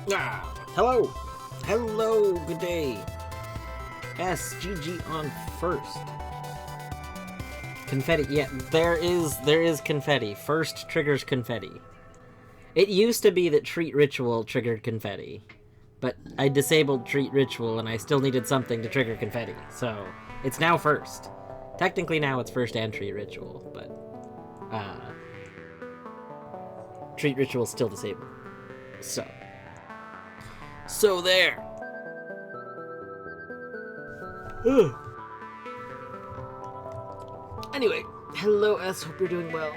Hello! Hello, good day. SGG on first. Confetti, yeah, there is confetti. First triggers confetti. It used to be that treat ritual triggered confetti, but I disabled treat ritual and I still needed something to trigger confetti, so it's now first. Technically now it's first and treat ritual, but treat ritual still disabled. So there. Anyway, hello S, hope you're doing well.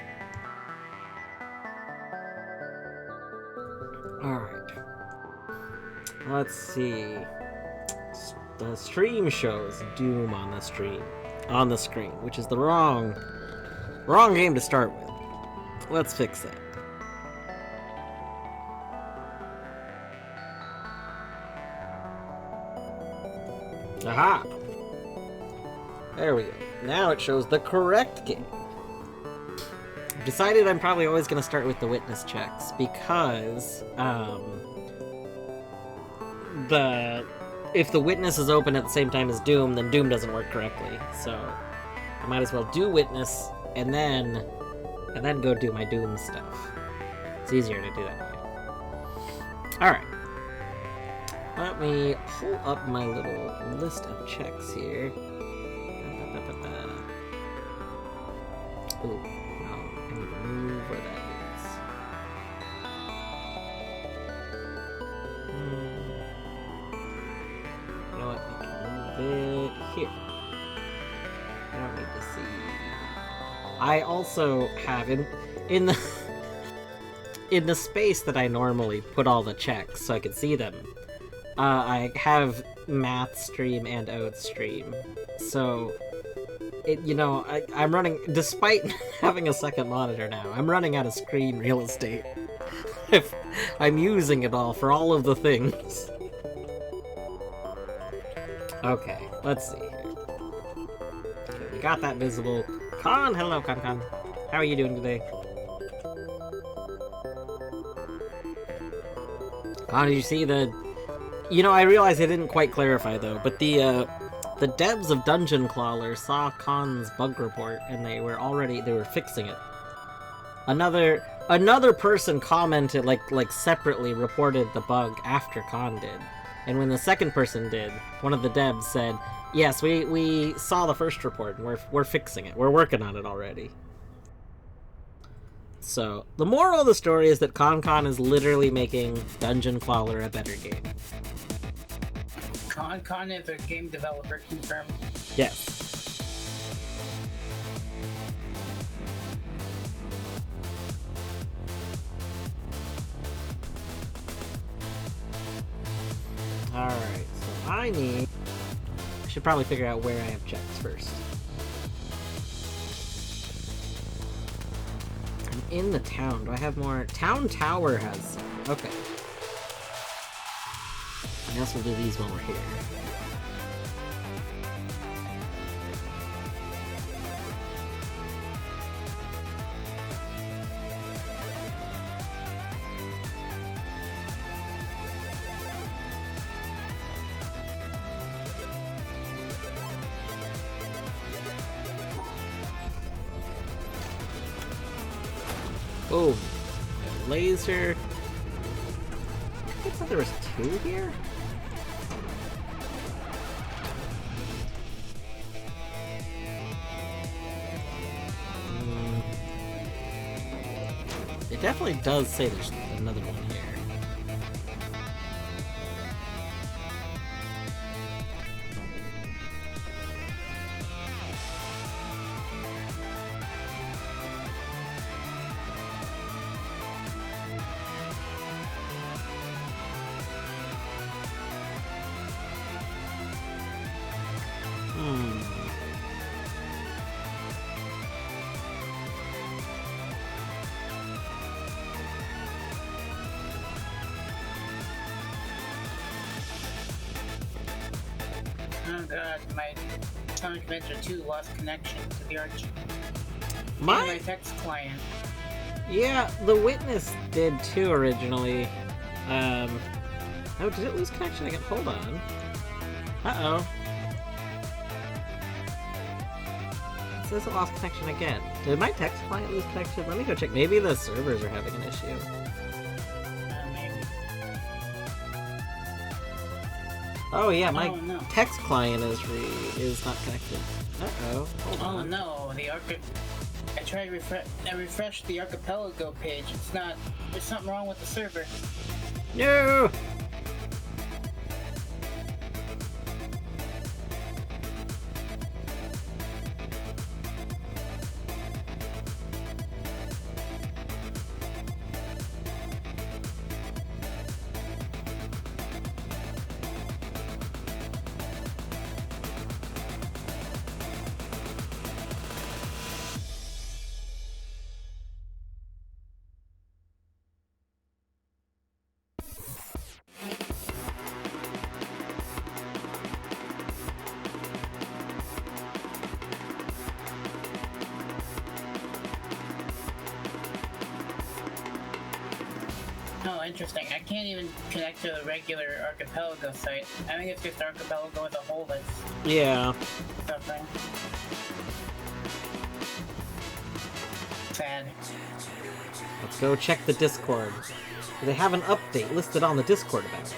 Alright. Let's see. The stream shows Doom on the screen, which is the wrong game to start with. Let's fix that. Aha! There we go. Now it shows the correct game. I've decided I'm probably always going to start with the witness checks because if the witness is open at the same time as Doom, then Doom doesn't work correctly. So I might as well do witness and then go do my Doom stuff. It's easier to do that way. All right. Let me pull up my little list of checks here. Ooh, no, I need to move where that is. You know what? I can move it here. I don't need to see. I also have in the space that I normally put all the checks so I can see them. I have math stream and out stream, so I'm running, despite having a second monitor now, I'm running out of screen real estate. I'm using it all for all of the things. Okay, let's see here. Okay, we got that visible. Con, hello Con. How are you doing today? Con, did you see the... I realize I didn't quite clarify though, but the devs of Dungeon Crawler saw Con's bug report and they were fixing it. Another person commented like separately reported the bug after Con did. And when the second person did, one of the devs said, "Yes, we saw the first report and we're fixing it. We're working on it already." So, the moral of the story is that Con is literally making Dungeon Crawler a better game. Con is a game developer confirmed. Yes. Alright, so I should probably figure out where I have checks first. I'm in the town. Do I have more? Town Tower has some. Okay. I guess we'll do these while we're here. Oh, laser. I thought there was two here. It definitely does say there's another one here. Oh god, my Challenge Mentor 2 lost connection to the Archi. My text client. Yeah, the Witness did too originally. Oh, did it lose connection again? Hold on. Uh-oh. It says it lost connection again. Did my text client lose connection? Let me go check. Maybe the servers are having an issue. Maybe. Oh yeah, my no. text client is not connected. Uh-oh. Hold on. Oh no, the I tried I refreshed the archipelago page. It's not. There's something wrong with the server. No! Oh, interesting. I can't even connect to the regular archipelago site. I think it's just archipelago as a whole that's Yeah. suffering. Sad. Let's go check the Discord. They have an update listed on the Discord about it.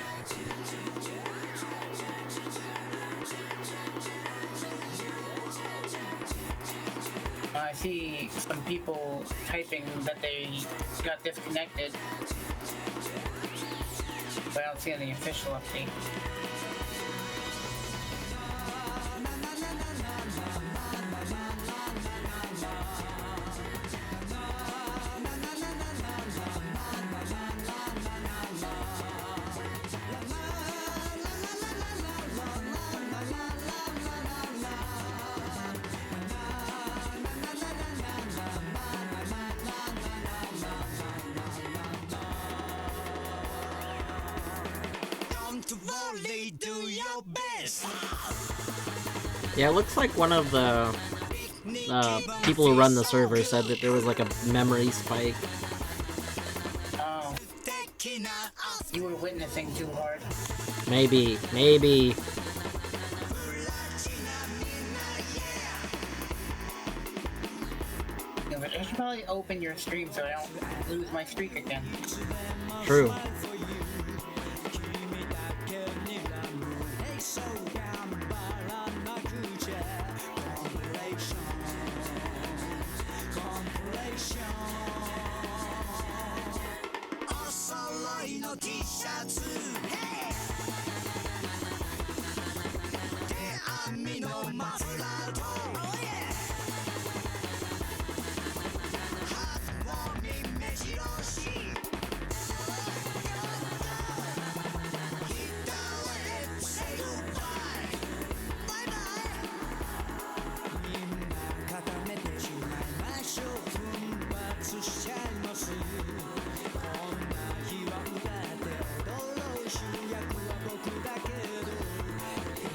I see some people typing that they got disconnected, but I don't see any official update. Yeah, it looks like one of the people who run the server said that there was like a memory spike. Oh. You were witnessing too hard. Maybe. Yeah, but I should probably open your stream so I don't lose my streak again. True.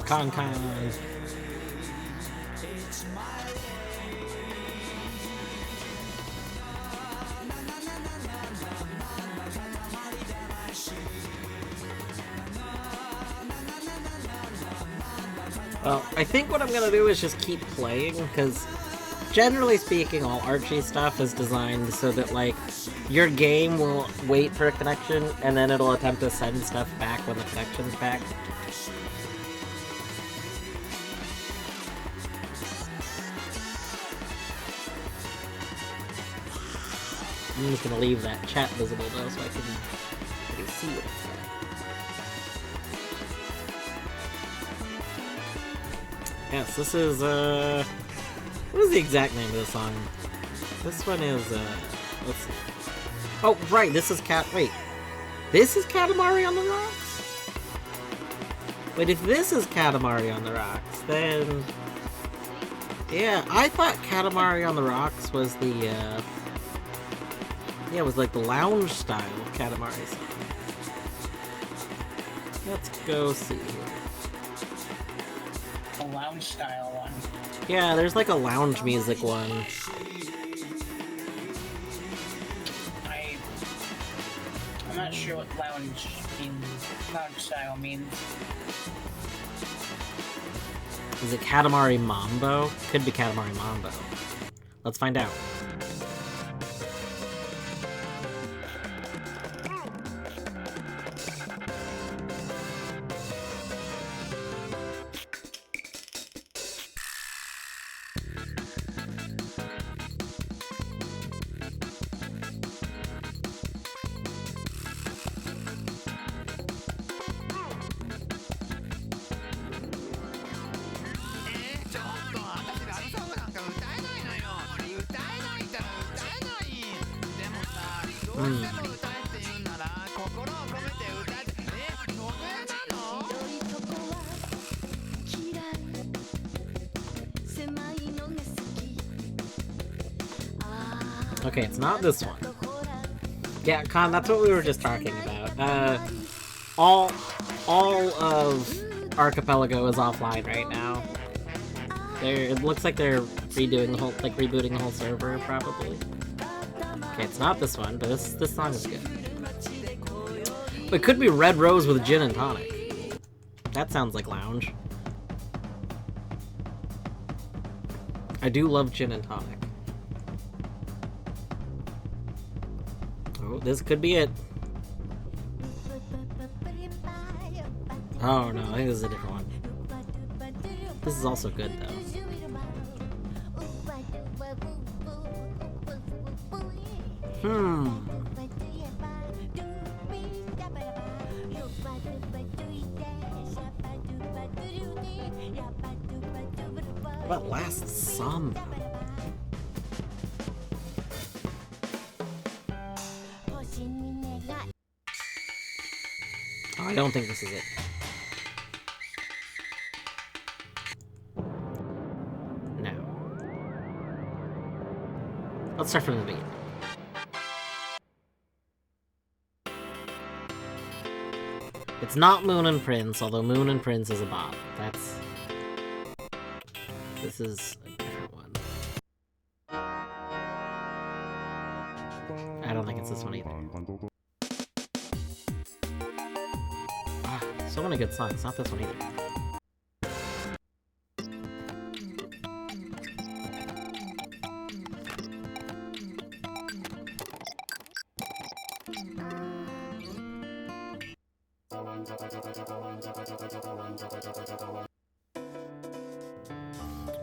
Con. Well, I think what I'm gonna do is just keep playing, because generally speaking, all Archie stuff is designed so that, like, your game will wait for a connection, and then it'll attempt to send stuff back when the connection's back. I'm just gonna leave that chat visible though, so I can really see what it's at. Yes, this is, what is the exact name of the song? This one is, let's see. Oh, right, this is this is Katamari on the Rocks? Wait, if this is Katamari on the Rocks, then... Yeah, I thought Katamari on the Rocks was the, yeah, it was like the lounge style of Katamari song. Let's go see. A lounge style one. Yeah, there's like a lounge music one. I'm not sure what lounge style means. Is it Katamari Mambo? Could be Katamari Mambo. Let's find out. Okay, it's not this one. Yeah, Con, that's what we were just talking about. All of Archipelago is offline right now. It looks like they're redoing the whole, rebooting the whole server, probably. Okay, it's not this one, but this song is good. It could be Red Rose with gin and tonic. That sounds like lounge. I do love gin and tonic. Oh, this could be it. Oh no, I think this is a different one. This is also good though. What about Last Samba? Oh, I don't think this is it. No. Let's start from the beginning. It's not Moon and Prince, although Moon and Prince is a bop. That's... This is a different one. I don't think it's this one either. Ah, so many good songs. Not this one either.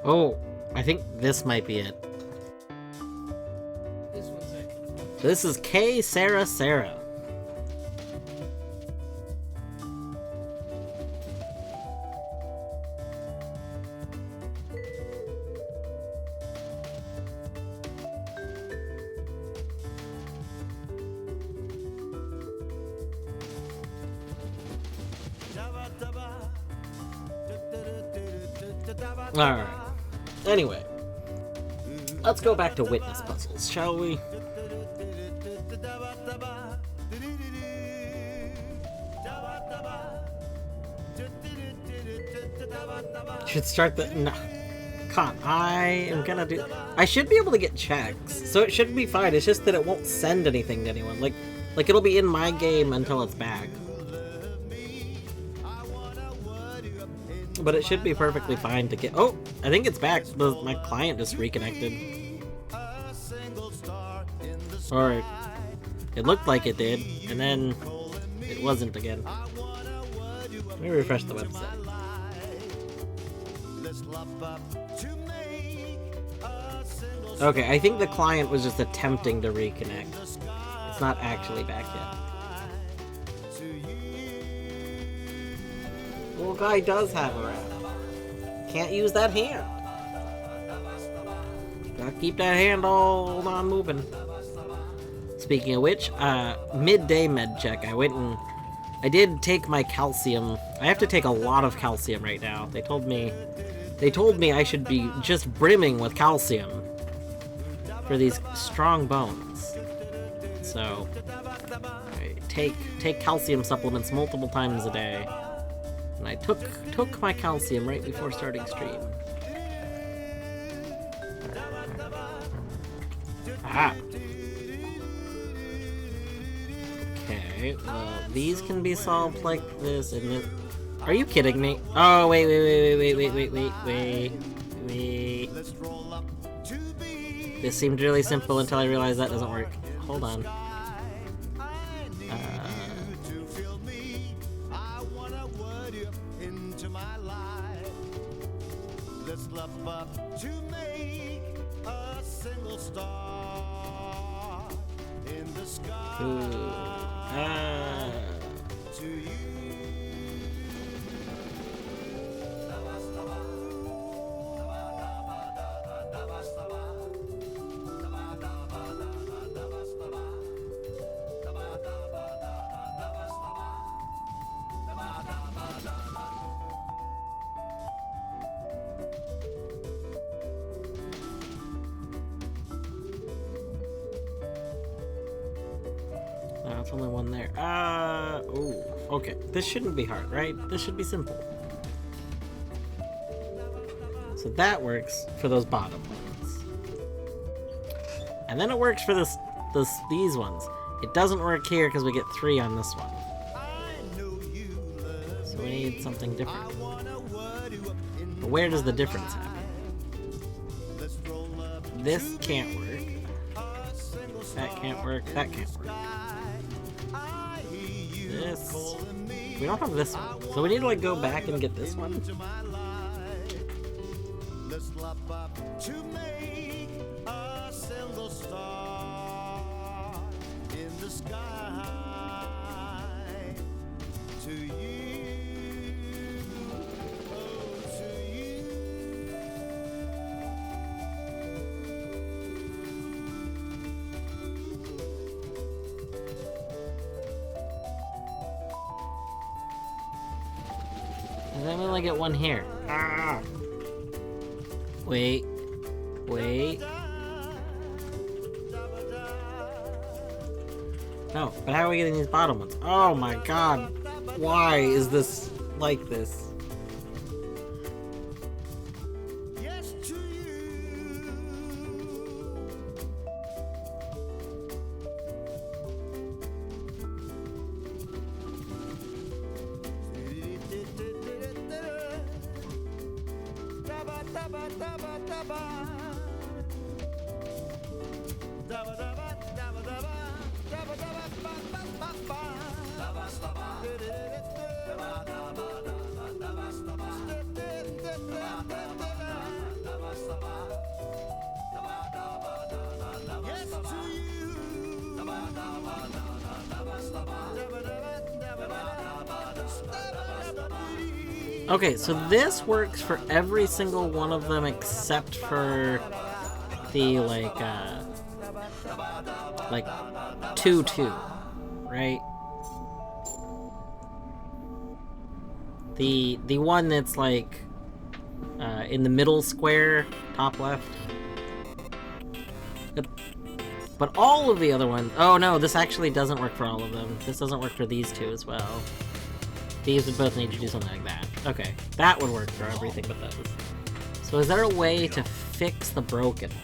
Oh, I think this might be it. This one's it. This is K Sarah Sarah. Alright. Anyway. Let's go back to Witness puzzles, shall we? Should start the... No. Con, I am gonna do... I should be able to get checks, so it should be fine. It's just that it won't send anything to anyone. Like it'll be in my game until it's back. But it should be perfectly fine to get... Oh! I think it's back. My client just reconnected. Or... It looked like it did, and then... It wasn't again. Let me refresh the website. Okay, I think the client was just attempting to reconnect. It's not actually back yet. Little guy does have a wrap. Can't use that hand. Gotta keep that hand all on moving. Speaking of which, midday med check. I went and I did take my calcium. I have to take a lot of calcium right now. They told me I should be just brimming with calcium for these strong bones. So I take calcium supplements multiple times a day. And I took my calcium right before starting stream. Aha. Okay. Okay, well, these can be solved like this, and this... Are you kidding me? Oh, wait. This seemed really simple until I realized that doesn't work. Hold on. There's only one there. Oh, okay. This shouldn't be hard, right? This should be simple. So that works for those bottom ones. And then it works for these ones. It doesn't work here because we get 3 on this one. So we need something different. But where does the difference happen? This can't work. That can't work. That can't work. This. We don't have this one. So we need to like go back and get this one. And then we only get one here. Ah! Wait. No, but how are we getting these bottom ones? Oh my god. Why is this like this? Okay, so this works for every single one of them except for the like 2-2, right? The one that's like in the middle square, top left. But all of the other ones... Oh no, this actually doesn't work for all of them. This doesn't work for these two as well. These would both need to do something like that. Okay, that would work for everything but those. So is there a way to fix the broken one?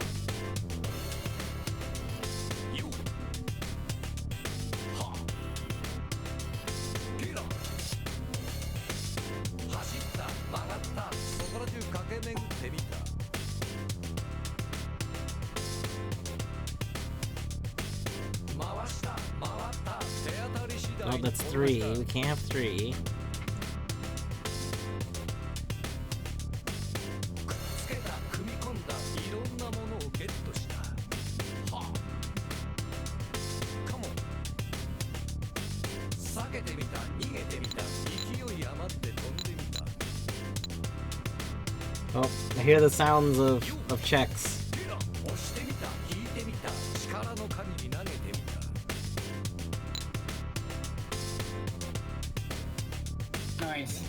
Oh, that's 3. We can't have 3. Oh, I hear the sounds of checks. Nice.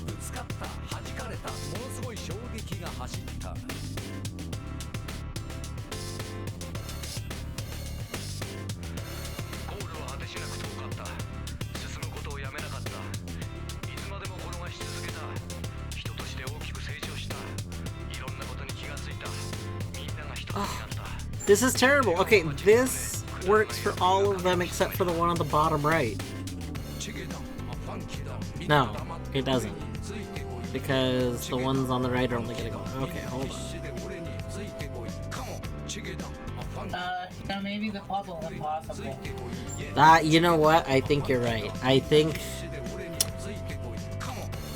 This is terrible. Okay, this works for all of them except for the one on the bottom right. No, it doesn't. Because the ones on the right are only gonna go. Okay, hold on. Now maybe the puzzle's impossible. You know what? I think you're right. I think...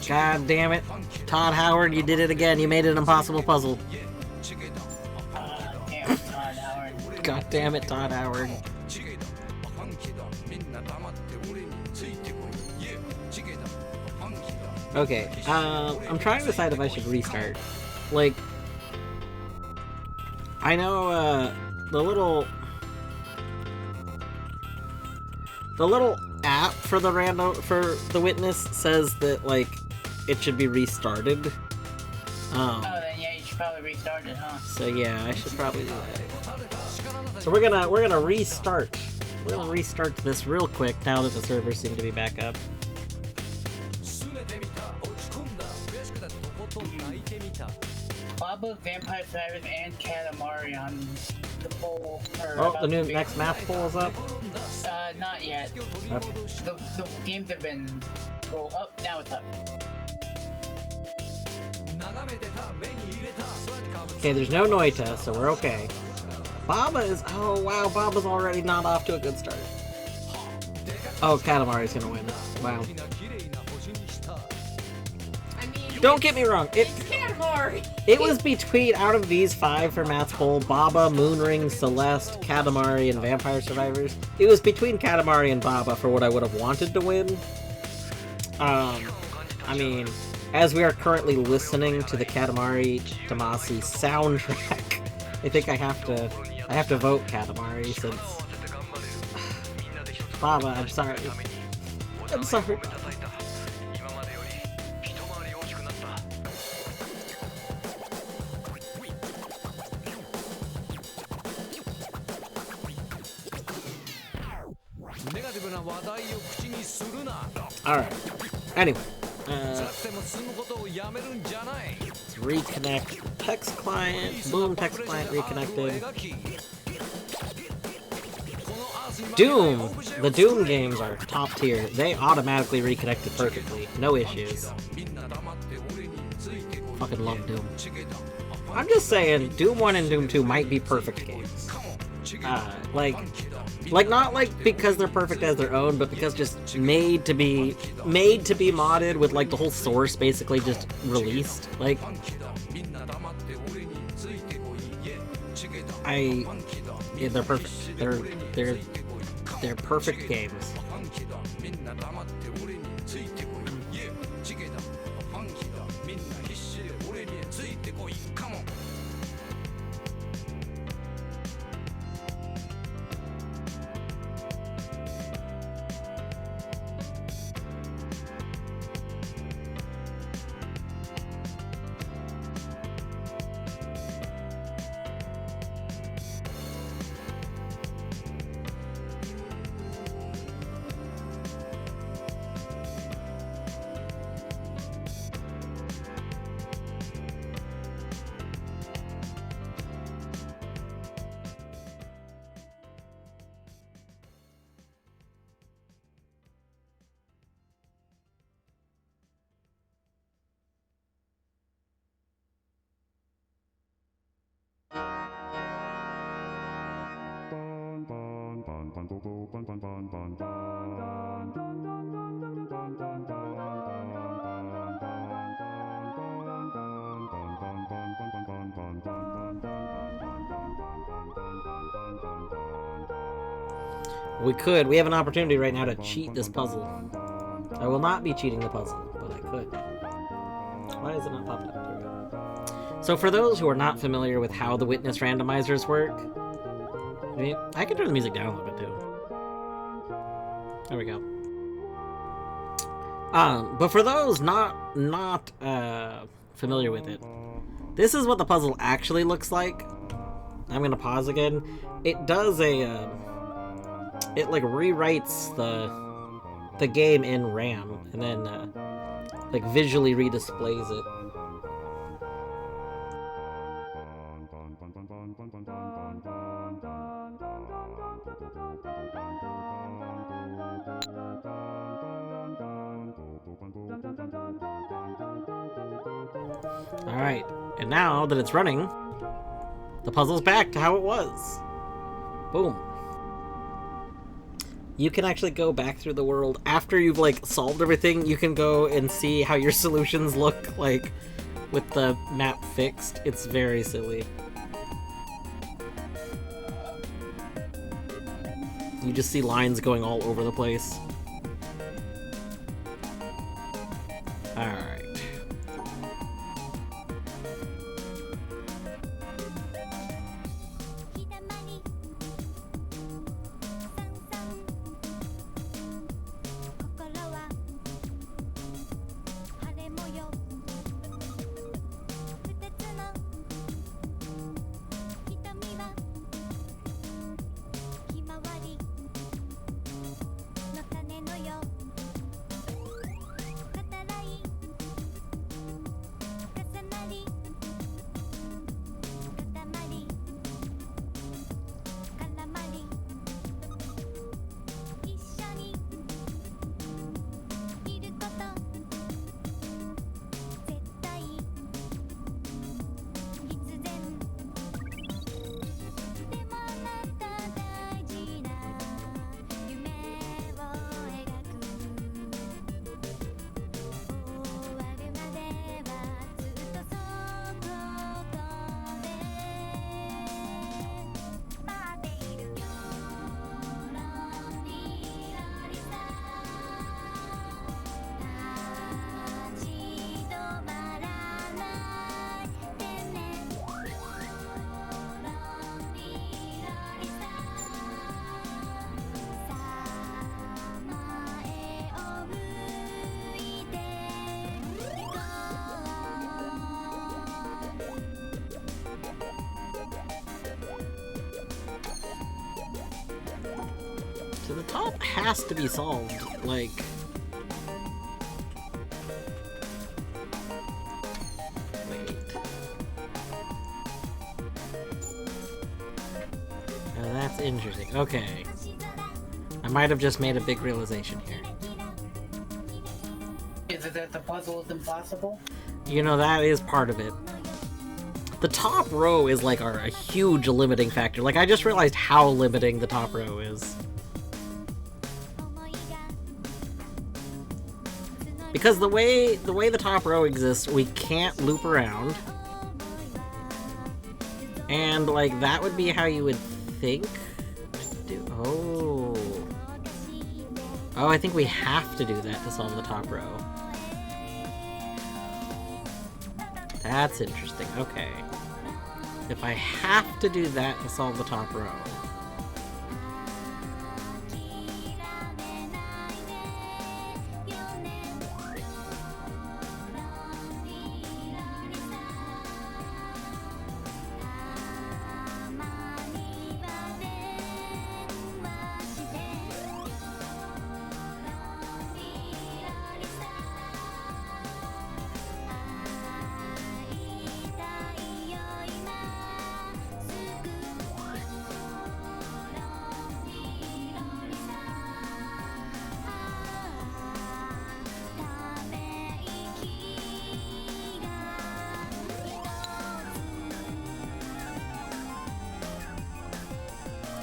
God damn it. Todd Howard, you did it again. You made it an impossible puzzle. Damn it, Todd Howard. God damn it, Todd Howard. Okay, I'm trying to decide if I should restart. Like, I know, the little app for the Witness says that, like, it should be restarted. Oh, then yeah, you should probably restart it, huh? So yeah, I should probably do that. So we're gonna restart. We're gonna restart this real quick now that the servers seem to be back up. Baba, Vampire Survivors, and Katamari on the poll. Oh, the new next math poll is up? Not yet. Okay. The games have been rolled up. Now it's up. Okay, there's no Noita, so we're okay. Baba is... Oh, wow, Baba's already not off to a good start. Oh, Katamari's gonna win. Wow. Don't get me wrong, It's Katamari! it was between, out of these 5 for Matt's poll, Baba, Moonring, Celeste, Katamari, and Vampire Survivors, it was between Katamari and Baba for what I would have wanted to win. I mean, as we are currently listening to the Katamari Damacy soundtrack, I think I have to vote Katamari since... Baba, I'm sorry. I'm sorry. Alright. Anyway. Let's reconnect text client. Boom, text client reconnected. Doom! The Doom games are top tier. They automatically reconnected perfectly. No issues. Fucking love Doom. I'm just saying, Doom 1 and Doom 2 might be perfect games. Like not like because they're perfect as their own, but because just made to be modded with like the whole source basically just released. Like yeah, they're perfect. They're perfect games. We have an opportunity right now to cheat this puzzle. I will not be cheating the puzzle, but I could. Why is it not popped up? There we go. So for those who are not familiar with how the Witness randomizers work, I can turn the music down a little bit too. There we go. But for those not familiar with it, this is what the puzzle actually looks like. I'm gonna pause again. It does it like rewrites the game in RAM and then like visually redisplays it. Alright, and now that it's running, the puzzle's back to how it was. Boom. You can actually go back through the world after you've, like, solved everything. You can go and see how your solutions look, like, with the map fixed. It's very silly. You just see lines going all over the place. Alright. So the top has to be solved, like... Wait. Oh, that's interesting. Okay. I might have just made a big realization here. Is it that the puzzle is impossible? You know, that is part of it. The top row is like a huge limiting factor. Like, I just realized how limiting the top row is. Because the way the top row exists, we can't loop around. And, like, that would be how you would think to do... Oh. Oh, I think we have to do that to solve the top row. That's interesting. Okay. If I have to do that to solve the top row...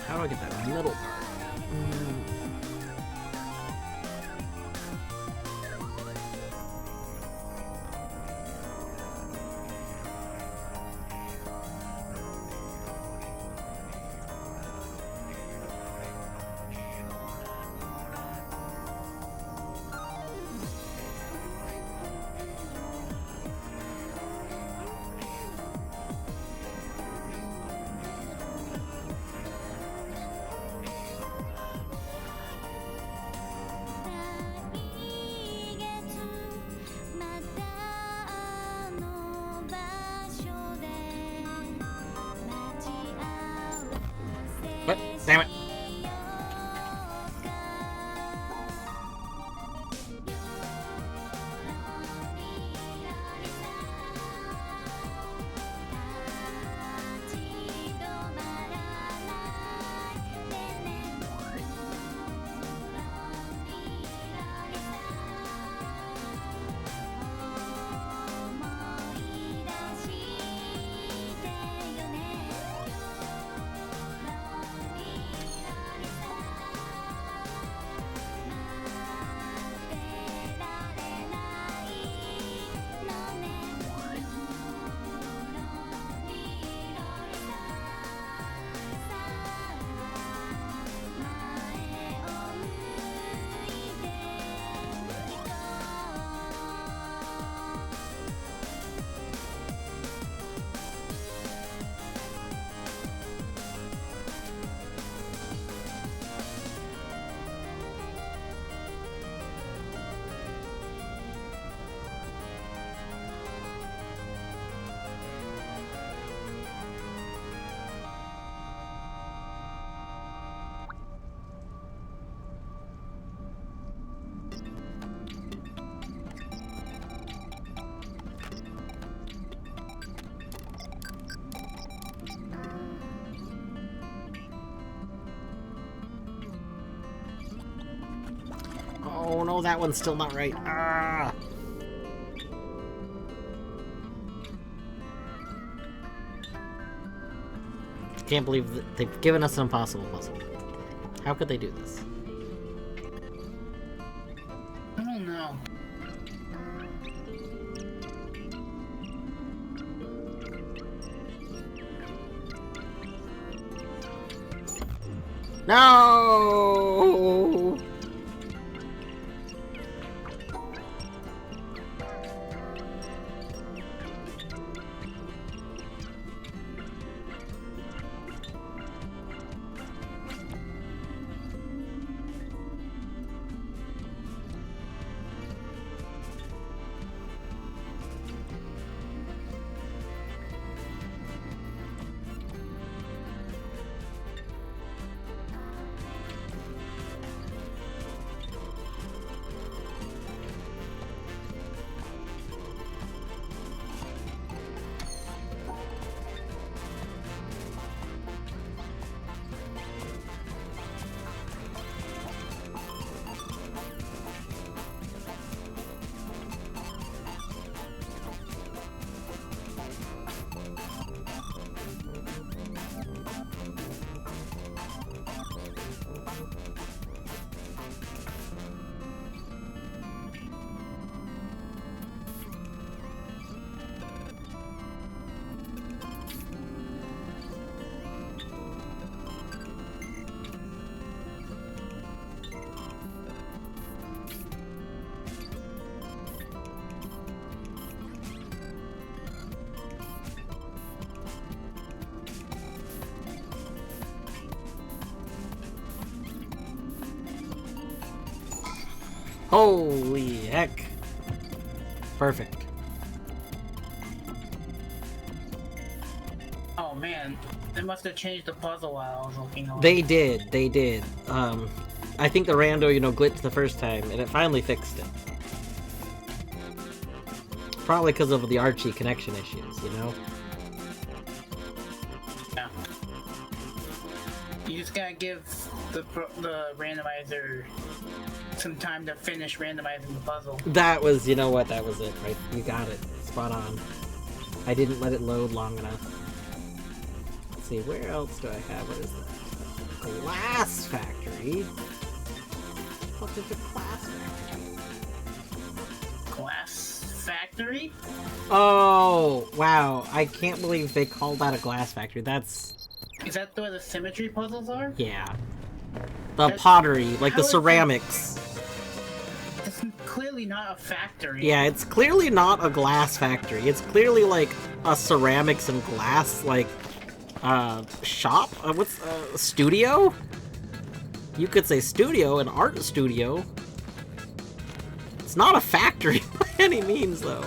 How do I get that middle part? What? Damn it. Oh no, that one's still not right. Ah! Can't believe that they've given us an impossible puzzle. How could they do this? I don't know. No! Holy heck. Perfect. Oh man, they must have changed the puzzle while I was looking over. They did. I think the rando, glitched the first time, and it finally fixed it. Probably because of the Archie connection issues, Yeah. You just gotta give the randomizer some time to finish randomizing the puzzle. That was, that was it, right? You got it. Spot on. I didn't let it load long enough. Let's see, where else do I have? What is that? Glass Factory? What is the Glass Factory? Glass Factory? Oh, wow. I can't believe they called that a Glass Factory. Is that where the symmetry puzzles are? Yeah. The pottery, like the ceramics. It's clearly not a factory. Yeah, it's clearly not a glass factory. It's clearly like a ceramics and glass, shop? Studio? You could say studio, an art studio. It's not a factory by any means, though.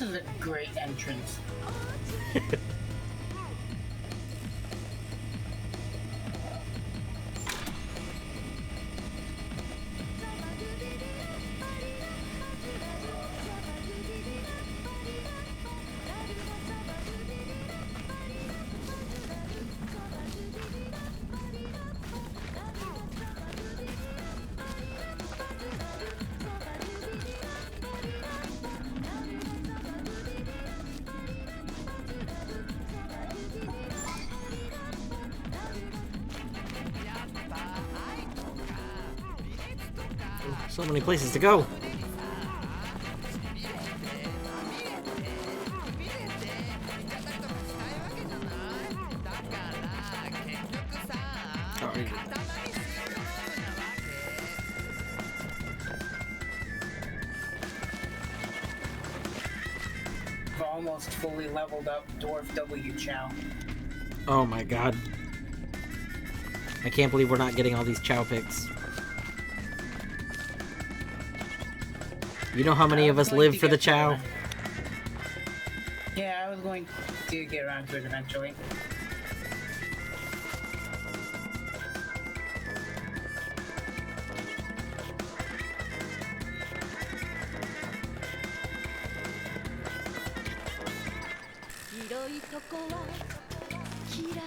is a great entrance. So many places to go. I've almost fully leveled up Dwarf W Chow. Oh my god. I can't believe we're not getting all these Chow picks. You know how many of us live for the Chow? Yeah, I was going to get around to it eventually.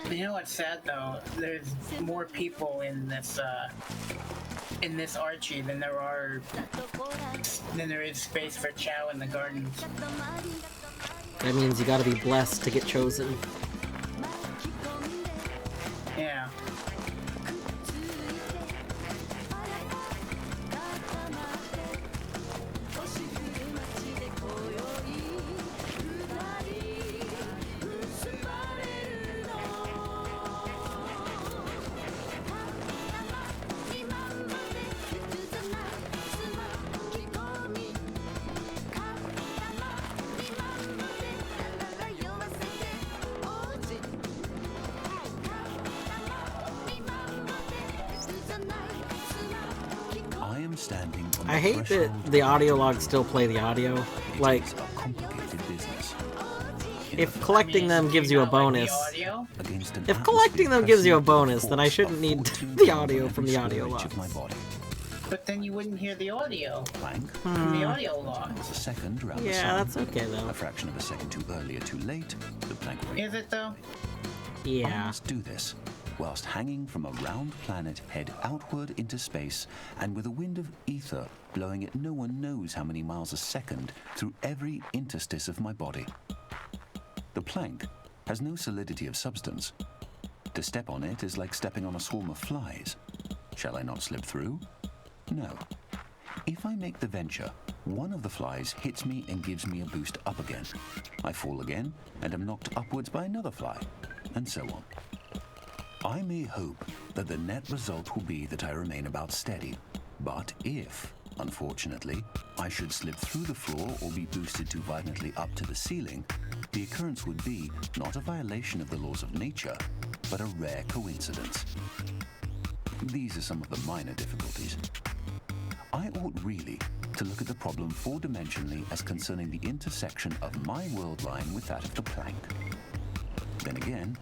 You know what's sad though? There's more people in this Archie than there is space for Chow in the gardens. That means you gotta be blessed to get chosen. Yeah. I hate that the audio logs still play the audio. Like, if collecting them gives you a bonus, then I shouldn't need the audio from the audio logs. But then you wouldn't hear the audio from the audio logs. Yeah, that's okay though. A fraction of a second too early or too late, the plank will... Is it though? Yeah. I must do this whilst hanging from a round planet head outward into space and with a wind of ether blowing at no one knows how many miles a second through every interstice of my body. The plank has no solidity of substance. To step on it is like stepping on a swarm of flies. Shall I not slip through? No. If I make the venture, one of the flies hits me and gives me a boost up again. I fall again and am knocked upwards by another fly, and so on. I may hope that the net result will be that I remain about steady, but if, unfortunately, I should slip through the floor or be boosted too violently up to the ceiling, the occurrence would be not a violation of the laws of nature, but a rare coincidence. These are some of the minor difficulties. I ought really to look at the problem four-dimensionally as concerning the intersection of my world line with that of the plank. Then again,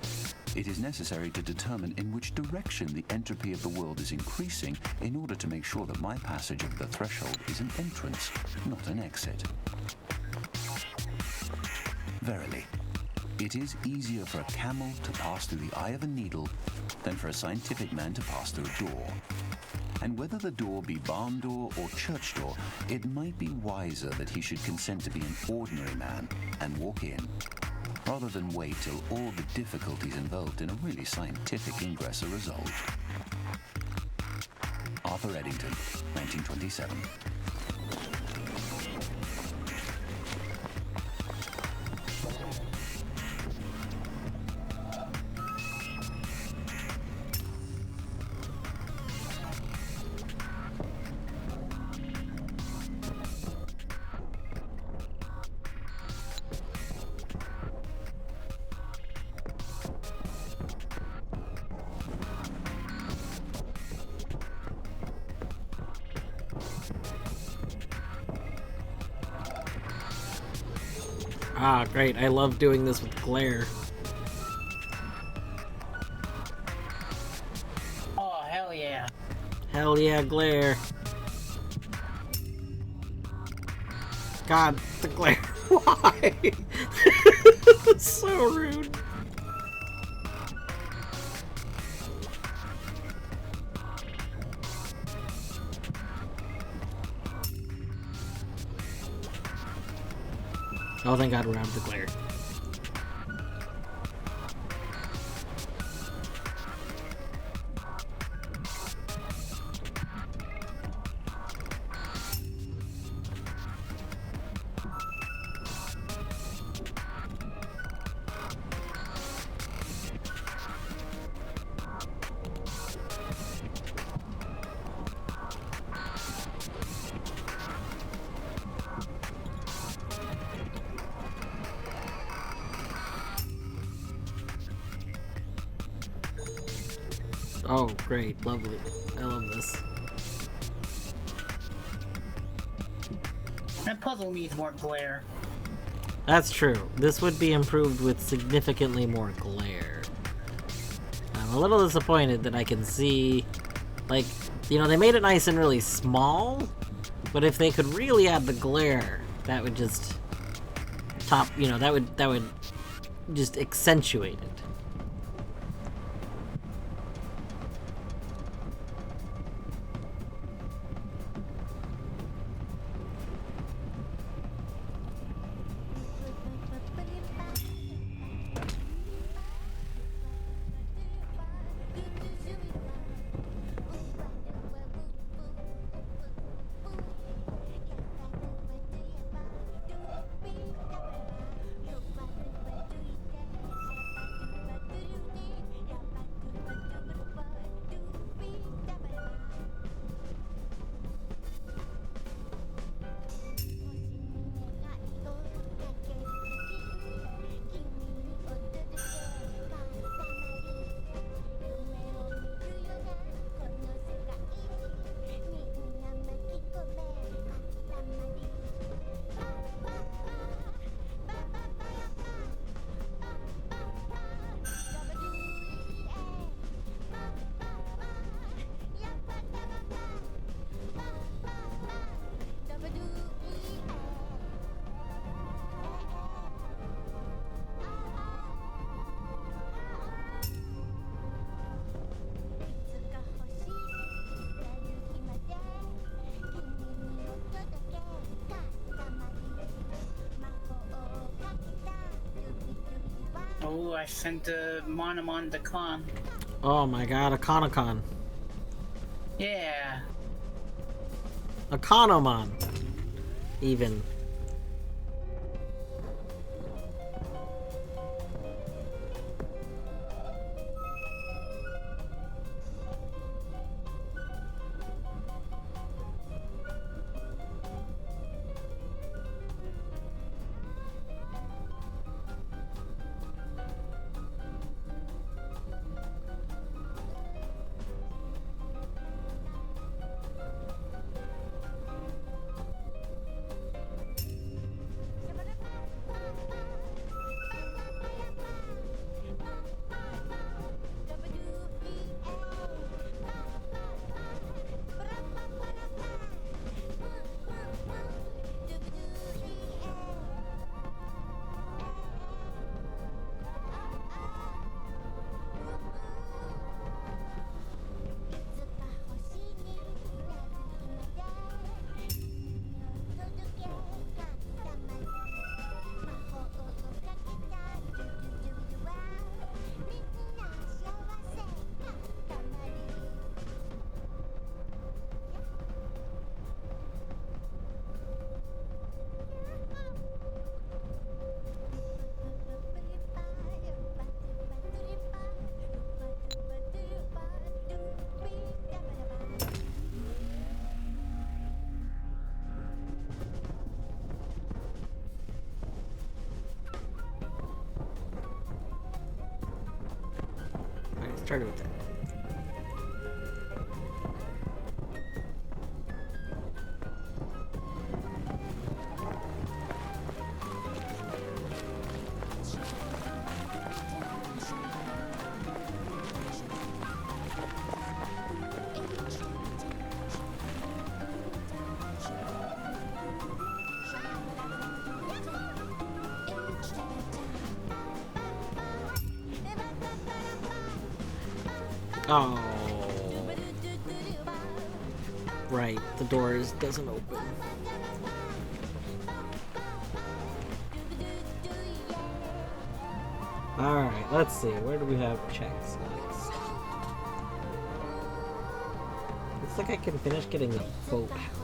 it is necessary to determine in which direction the entropy of the world is increasing in order to make sure that my passage of the threshold is an entrance, not an exit. Verily, it is easier for a camel to pass through the eye of a needle than for a scientific man to pass through a door. And whether the door be barn door or church door, it might be wiser that he should consent to be an ordinary man and walk in, rather than wait till all the difficulties involved in a really scientific ingress are resolved. Arthur Eddington, 1927. Ah, great. I love doing this with glare. Oh, hell yeah. Hell yeah, glare. God, the glare. Why? That's so rude. Oh, thank God we're out of the glare. Oh, great. Lovely. I love this. That puzzle needs more glare. That's true. This would be improved with significantly more glare. I'm a little disappointed that I can see, like, you know, they made it nice and really small, but if they could really add the glare, that would just top, you know, that would just accentuate it. Oh, I sent a Monomon to Con. Oh my God, a Conocon. Yeah. A Conomon. Even. Started with that. Oh. Right, the doors doesn't open. Alright, let's see. Where do we have checks next? Looks like I can finish getting the boathouse.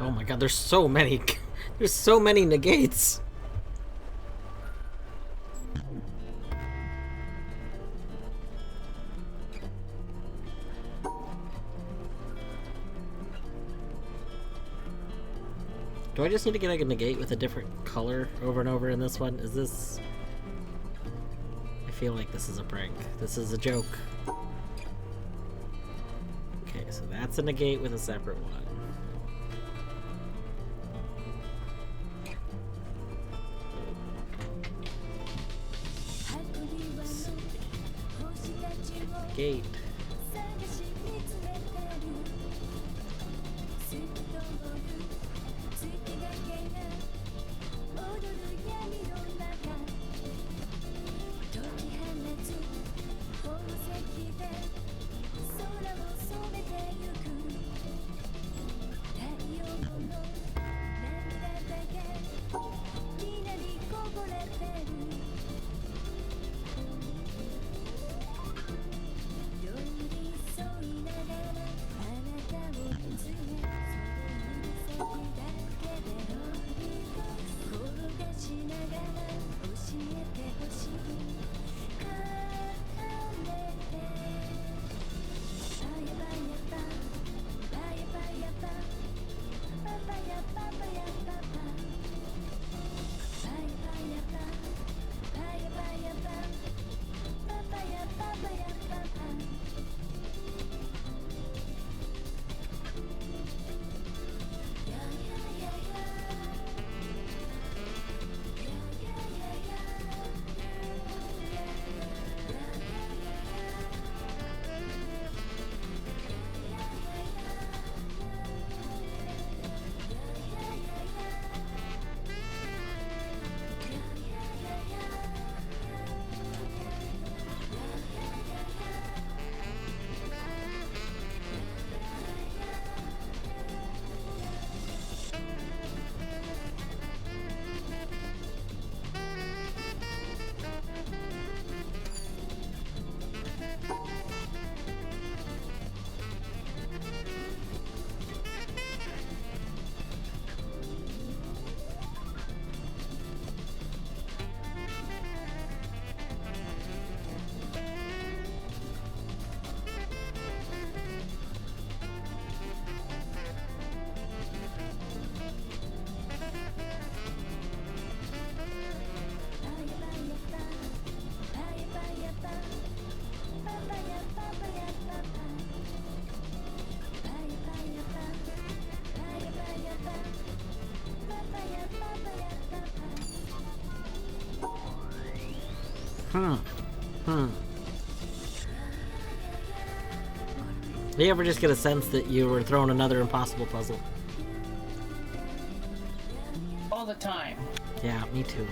Oh my god, there's so many. There's so many negates. Do I just need to get like a negate with a different color over and over in this one? Is this... I feel like this is a prank. This is a joke. Okay, so that's a negate with a separate one. Negate. Do you ever just get a sense that you were thrown another impossible puzzle? All the time. Yeah, me too,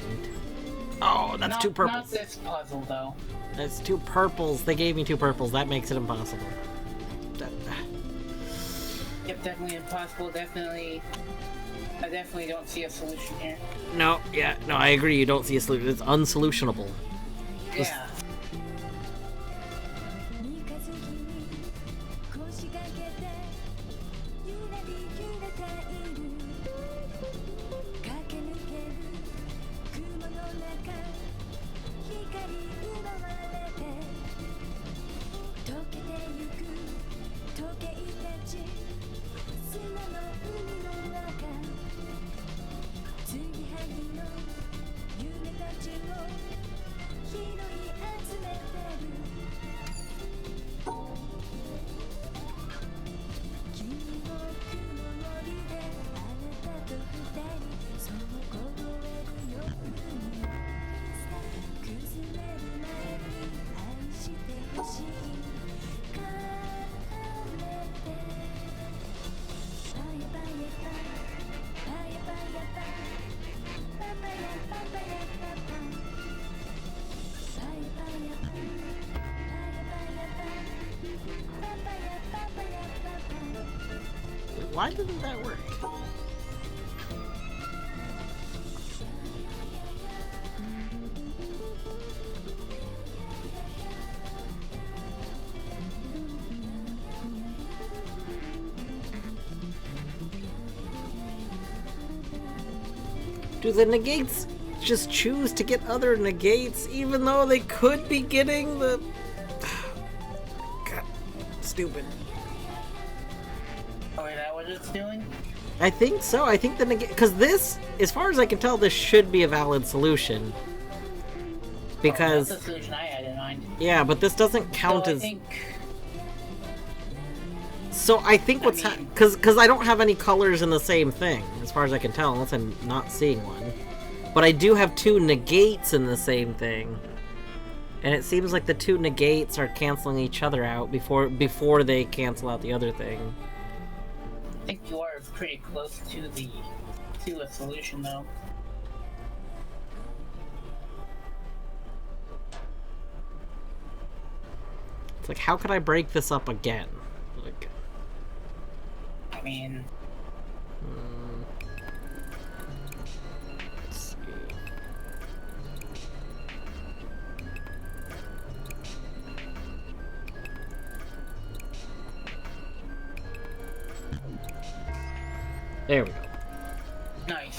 Oh, that's two purples. Not this puzzle, though. That's two purples. They gave me two purples. That makes it impossible. Yep, definitely impossible. Definitely. I definitely don't see a solution here. No, yeah, no, I agree. You don't see a solution. It's unsolutionable. Yeah. Why didn't that work? Do the negates just choose to get other negates even though they could be getting the... God, stupid. Oh, is that what it's doing? I think so. I think the negate... Because this, as far as I can tell, this should be a valid solution. Because... Oh, that's the solution I had in mind. Yeah, but this doesn't count so as... I think... So I think what's... Because I don't have any colors in the same thing, as far as I can tell, unless I'm not seeing one. But I do have two negates in the same thing. And it seems like the two negates are canceling each other out before they cancel out the other thing. I think you are pretty close to a solution, though. It's like, how could I break this up again? Like... I mean... Let's see. There we go. Nice.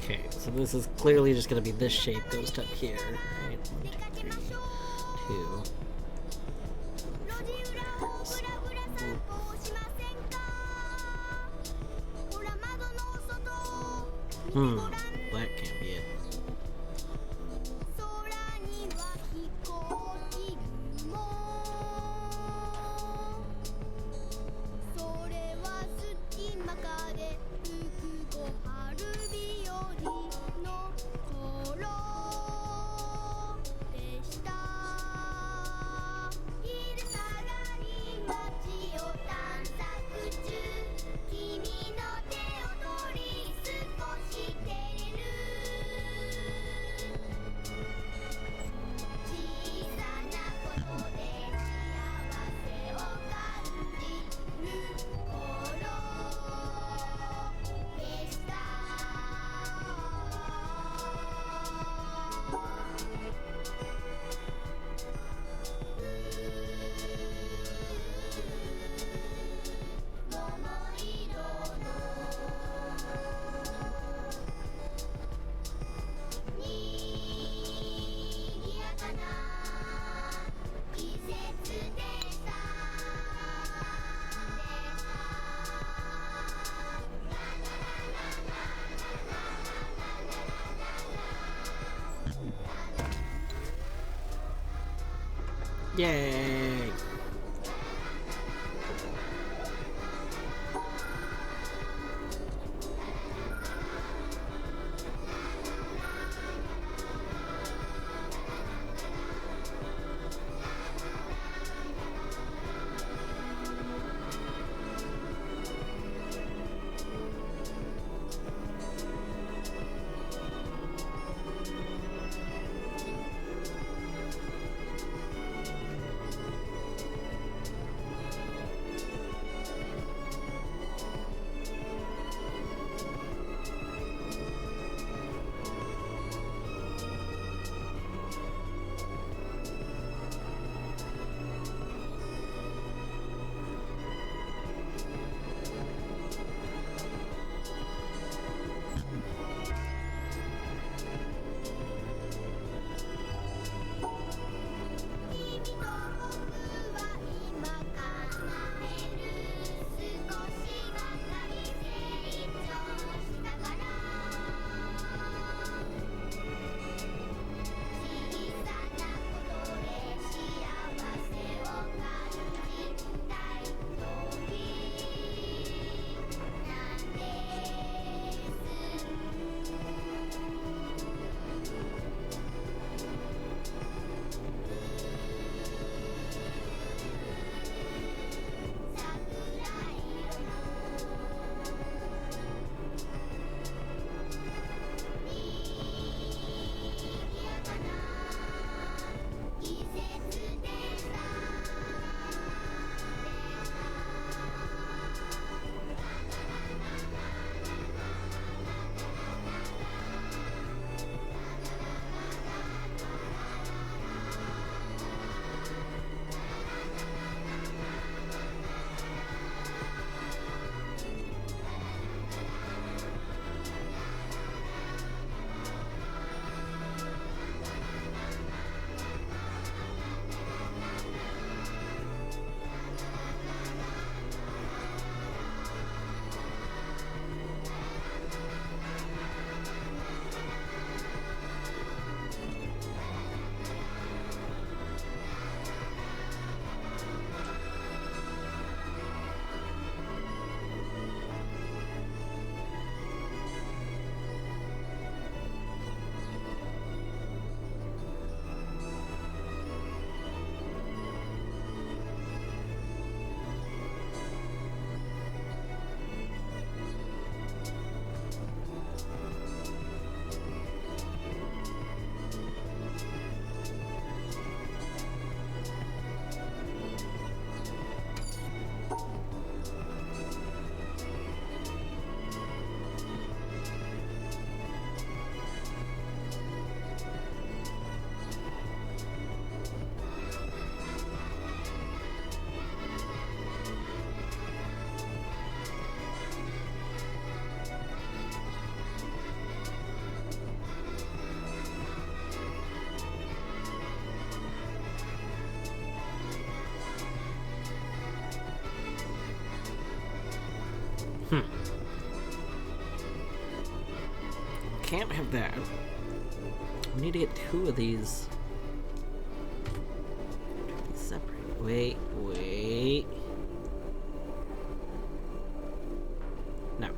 Okay, so this is clearly just gonna be this shape goes to up here. Right? 1, 2, 3, 2. That can't be it. Yay! Can't have that. We need to get two of these. Separate. Wait. No.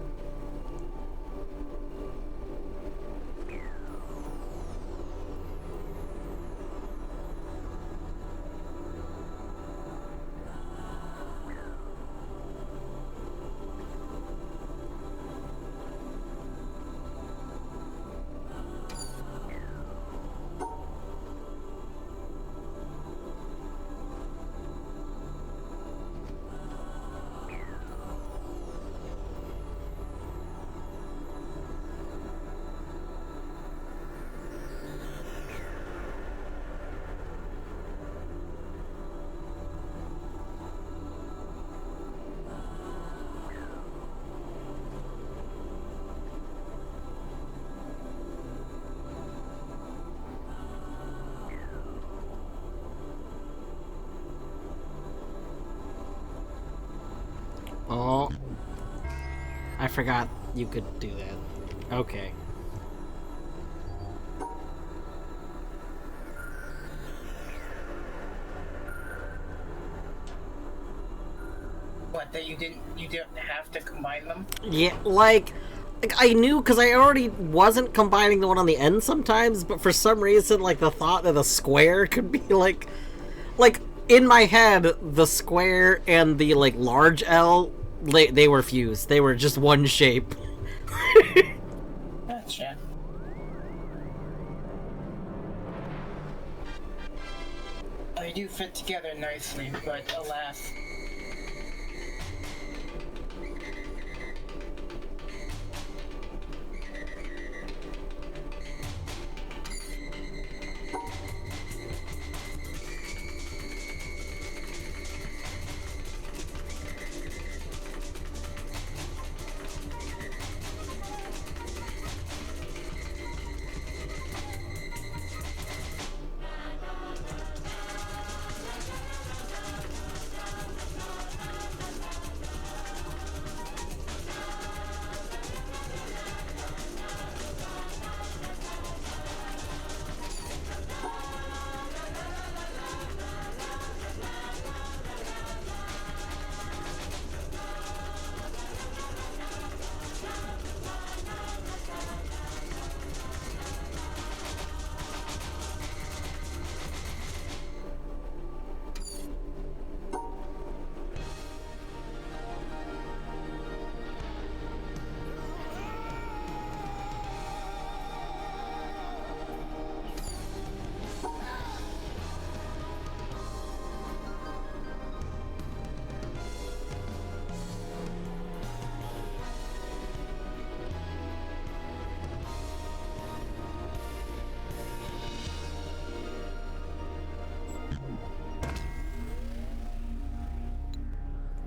Oh. I forgot you could do that. Okay. that you didn't have to combine them? Yeah, like I knew because I already wasn't combining the one on the end sometimes, but for some reason, like the thought that the square could be like in my head, the square and the like large L, they were fused. They were just one shape. Gotcha. They do fit together nicely, but alas.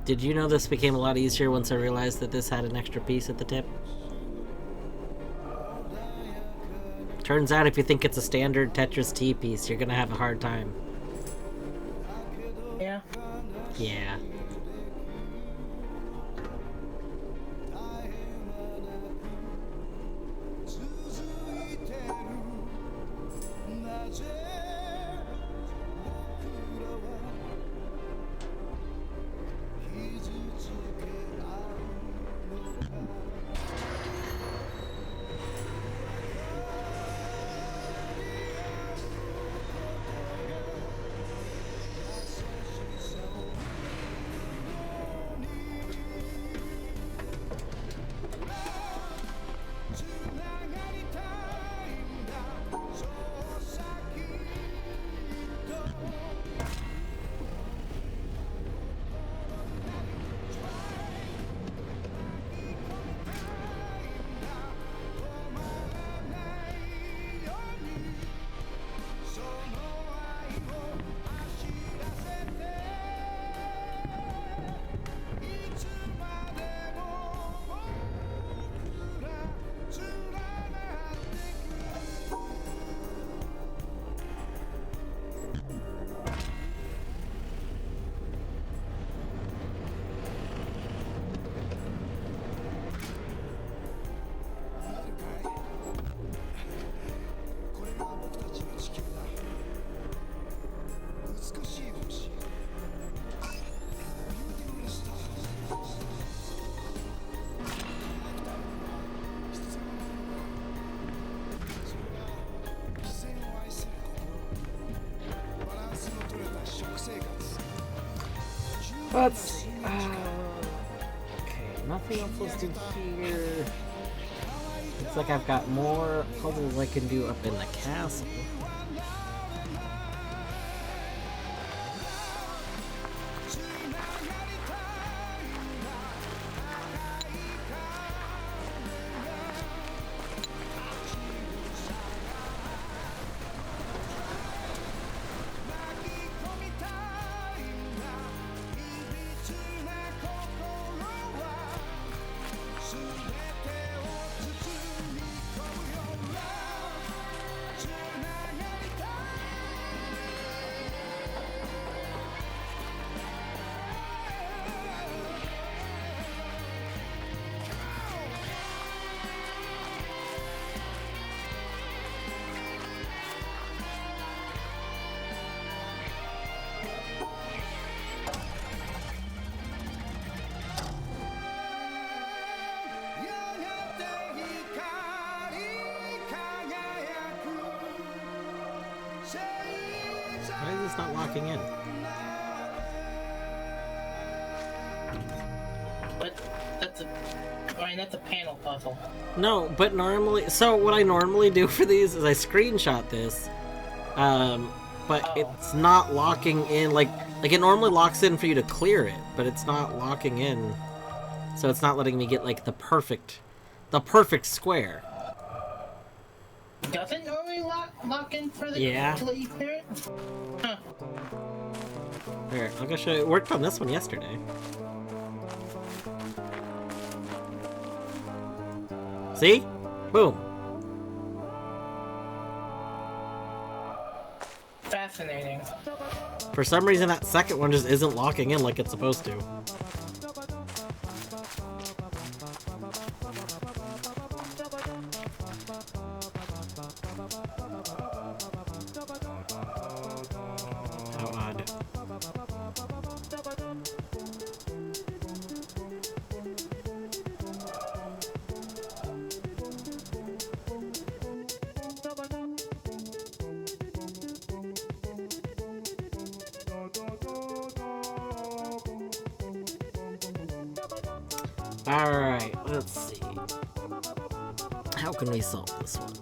Did you know this became a lot easier once I realized that this had an extra piece at the tip? Turns out if you think it's a standard Tetris T piece, you're gonna have a hard time. Yeah. Yeah. Let's see. Okay, nothing else let's do here. Looks like I've got more puzzles I can do up in the castle. Why is this not locking in? But that's a... I mean, that's a panel puzzle. No, but normally... So what I normally do for these is I screenshot this. But it's not locking in, like it normally locks in for you to clear it, but it's not locking in. So it's not letting me get, like, the perfect square. Does it normally lock in for the to let you clear it? Huh. Here, I'll go show you. It worked on this one yesterday. See? Boom. Fascinating. For some reason, that second one just isn't locking in like it's supposed to. How odd. Alright, let's see. How can we solve this one?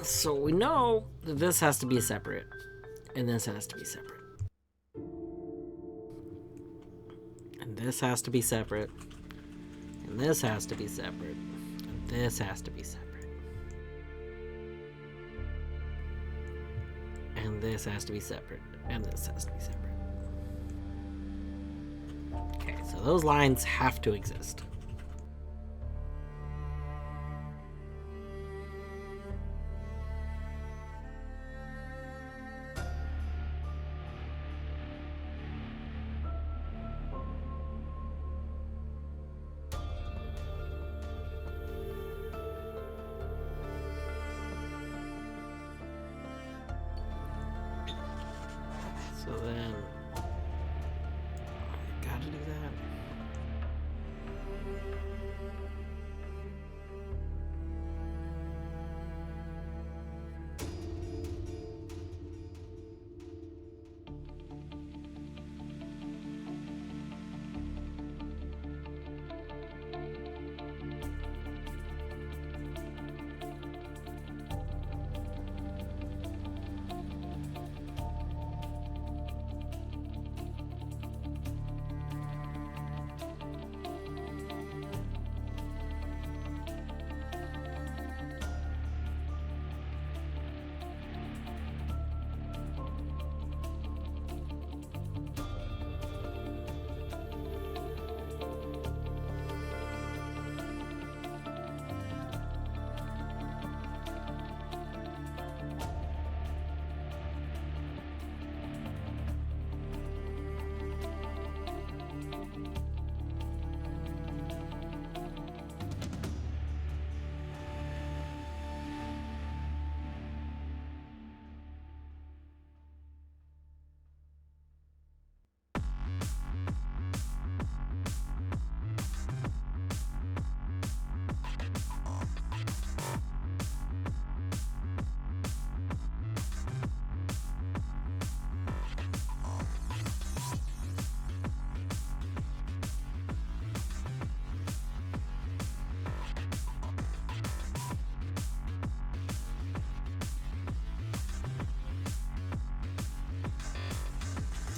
So we know that this has to be separate, and this has to be separate. And this has to be separate, and this has to be separate, and this has to be separate. And this has to be separate, and this has to be separate. Okay, so those lines have to exist. So then, I gotta do that.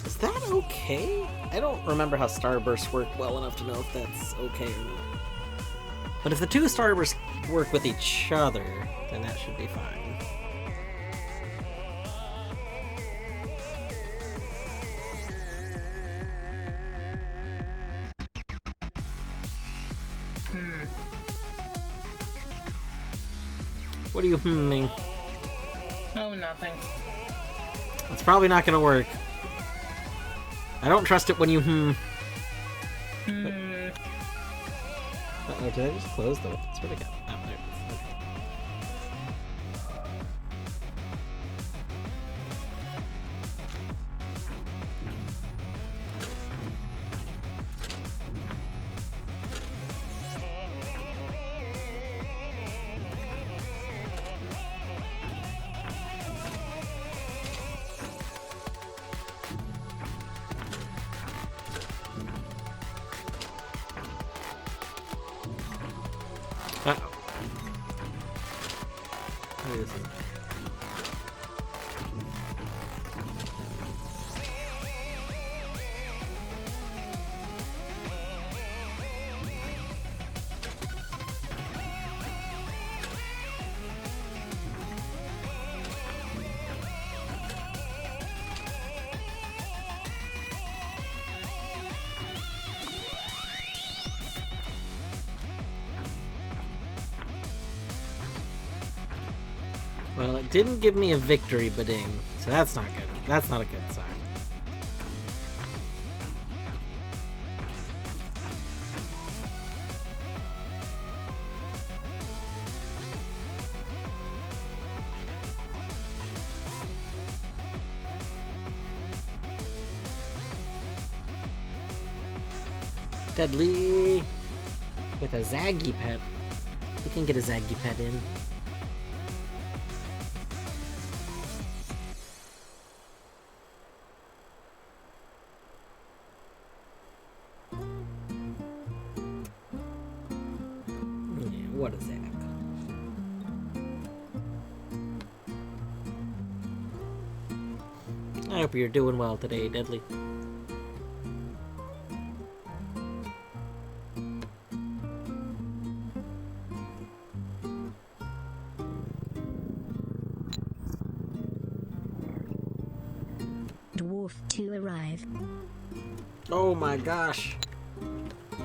Is that okay? I don't remember how starbursts work well enough to know if that's okay or not. But if the two starbursts work with each other, then that should be fine. What are you hmming? Oh, nothing. It's probably not gonna work. I don't trust it when you Uh-oh, did I just close the... It's really good. Oh, there it is. Okay. Uh-oh. What is it? Well, it didn't give me a victory bidding, so that's not good. That's not a good sign. Deadly! With a Zaggy pet. We can get a Zaggy pet in. What a Zag. I hope you're doing well today, Deadly. Dwarf to arrive. Oh my gosh.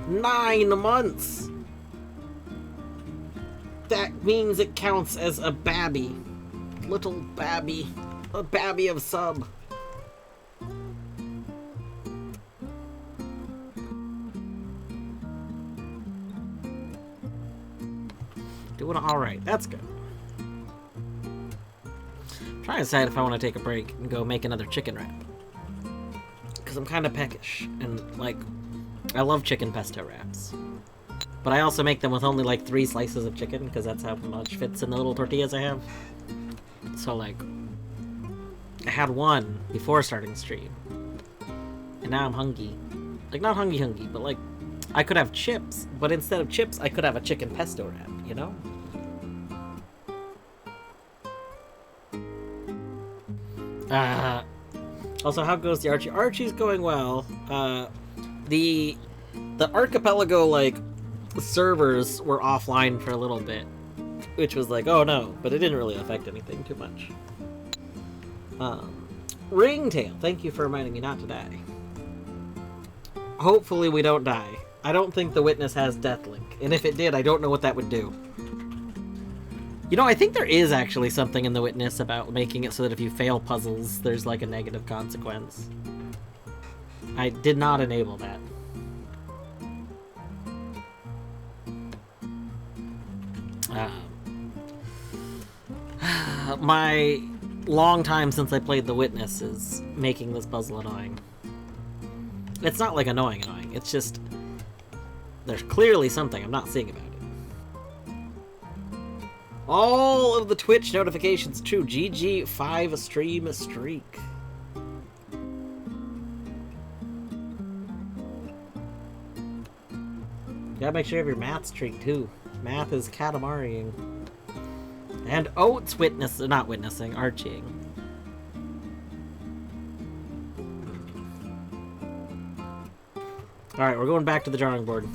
9 months! That means it counts as a babby. Little babby. A babby of sub. Doing alright, that's good. I'm trying to decide if I want to take a break and go make another chicken wrap. Because I'm kind of peckish, and, like, I love chicken pesto wraps. But I also make them with only, like, 3 slices of chicken, because that's how much fits in the little tortillas I have. So, like, I had 1 before starting stream. And now I'm hungry. Like, not hungry, but, like, I could have chips, but instead of chips, I could have a chicken pesto wrap, you know? Also, how goes the Archie? Archie's going well. The archipelago, like, servers were offline for a little bit, which was like, oh no, but it didn't really affect anything too much. Ringtail, thank you for reminding me not to die. Hopefully we don't die. I don't think the Witness has Deathlink, and if it did, I don't know what that would do. You know, I think there is actually something in the Witness about making it so that if you fail puzzles, there's like a negative consequence. I did not enable that. My long time since I played the Witness is making this puzzle annoying. It's not like annoying, it's just there's clearly something I'm not seeing about it. All of the Twitch notifications true. GG 5 stream streak. You gotta make sure you have your math streak too. Math is Katamariing. And Oats not witnessing, Archieing. Alright, we're going back to the drawing board.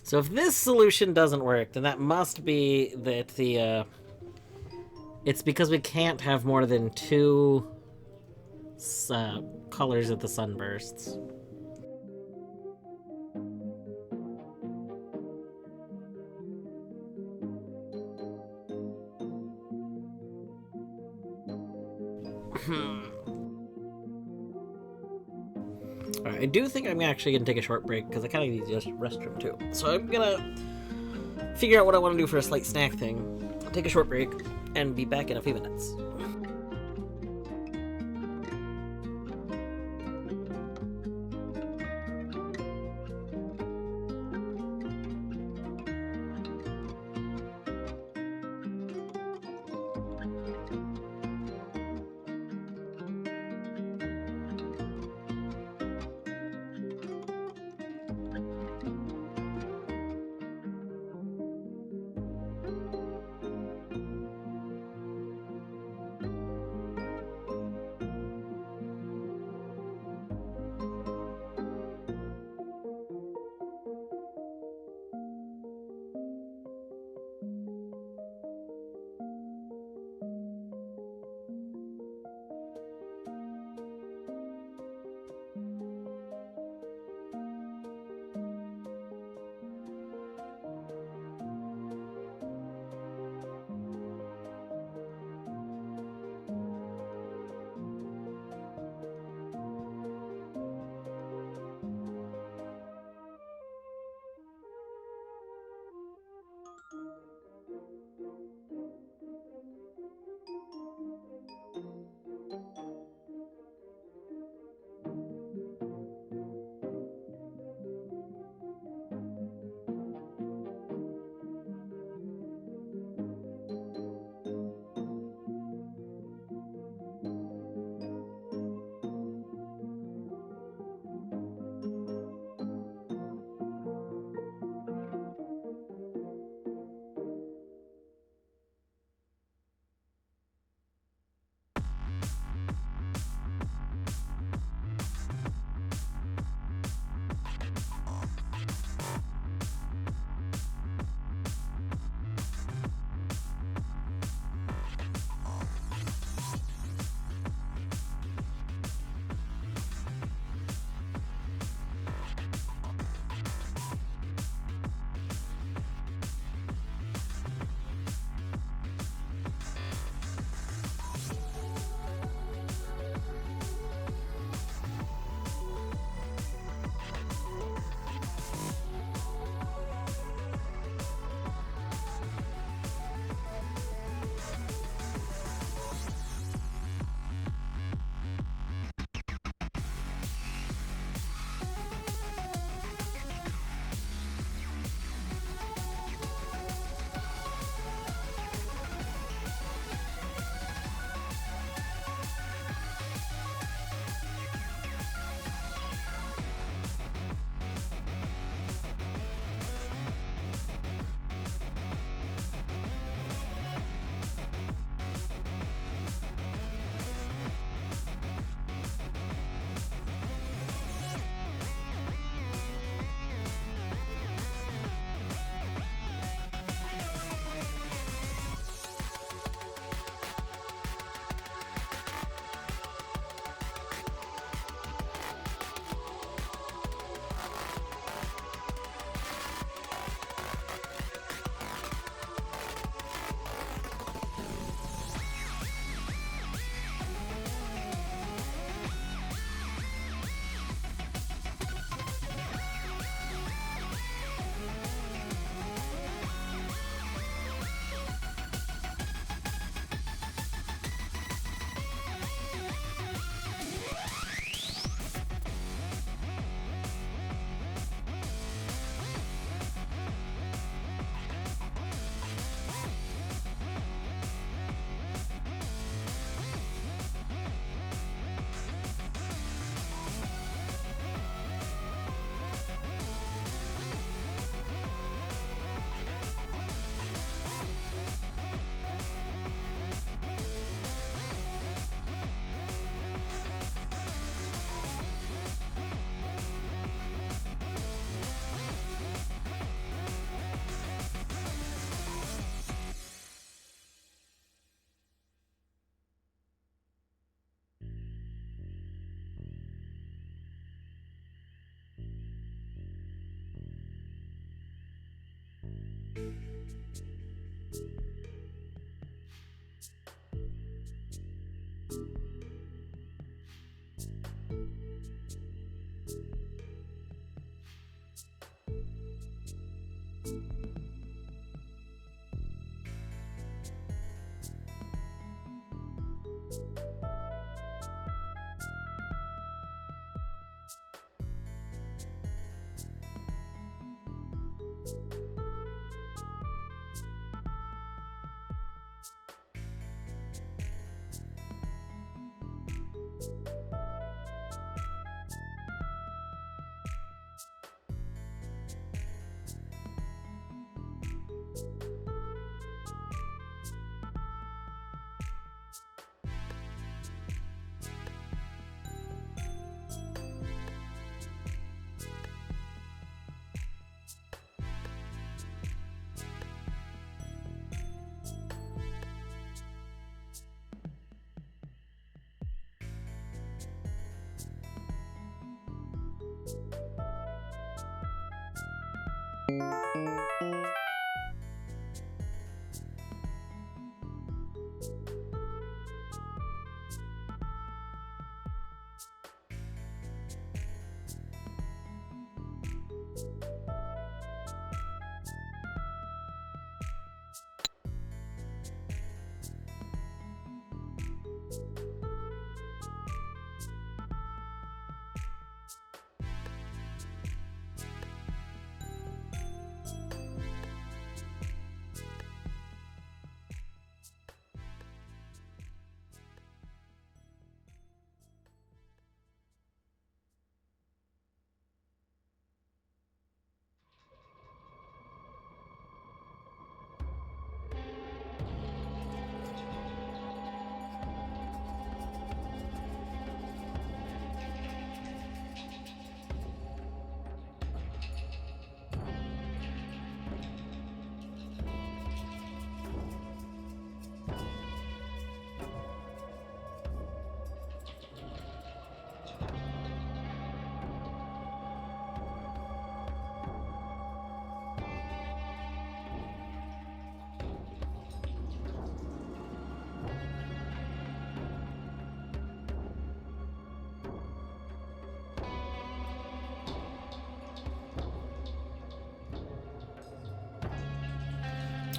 So if this solution doesn't work, then that must be that the, it's because we can't have more than 2 colors of the sunbursts. Alright, I do think I'm actually gonna take a short break, because I kind of need to use the restroom too. So I'm gonna figure out what I want to do for a slight snack thing, take a short break, and be back in a few minutes.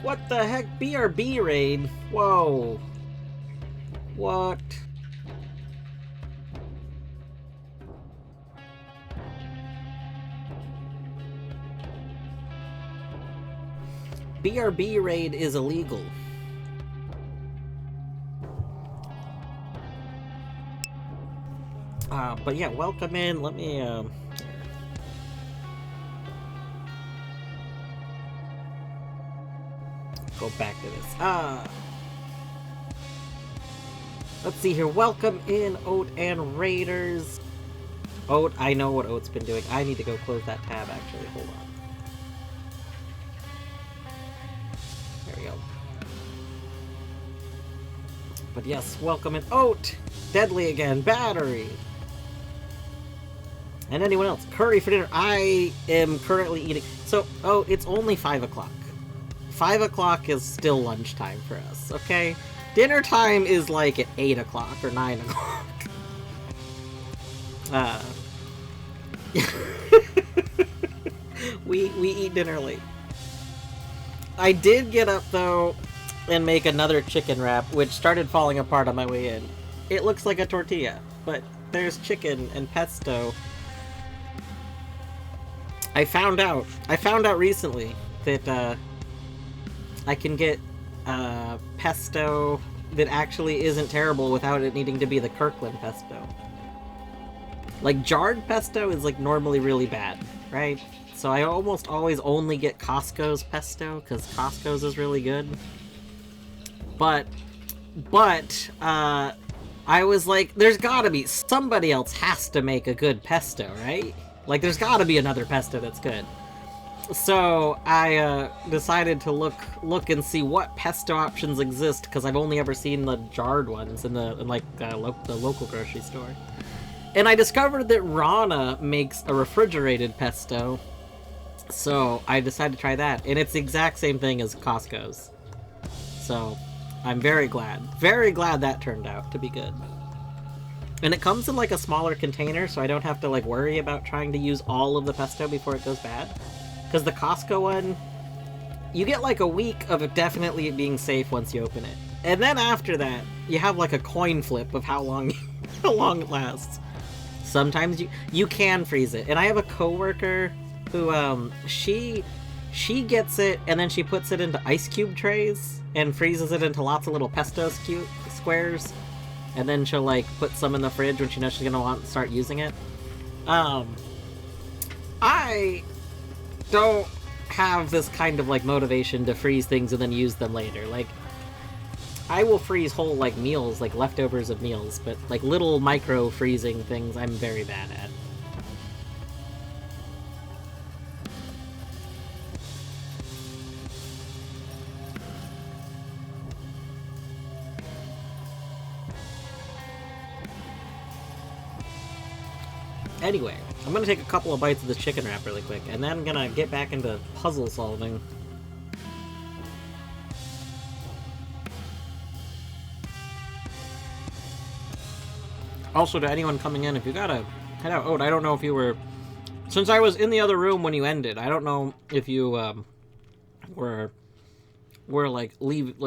What the heck? BRB raid? Whoa. What? BRB raid is illegal. But yeah, welcome in. Let me, go back to this. Let's see here. Welcome in, Oat and Raiders. Oat, I know what Oat's been doing. I need to go close that tab, actually. Hold on. There we go. But yes, welcome in, Oat. Deadly again. Battery. And anyone else. Curry for dinner. I am currently eating. So, oh, it's only 5 o'clock. 5 o'clock is still lunchtime for us, okay? Dinner time is like at 8 o'clock or 9 o'clock. We eat dinner late. I did get up, though, and make another chicken wrap, which started falling apart on my way in. It looks like a tortilla, but there's chicken and pesto. I found out recently that, I can get pesto that actually isn't terrible without it needing to be the Kirkland pesto. Like, jarred pesto is, like, normally really bad, right? So I almost always only get Costco's pesto, because Costco's is really good. But, I was like, there's gotta be, somebody else has to make a good pesto, right? Like, there's gotta be another pesto that's good. So I decided to look and see what pesto options exist, because I've only ever seen the jarred ones in the local grocery store. And I discovered that Rana makes a refrigerated pesto, so I decided to try that, and it's the exact same thing as Costco's. So I'm very glad that turned out to be good. And it comes in like a smaller container, so I don't have to like worry about trying to use all of the pesto before it goes bad. Because the Costco one, you get like a week of it definitely being safe once you open it. And then after that, you have like a coin flip of how long it lasts. Sometimes you can freeze it. And I have a coworker who, she gets it and then she puts it into ice cube trays and freezes it into lots of little pesto squares. And then she'll like put some in the fridge when she knows she's gonna want to start using it. I don't have this kind of like motivation to freeze things and then use them later. Like, I will freeze whole like meals, like leftovers of meals, but like little micro freezing things I'm very bad at. Anyway, I'm gonna take a couple of bites of this chicken wrap really quick, and then I'm gonna get back into puzzle solving. Also, to anyone coming in, if you gotta head out, I don't know if you were, since I was in the other room when you ended, I don't know if you were like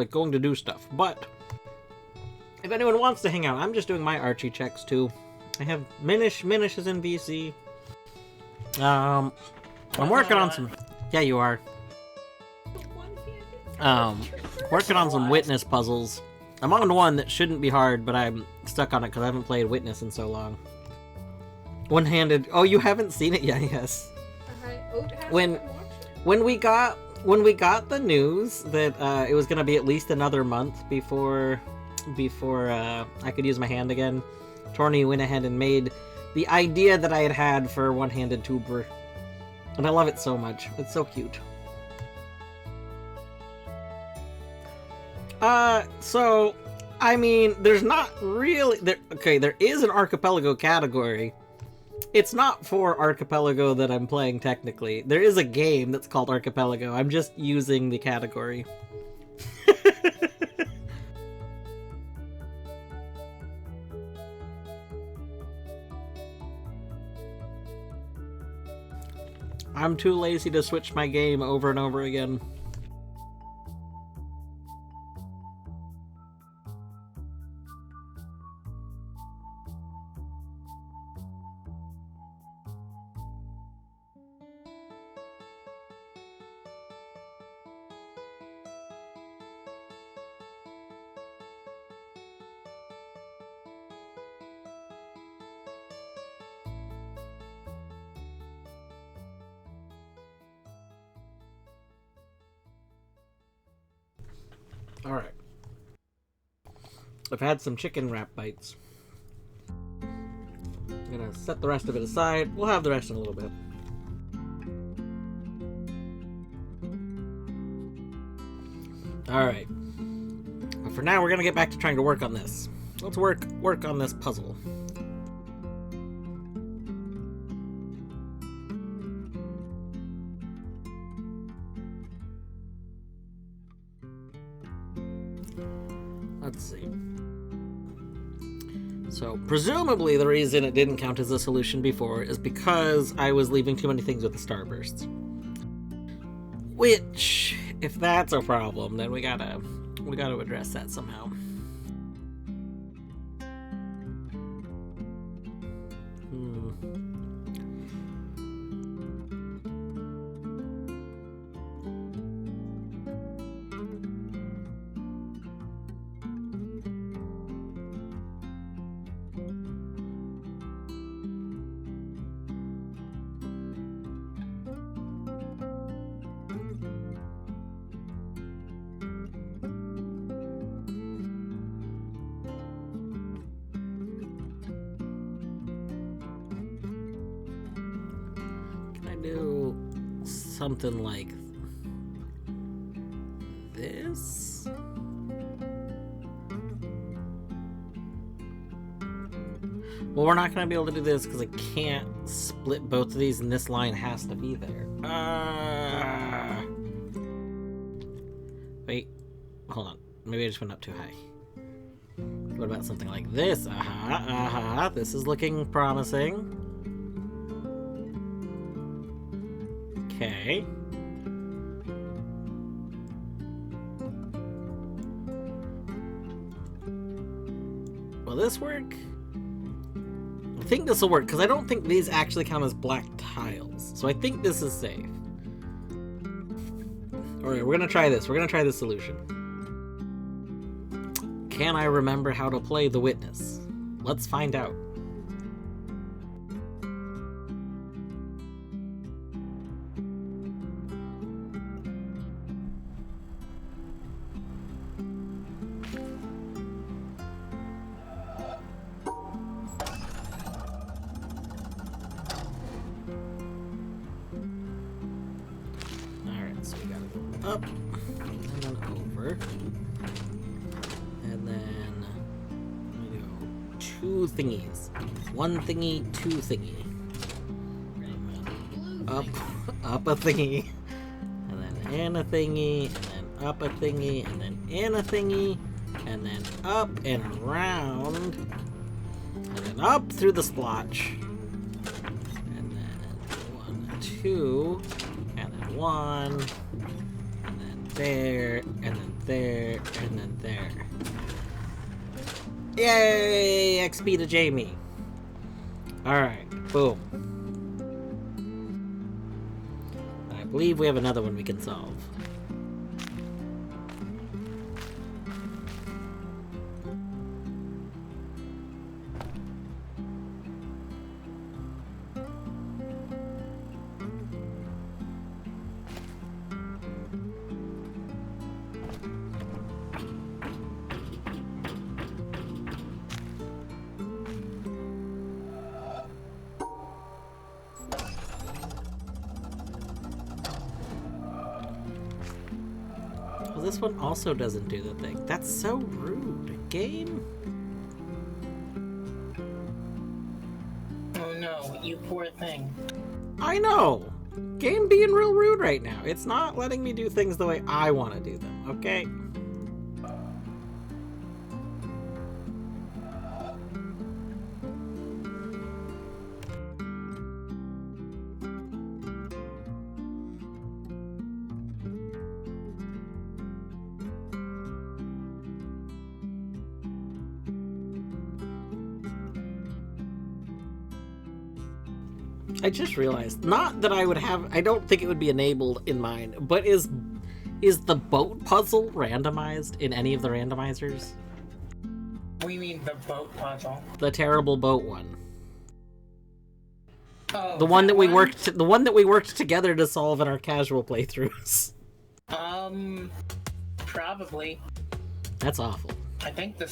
going to do stuff. But if anyone wants to hang out, I'm just doing my Archie checks too. I have Minish is in VC. I'm working on some. Yeah, you are. Working on some Witness puzzles. I'm on one that shouldn't be hard, but I'm stuck on it because I haven't played Witness in so long. One-handed. Oh, you haven't seen it yet? Yes. When we got the news that it was gonna be at least another month before I could use my hand again, Torny went ahead and made the idea that I had for one-handed tuber, and I love it so much. It's so cute. So, I mean, there's not really... there is an Archipelago category. It's not for Archipelago that I'm playing, technically. There is a game that's called Archipelago. I'm just using the category. I'm too lazy to switch my game over and over again. Alright. I've had some chicken wrap bites. I'm gonna set the rest of it aside. We'll have the rest in a little bit. Alright. But for now, we're gonna get back to trying to work on this. Let's work on this puzzle. Let's see. So, presumably the reason it didn't count as a solution before is because I was leaving too many things with the starbursts. Which, if that's a problem, then we gotta address that somehow. Do something like this. Well, we're not going to be able to do this because I can't split both of these, and this line has to be there. Wait, hold on. Maybe I just went up too high. What about something like this? This is looking promising. Okay. Will this work? I think this will work, because I don't think these actually count as black tiles. So I think this is safe. Alright, we're gonna try this. We're gonna try this solution. Can I remember how to play the Witness? Let's find out. Up, and then over, and then we do two thingies. One thingy, two thingy. up a thingy, and then in a thingy, and then up a thingy, and then in a thingy, and then up and around, and then up through the splotch, and then 1, 2, and then 1, and then there, and then there, and then there. Yay! XP to Jamie. Alright, boom. I believe we have another one we can solve. This one also doesn't do the thing. That's so rude. Game? Oh no, you poor thing. I know! Game being real rude right now. It's not letting me do things the way I want to do them, okay? I just realized, not that I would have, I don't think it would be enabled in mine, but is the boat puzzle randomized in any of the randomizers? We mean the boat puzzle. The terrible boat one. Oh, The one that we worked together to solve in our casual playthroughs. Probably. That's awful. I think the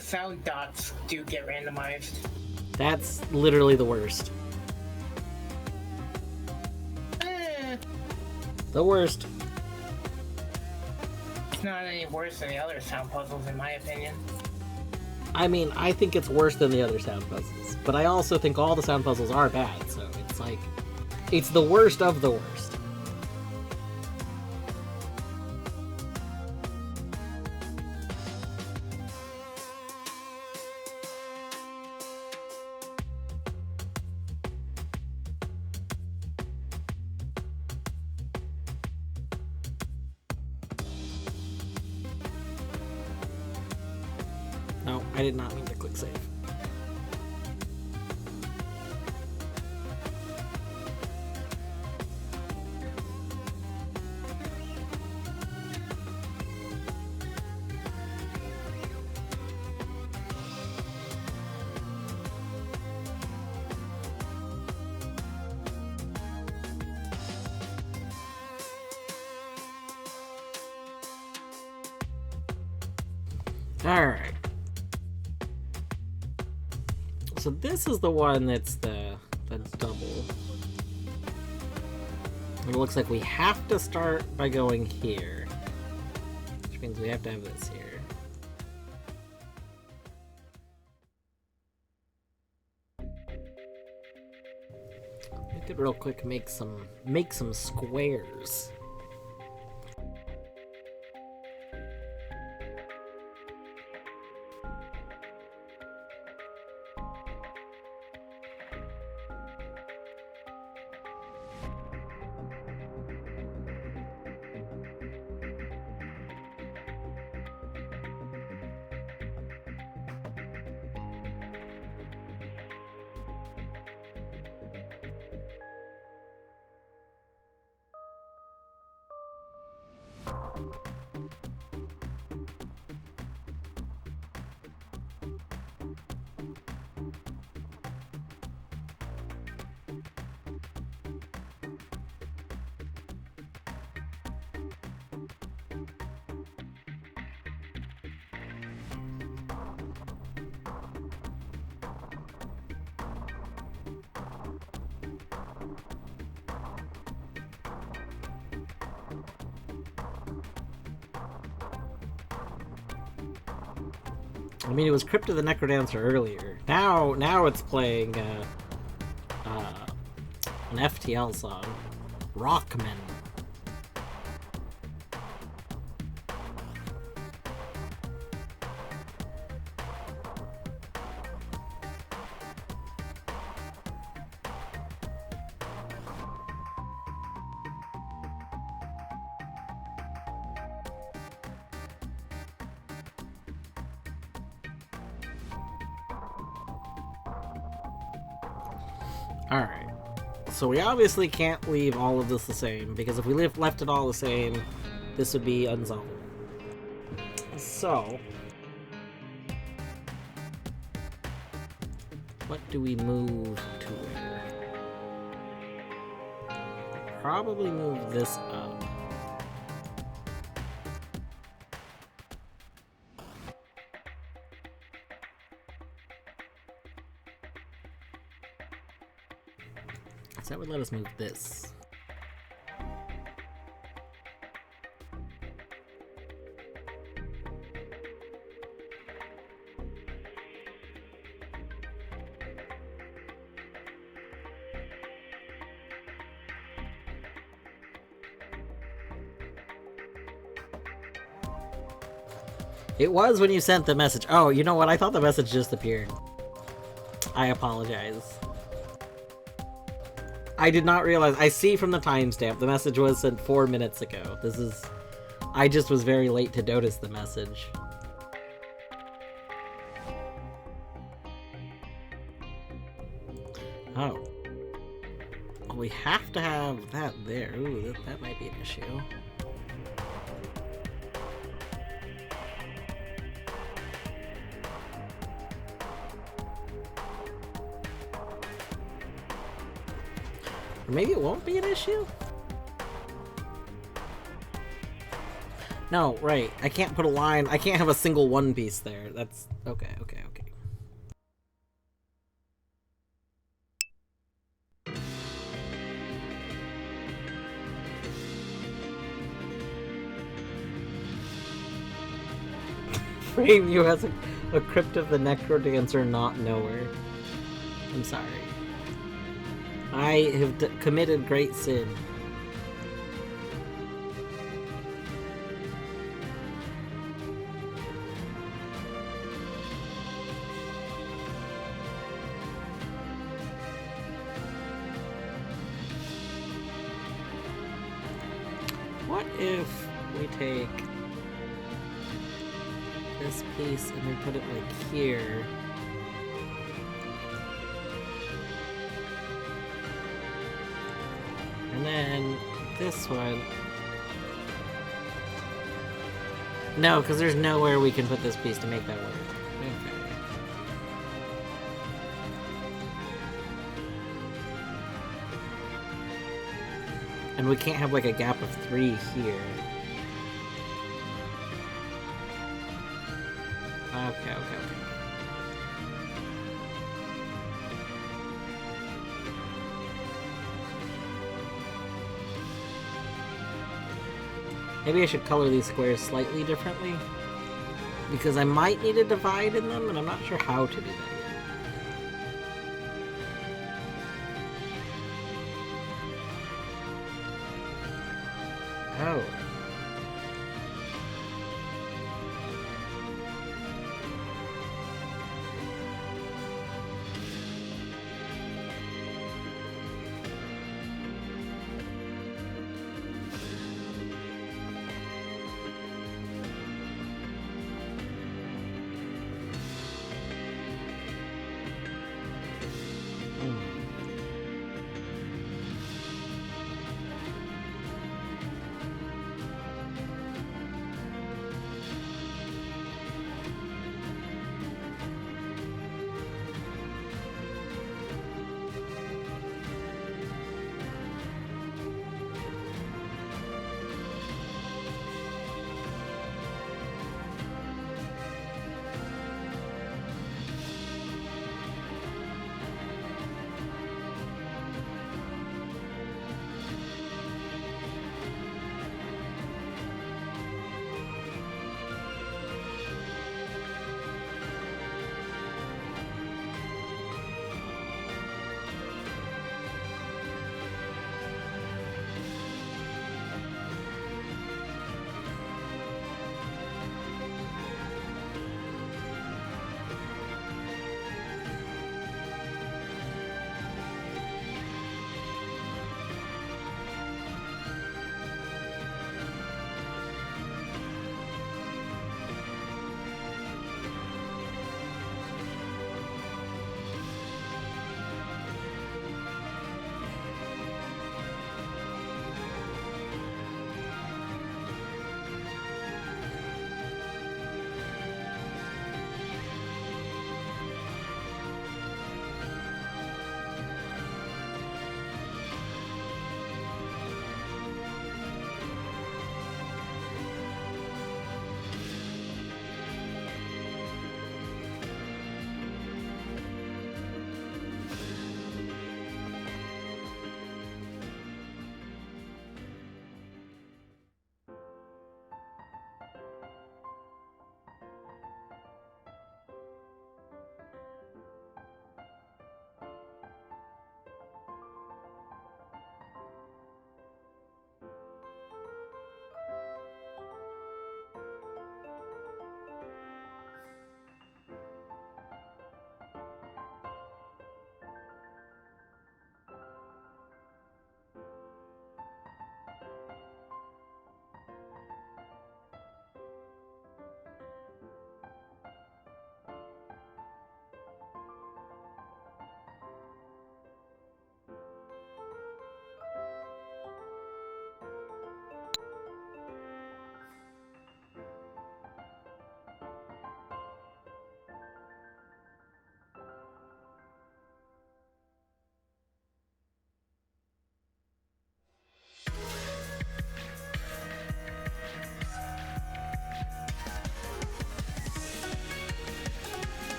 sound dots do get randomized. That's literally the worst. The worst. It's not any worse than the other sound puzzles, in my opinion. I mean, I think it's worse than the other sound puzzles, but I also think all the sound puzzles are bad, so it's like, it's the worst of the worst. No, I did not mean to click save. Alright. So this is the one that's the double. It looks like we have to start by going here. Which means we have to have this here. We could real quick make some squares. I mean, it was Crypto the Necrodancer earlier. Now it's playing An FTL song. Rockman. Alright. So we obviously can't leave all of this the same, because if we left it all the same, this would be unsolvable. So... what do we move to where? Probably move this up. So that would let us move this. It was when you sent the message. Oh, you know what? I thought the message just appeared. I apologize. I did not realize. I see from the timestamp the message was sent 4 minutes ago. This is... I just was very late to notice the message. Oh. Well, we have to have that there. Ooh, that might be an issue. Or maybe it won't be an issue? No, right. I can't put a line. I can't have a single one piece there. That's... okay. Frame you as a Crypt of the Necrodancer not knower. I'm sorry. I have committed great sin. What if we take this piece and we put it like here? And then this one. No, because there's nowhere we can put this piece to make that work. Okay. And we can't have like a gap of 3 here. Okay. Maybe I should color these squares slightly differently, because I might need a divide in them, and I'm not sure how to do that yet. Oh.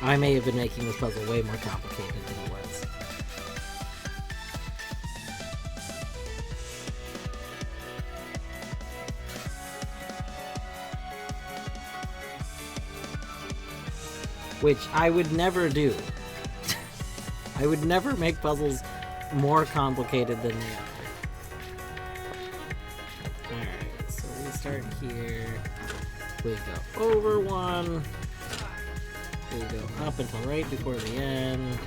I may have been making this puzzle way more complicated than it was. Which I would never do. I would never make puzzles more complicated than they are. Alright, so we start here. We go over one. We go up until right before the end.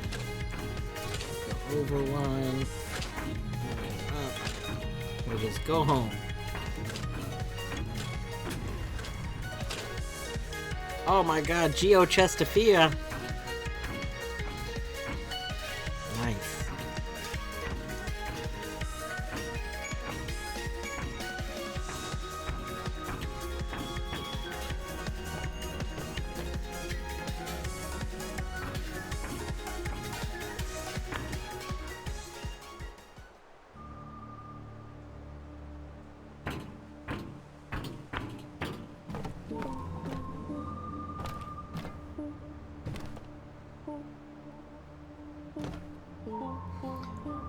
Go over one. Up. We just go home. Oh my god, Geochestophia! Nice.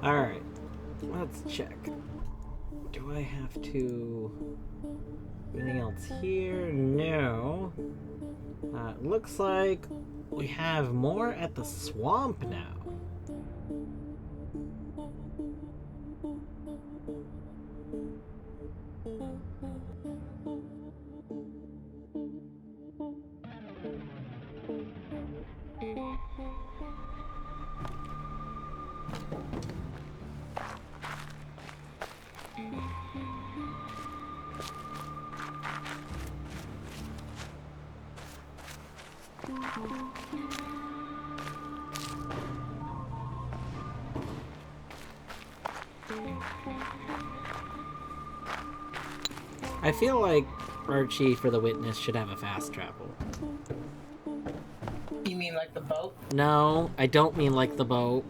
Alright, let's check. Do I have to... anything else here? No. Looks like we have more at the swamp now. I feel like Archie for the Witness should have a fast travel. You mean like the boat? No, I don't mean like the boat.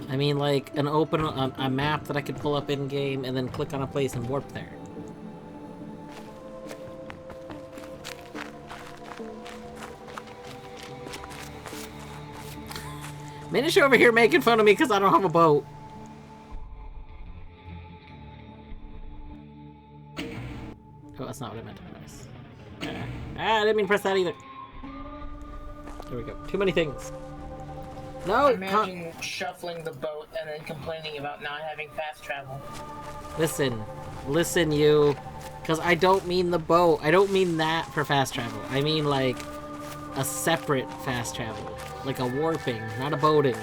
I mean like an open a map that I could pull up in game and then click on a place and warp there. Minish over here making fun of me because I don't have a boat. Oh, that's not what I meant to press. I didn't mean to press that either. There we go. Too many things. No! Imagine shuffling the boat and then complaining about not having fast travel. Listen, you. Because I don't mean the boat. I don't mean that for fast travel. I mean, like, a separate fast travel. Like a warping, not a boating.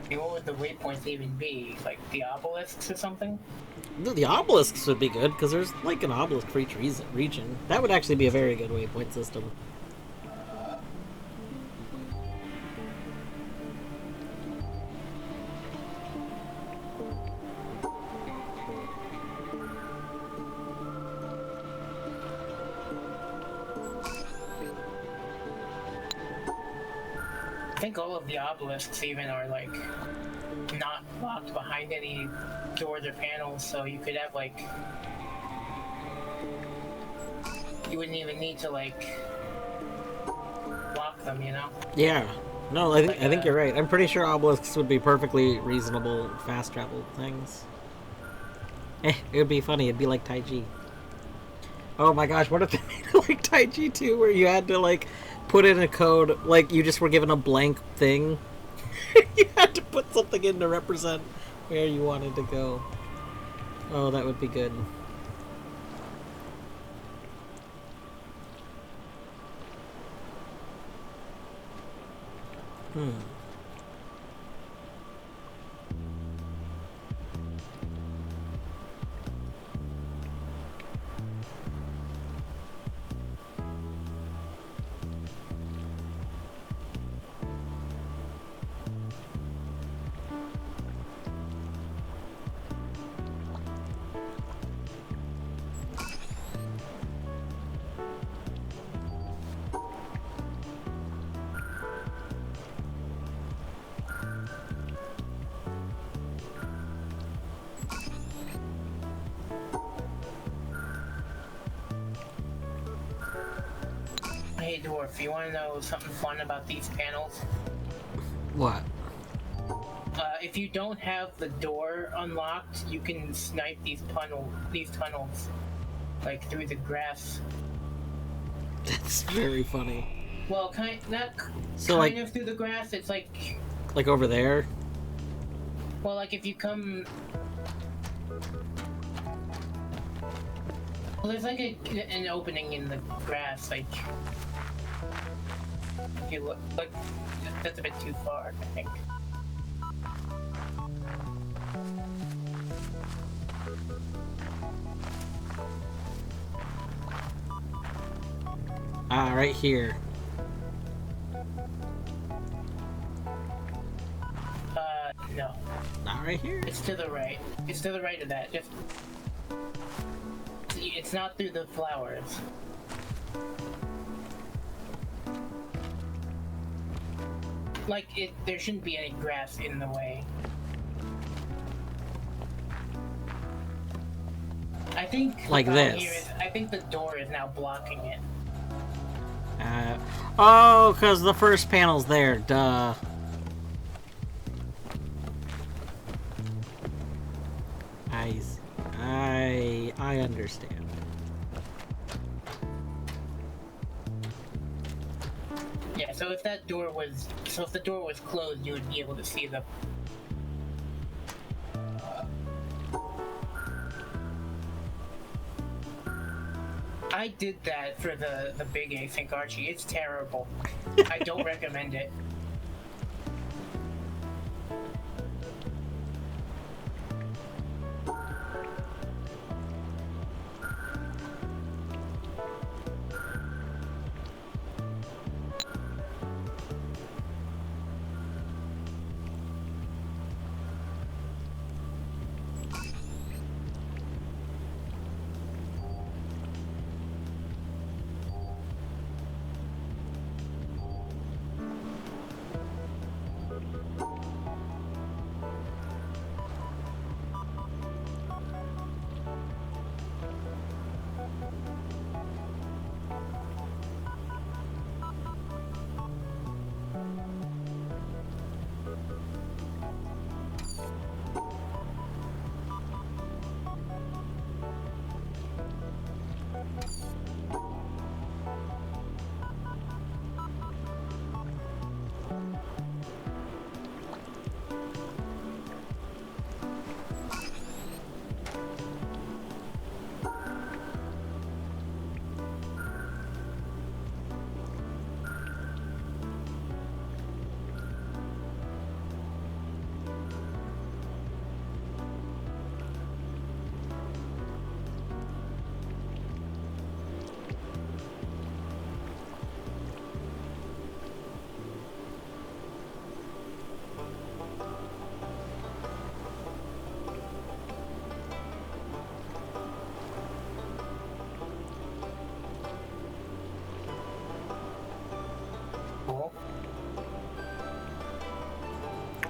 What would the waypoints even be? Like the obelisks or something? The obelisks would be good, because there's like an obelisk for each region. That would actually be a very good waypoint system. I think all of the obelisks even are like not locked behind any doors or panels, so you could have like you wouldn't even need to like lock them, you know? Yeah. No, I think you're right. I'm pretty sure obelisks would be perfectly reasonable fast travel things. It would be funny. It'd be like Taiji. Oh my gosh, what if they made it like Taiji 2, where you had to like put in a code, like you just were given a blank thing. You had to put something in to represent where you wanted to go. Oh, that would be good. Hey Dwarf, you wanna know something fun about these panels? What? If you don't have the door unlocked, you can snipe these tunnels, like through the grass. That's very funny. Well, not So, kind like- of through the grass. It's like, Like over there? well, like if you come, well, there's like an opening in the grass. Like, if you look, like that's a bit too far, I think. Ah, right here. No, Not right here? it's to the right. It's to the right of that. Just, it's not through the flowers. Like there shouldn't be any grass in the way. I think the Like problem this. here is, I think the door is now blocking it. Oh, because the first panel's there, duh. I understand. Yeah, so if the door was closed, you would be able to see the. I did that for the big async Archie. It's terrible. I don't recommend it.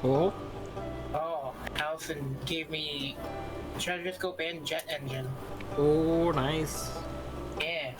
Cool. Oh, Allison gave me treasure scope and jet engine. Oh, nice. Yeah.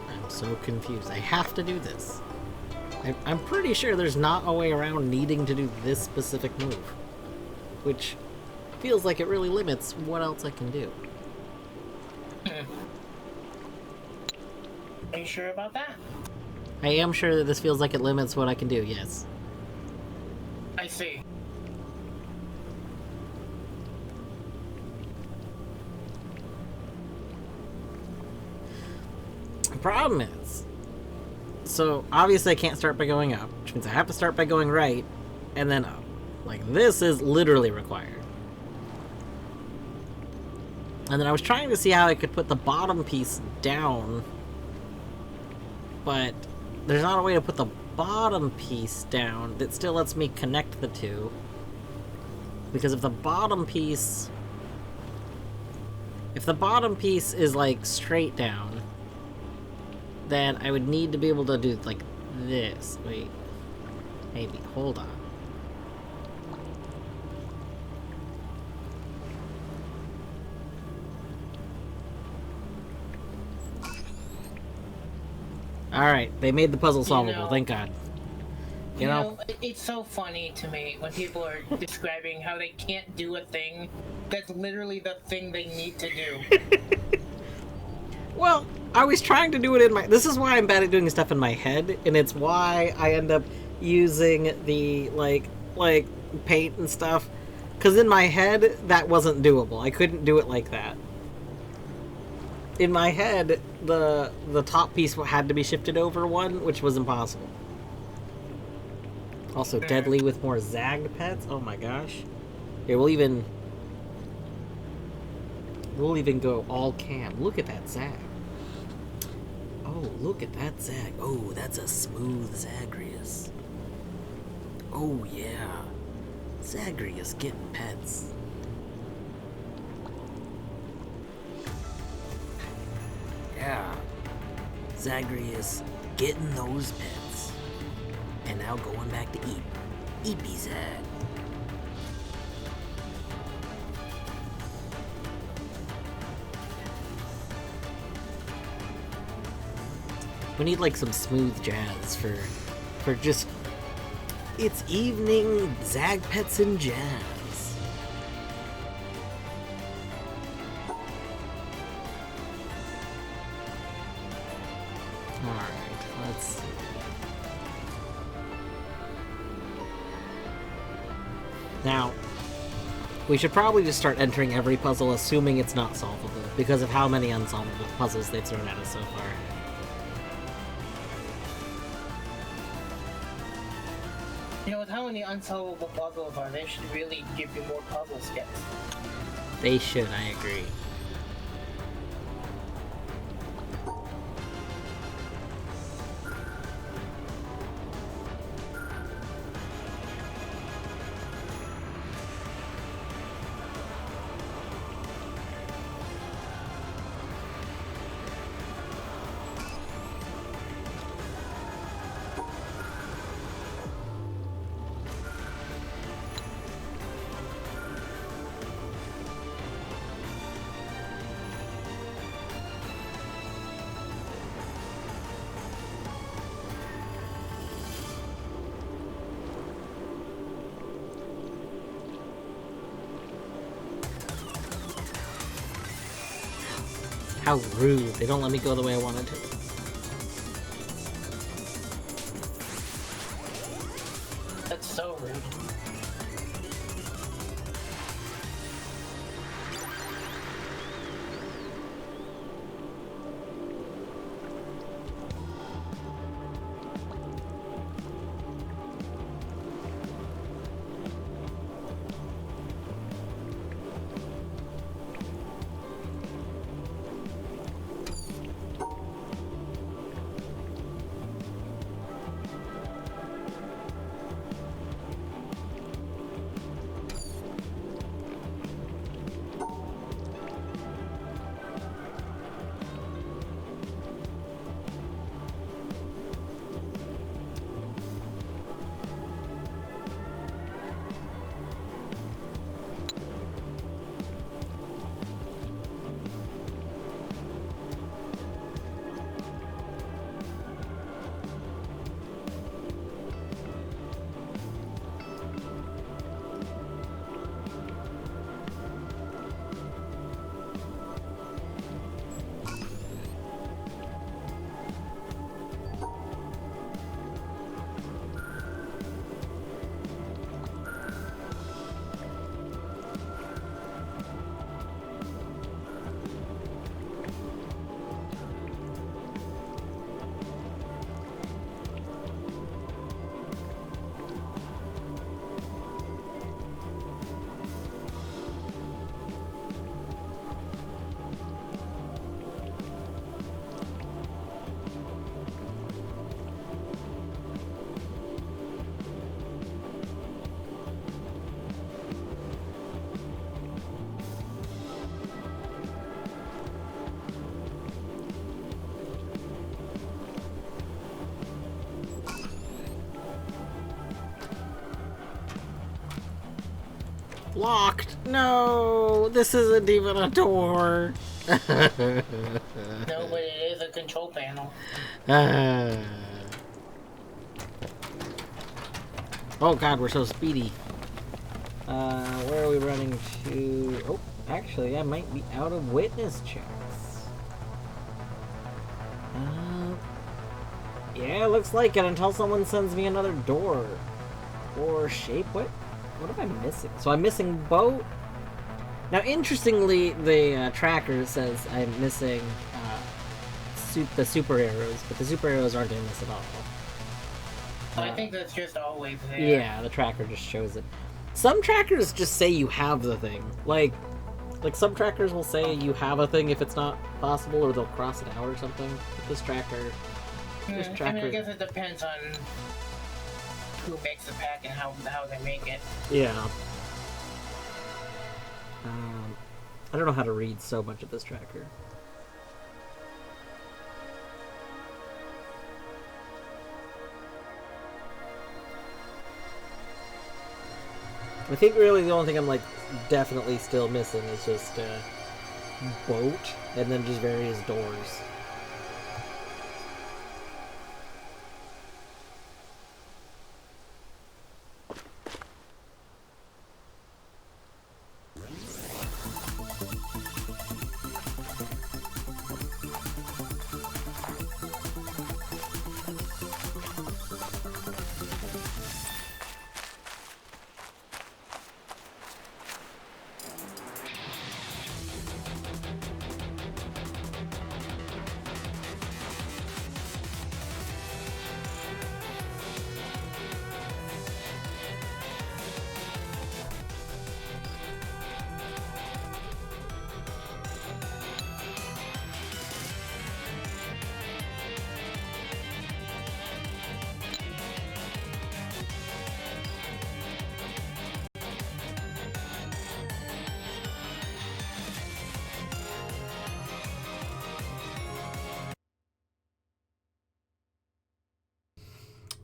I'm so confused. I have to do this. I'm pretty sure there's not a way around needing to do this specific move. Which feels like it really limits what else I can do. Are you sure about that? I am sure that this feels like it limits what I can do, yes. I see. The problem is, so obviously I can't start by going up, which means I have to start by going right, and then up. Like, this is literally required. And then I was trying to see how I could put the bottom piece down, but there's not a way to put the bottom piece down that still lets me connect the two. Because if the bottom piece is like straight down, then I would need to be able to do like this. Wait, maybe, hold on. Alright, they made the puzzle solvable, thank God. You know, it's so funny to me when people are describing how they can't do a thing that's literally the thing they need to do. Well, I was trying to do it in my... This is why I'm bad at doing stuff in my head, and it's why I end up using the, like paint and stuff. Because in my head, that wasn't doable. I couldn't do it like that. In my head, the top piece had to be shifted over one, which was impossible. Also, deadly with more zagged pets? Oh my gosh. Yeah, we'll even go all cam. Look at that zag. Oh, look at that zag. Oh, that's a smooth Zagreus. Oh yeah. Zagreus getting pets. Yeah. Zagreus getting those pets. And now going back to eat. Eepy Zag. We need like some smooth jazz for just... It's evening Zag Pets and Jazz. Alright, let's see. Now, we should probably just start entering every puzzle assuming it's not solvable, because of how many unsolvable puzzles they've thrown at us so far. You know, with how many unsolvable puzzles are, they should really give you more puzzle skips. They should, I agree. How rude. They don't let me go the way I wanted to. That's so rude. Locked! No! This isn't even a door! No, but it is a control panel. Oh god, we're so speedy. Where are we running to? Oh, actually, I might be out of witness checks. Yeah, looks like it until someone sends me another door. Or shape? What am I missing? So I'm missing boat? Now, interestingly, the tracker says I'm missing the super arrows, but the super arrows aren't in this at all. I think that's just always there. Yeah, the tracker just shows it. Some trackers just say you have the thing. Like some trackers will say you have a thing if it's not possible, or they'll cross it out or something. But this tracker... I mean, I guess it depends on who makes the pack and how they make it. Yeah. I don't know how to read so much of this tracker. I think really the only thing I'm like definitely still missing is just boat and then just various doors.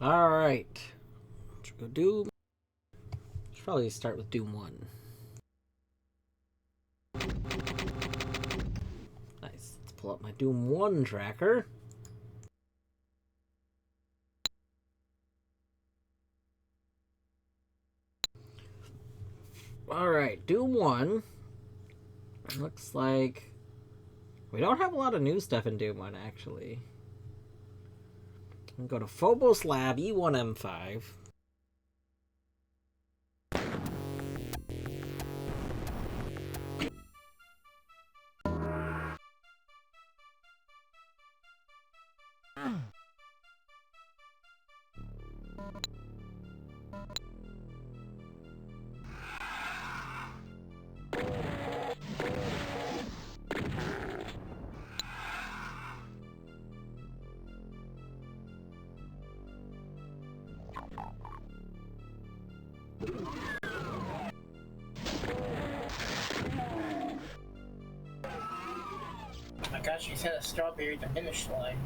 Alright. Let's go Doom. Should probably start with Doom 1. Nice. Let's pull up my Doom 1 tracker. Alright, Doom 1. Looks like we don't have a lot of new stuff in Doom 1, actually. Go to Phobos Lab E1M5. Oh my gosh, you said a strawberry at the finish line.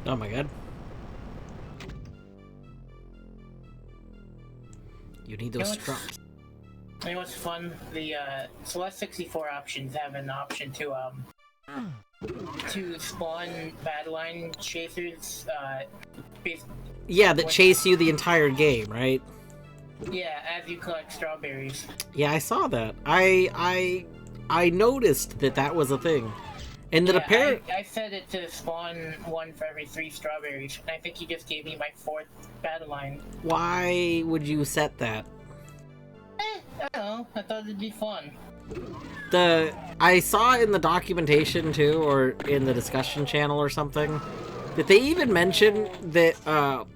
Oh my god. You need those straws. You know what's fun? The Celeste 64 options have an option to spawn badline chasers. Yeah, that chase you the entire game, right? Yeah, as you collect strawberries. Yeah, I saw that. I noticed that was a thing. And that apparently I set it to spawn one for every 3 strawberries, and I think he just gave me my 4th battle line. Why would you set that? I don't know. I thought it'd be fun. I saw in the documentation too, or in the discussion channel or something, that they even mentioned that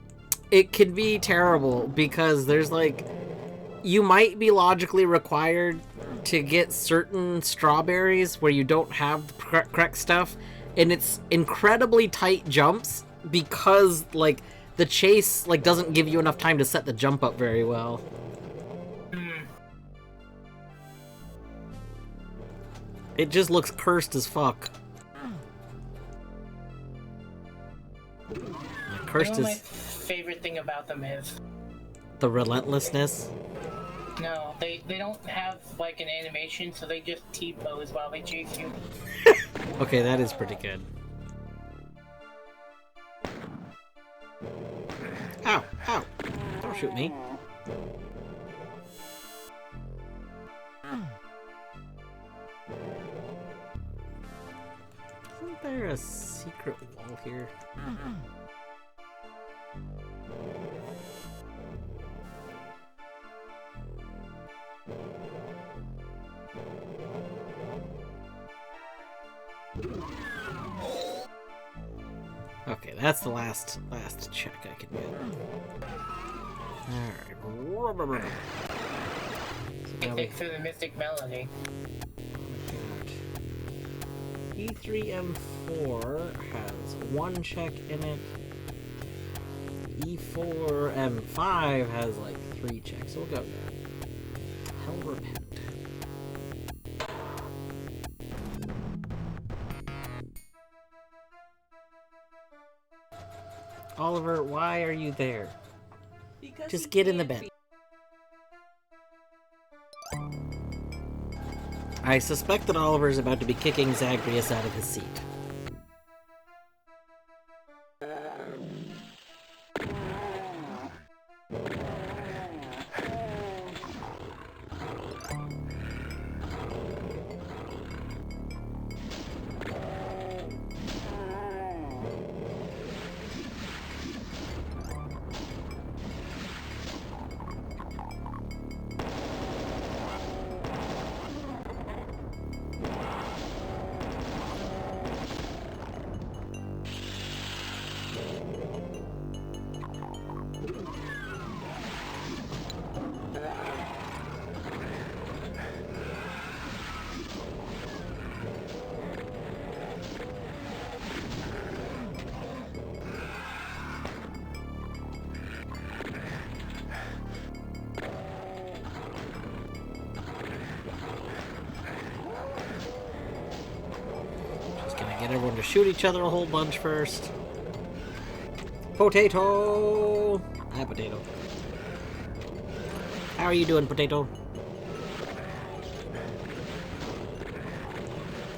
it can be terrible because there's like, you might be logically required to get certain strawberries where you don't have the correct stuff, and it's incredibly tight jumps because like the chase like doesn't give you enough time to set the jump up very well. It just looks cursed as fuck. Cursed you know is my favorite thing about them is the relentlessness. No, they don't have like an animation, so they just T-pose while they chase you. Okay, that is pretty good. Ow! Ow! Don't shoot me. Isn't there a secret wall here? Okay, that's the last check I can get. Alright. So now we... Through the Mystic Melody. E3M4 has 1 check in it. E4M5 has like 3 checks. So we'll go there. Hell repent. Oliver, why are you there? Because Just he get in the can't bed. I suspect that Oliver is about to be kicking Zagreus out of his seat. Get everyone to shoot each other a whole bunch first. Potato! Hi, Potato. How are you doing, Potato?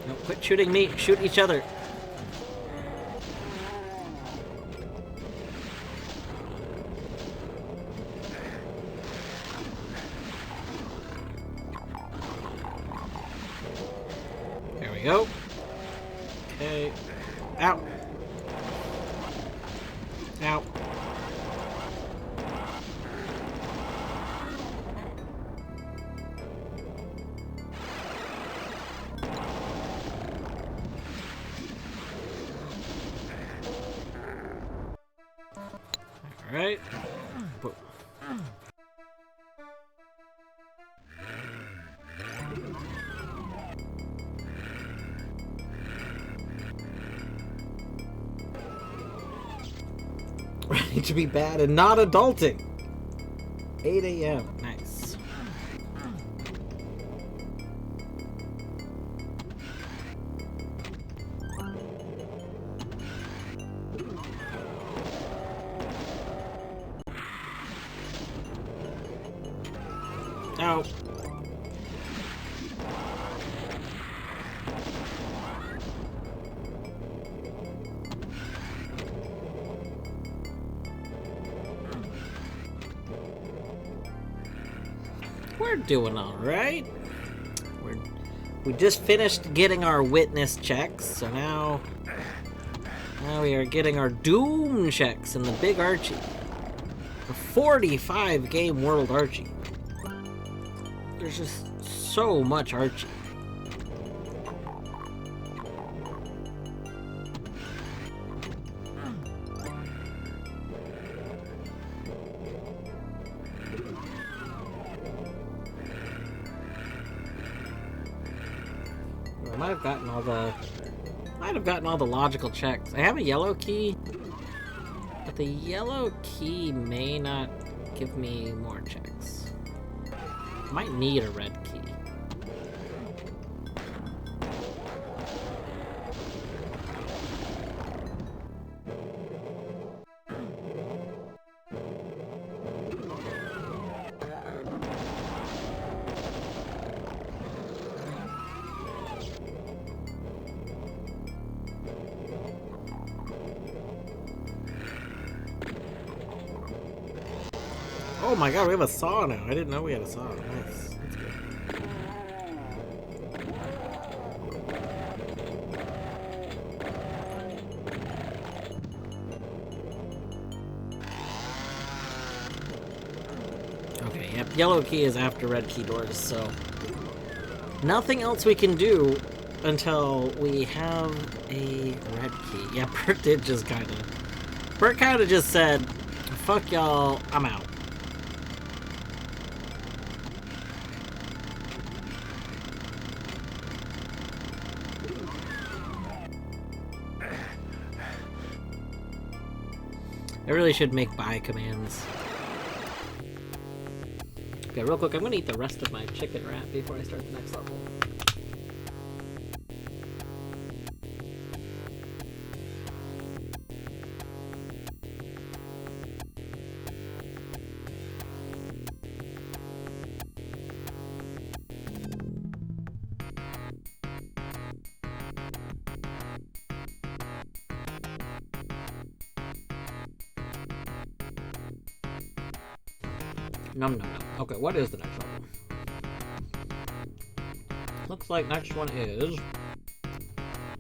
No, quit shooting me. Shoot each other. There we go. Okay. Ow. Ow. All right. Ready to be bad and not adulting. 8 a.m. Nice. Ow. We're doing all right. We just finished getting our witness checks, so now we are getting our Doom checks in the big Archie. A 45 game world Archie. There's just so much Archie. I might have gotten all the logical checks. I have a yellow key, but the yellow key may not give me more checks. I might need a red key. Oh my god, we have a saw now. I didn't know we had a saw. Nice. That's good. Okay, yep. Yellow key is after red key doors, so nothing else we can do until we have a red key. Yeah, Bert did just kind of... Bert kind of just said, fuck y'all, I'm out. I really should make buy commands. Okay, real quick, I'm gonna eat the rest of my chicken wrap before I start the next level. Num num num. Okay, what is the next level? Looks like next one is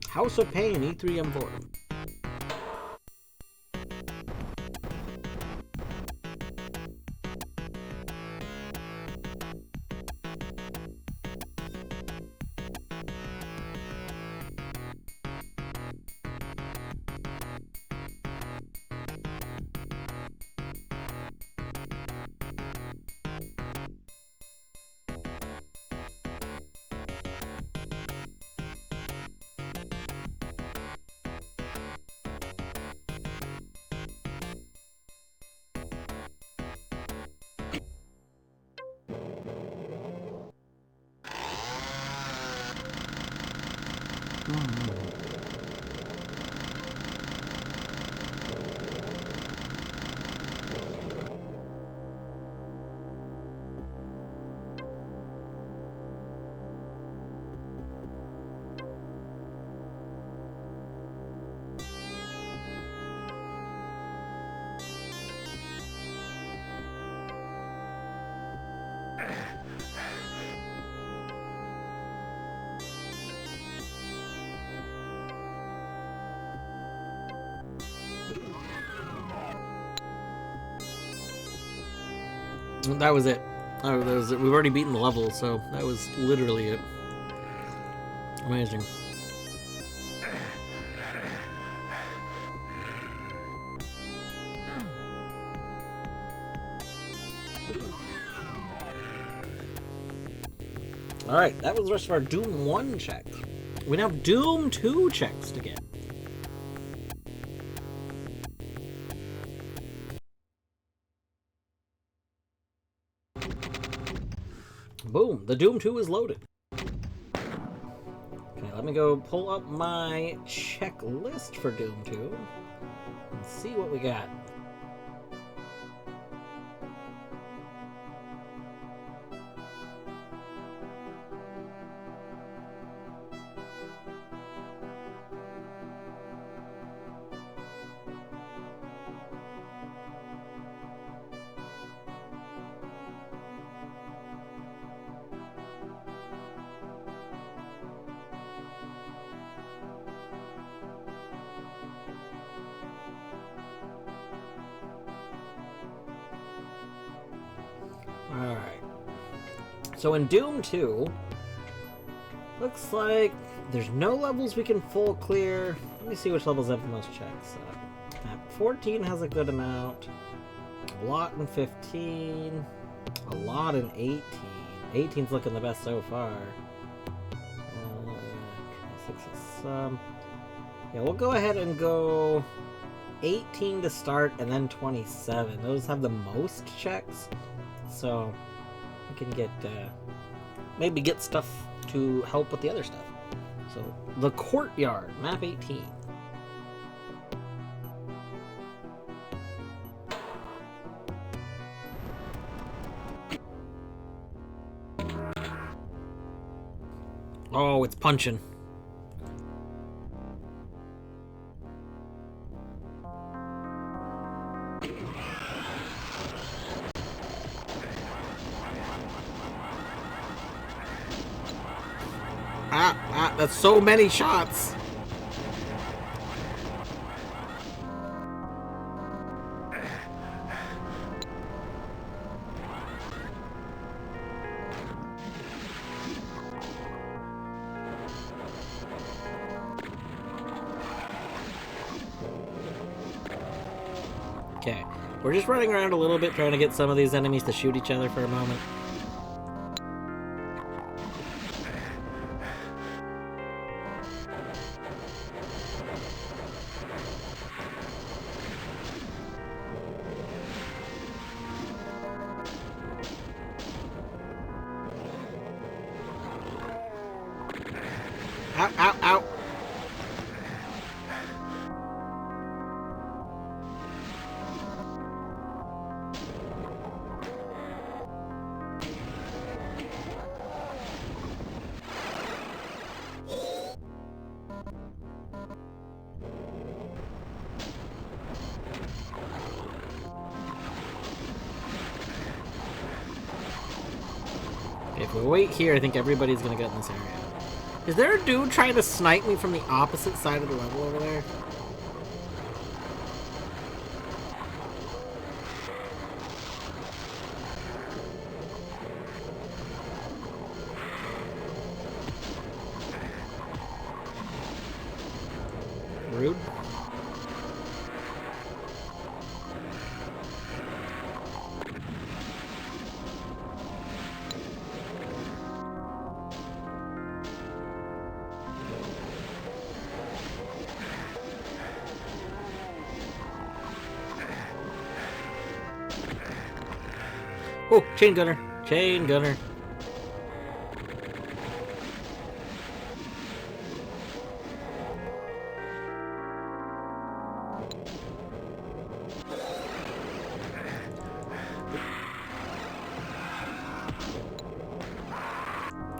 House of Pain E3M4. That was it. Oh, that was it. We've already beaten the level, so that was literally it. Amazing. Alright, that was the rest of our Doom 1 checks. We now have Doom 2 checks to get. Boom, the Doom 2 is loaded. Okay, let me go pull up my checklist for Doom 2 and see what we got. Alright. So in Doom 2, looks like there's no levels we can full clear. Let me see which levels have the most checks. Map 14 has a good amount. A lot in 15. A lot in 18. 18's looking the best so far. 26 is some. Yeah, we'll go ahead and go 18 to start and then 27. Those have the most checks. So we can get maybe get stuff to help with the other stuff. So the Courtyard, map 18. Oh, it's punching. That's so many shots. Okay, we're just running around a little bit trying to get some of these enemies to shoot each other for a moment. Ow, ow, ow. If we wait here, I think everybody's gonna get in this area. Is there a dude trying to snipe me from the opposite side of the level over there? Rude. Oh, chain gunner. Chain gunner.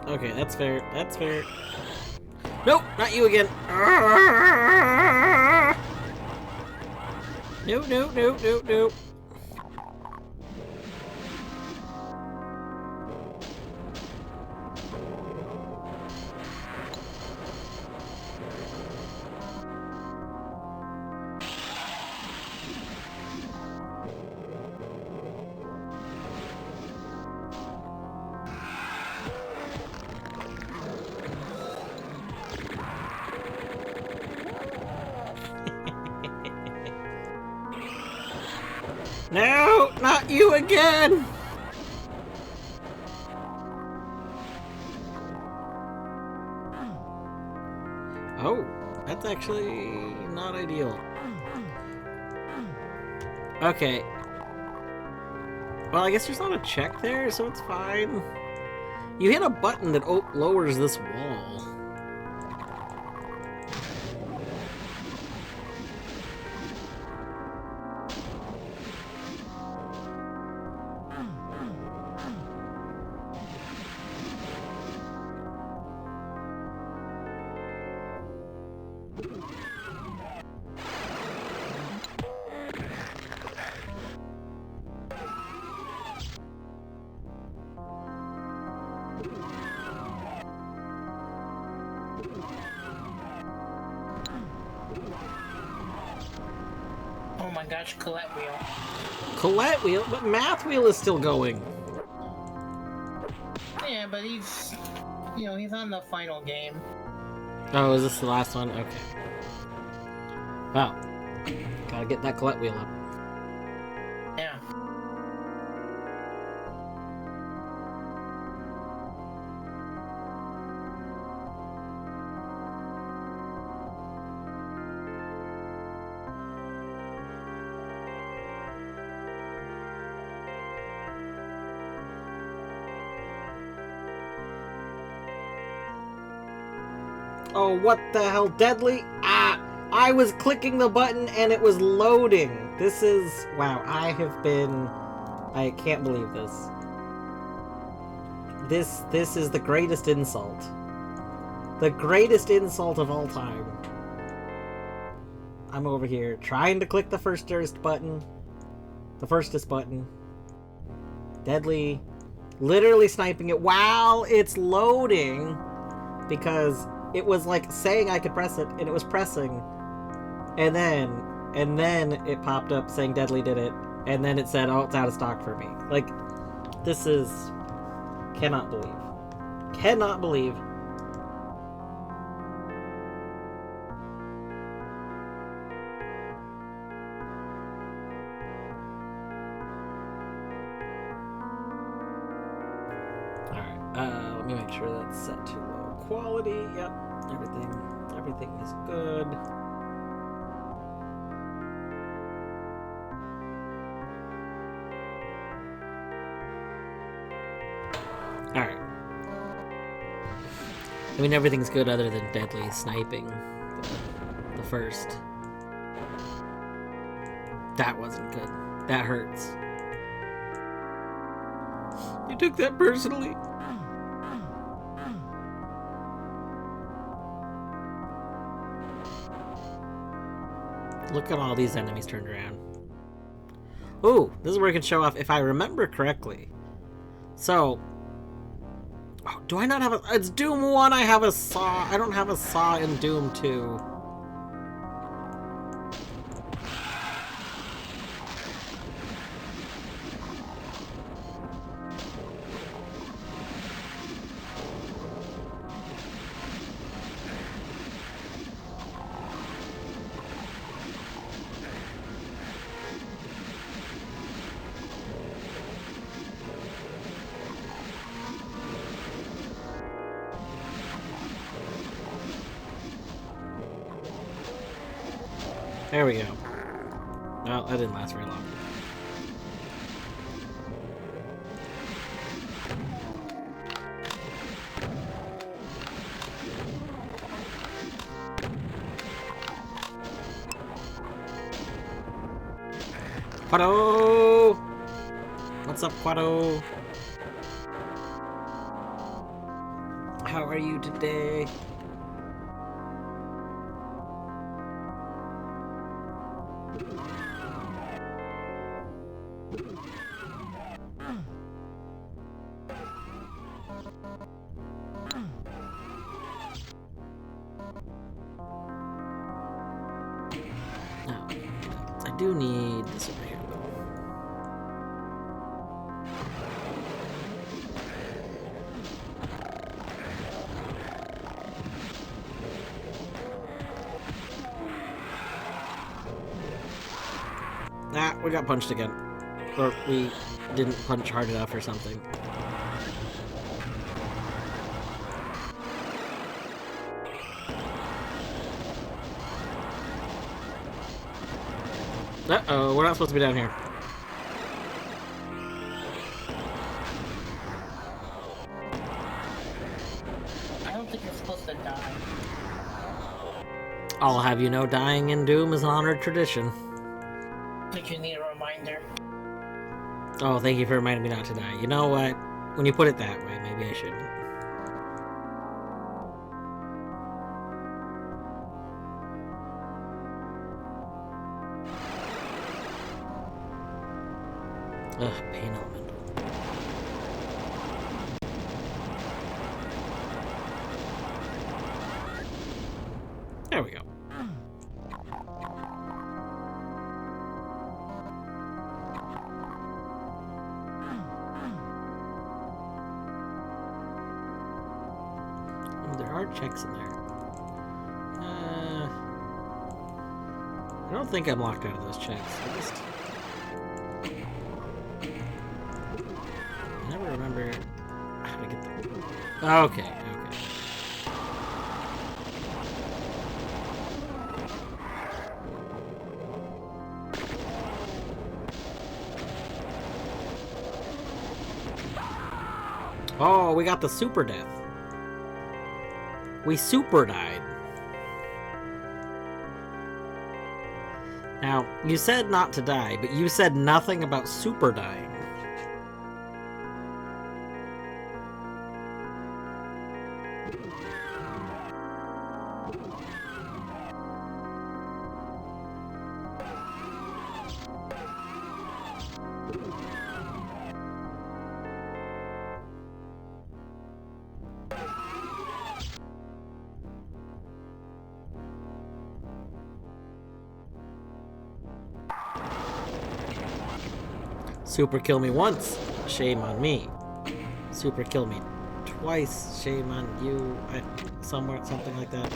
Okay, that's fair. That's fair. Nope, not you again. Nope, nope, nope, nope, nope. No, not you again! Oh, that's actually not ideal. Okay. Well, I guess there's not a check there, so it's fine. You hit a button that lowers this wall. Oh my gosh, Colette wheel. Colette wheel? But Math wheel is still going. Yeah, but he's, you know, he's on the final game. Oh, is this the last one? Okay. Well, gotta get that Colette wheel up. Yeah. Oh, what the hell, Deadly? Ah! I was clicking the button and it was loading. This is... Wow, I can't believe this. This is the greatest insult. The greatest insult of all time. I'm over here trying to click the firstest button. The firstest button. Deadly literally sniping it while it's loading. because it was like saying I could press it, and it was pressing, and then it popped up saying Deadly did it, and then it said, oh, it's out of stock for me. Like, this is... Cannot believe. Cannot believe. Alright, let me make sure that's set to low quality. Yep, everything is good. Alright. I mean, everything's good other than Deadly sniping the first. That wasn't good. That hurts. You took that personally. Look at all these enemies turned around. Ooh, this is where I can show off if I remember correctly. So, oh, do I not have a... It's Doom 1, I have a saw. I don't have a saw in Doom 2. There we go. Well, that didn't last very long. Quado! What's up, Quado? How are you today? I do need this over here, though. Ah, we got punched again. Or we didn't punch hard enough or something. Uh-oh, we're not supposed to be down here. I don't think you're supposed to die. I'll have you know, dying in Doom is an honored tradition. But you need a reminder. Oh, thank you for reminding me not to die. You know what? When you put it that way, maybe I shouldn't. Ugh, pain elemental. There we go. Oh, there are checks in there. I don't think I'm locked out of those checks. I never remember how to get them. Okay, okay. Oh, we got the super death. We super died. Now, you said not to die, but you said nothing about super dying. Super kill me once, shame on me. Super kill me twice, shame on you. Somewhere, something like that.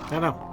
I know.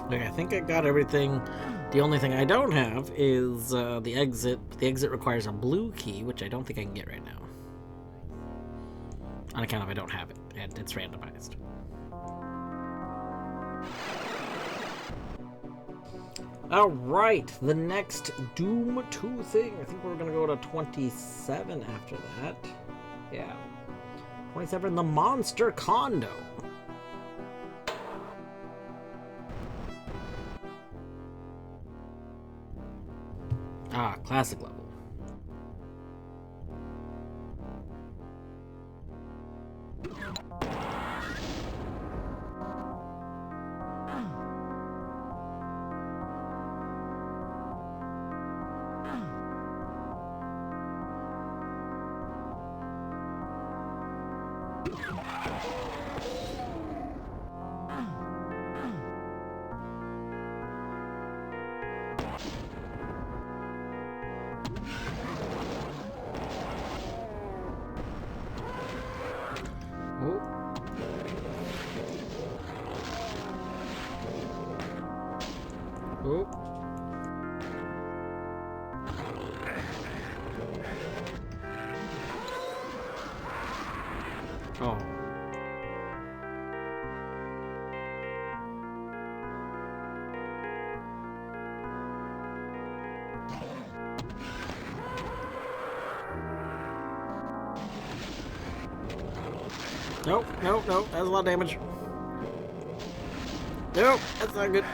Okay, I think I got everything. The only thing I don't have is the exit. The exit requires a blue key, which I don't think I can get right now. On account of I don't have it, and it's randomized. Alright, the next Doom 2 thing. I think we're going to go to 27 after that. Yeah. 27, the Monster Condo. Ah, classic level. Oh. Oh. Nope, nope, nope. That's a lot of damage. Nope, that's not good.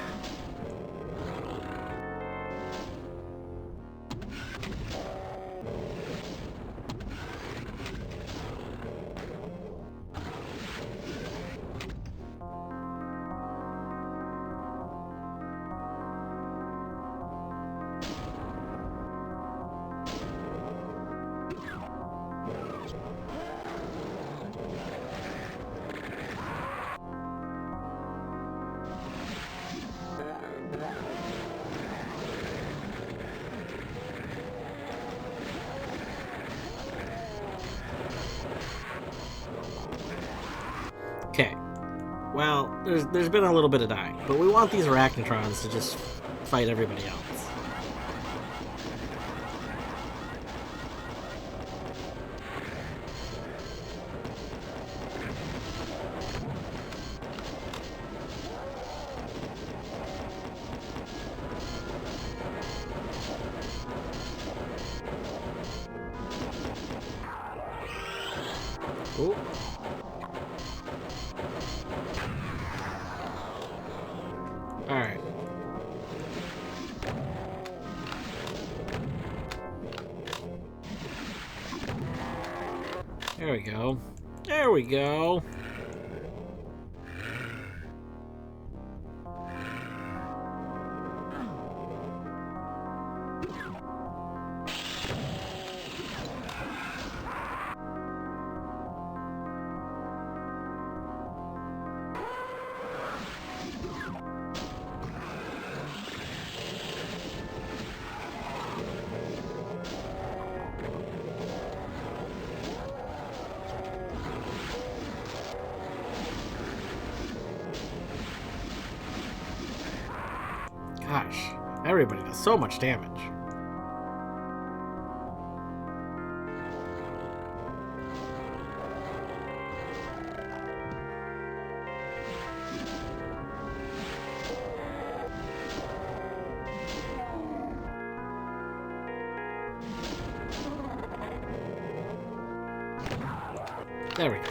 Okay. Well, there's been a little bit of dying, but we want these arachnotrons to just fight everybody else. Ooh. Alright. There we go. There we go. Gosh, everybody does so much damage. There we go.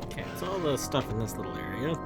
Okay, it's all the stuff in this little area.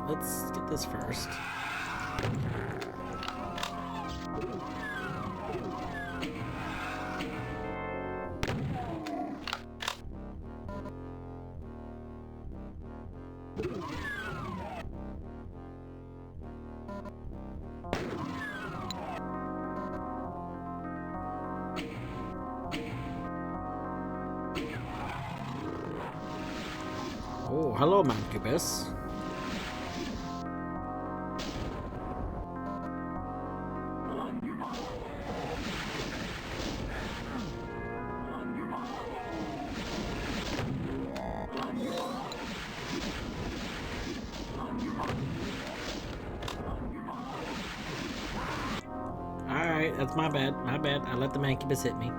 Let's get this first. Oh, hello, Mancubus. Alright, that's my bad. My bad. I let the Mancubus hit me.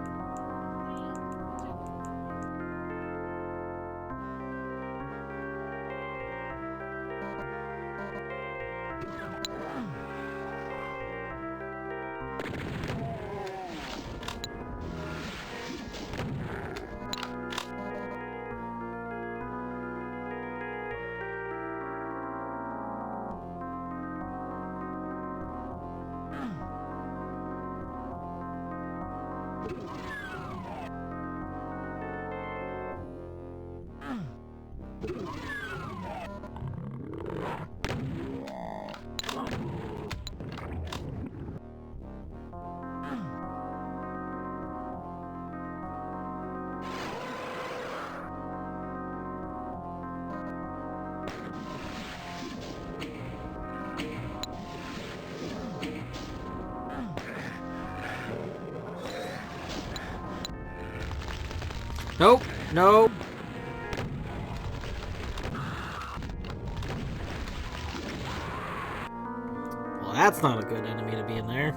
Nope, no. Well, that's not a good enemy to be in there.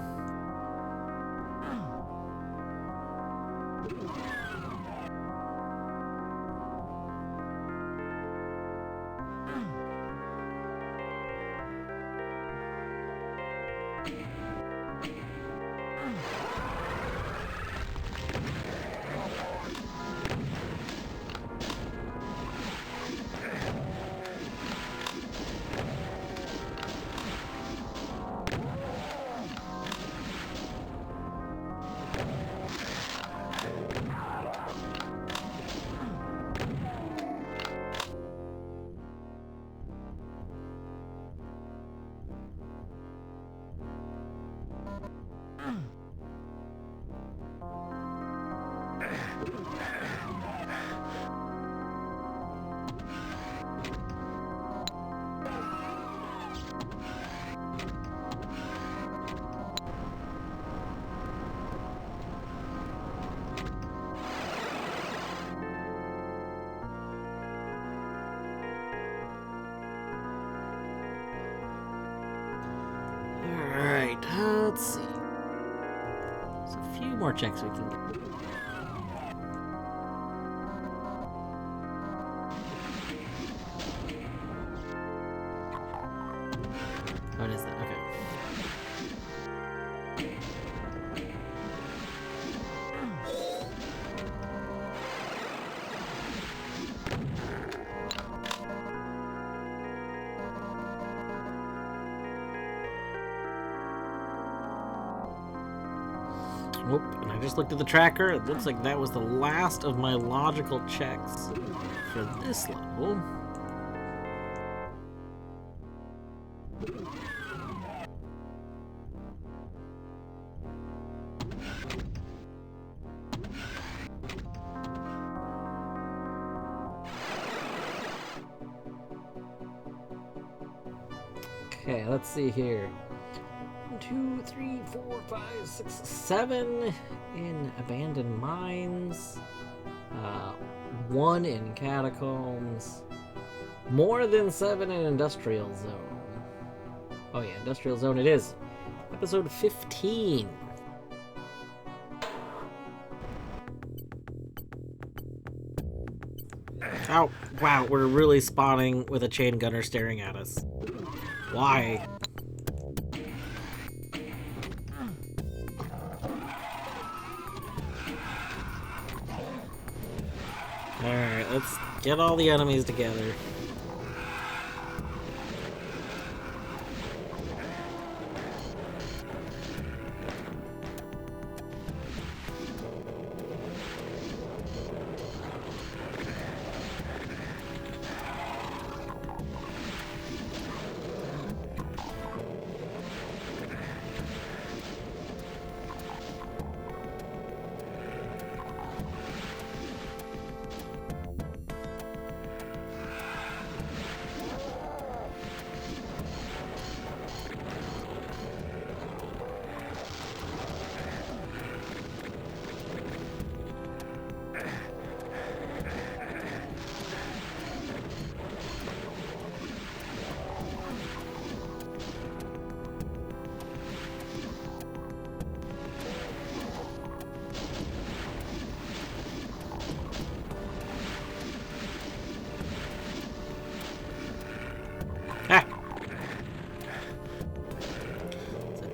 Alright, let's see. There's a few more checks we can get. What is that? Okay. Whoop, and I just looked at the tracker. It looks like that was the last of my logical checks for this level. Okay, let's see here. 1, 2, 3, 4, 5, 6, 7 in abandoned mines. 1 in catacombs. More than 7 in industrial zone. Oh yeah, industrial zone it is. Episode 15. Oh, wow, we're really spawning with a chain gunner staring at us. Why? Alright, let's get all the enemies together.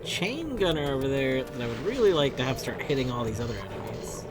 Chain gunner over there that I would really like to have start hitting all these other enemies.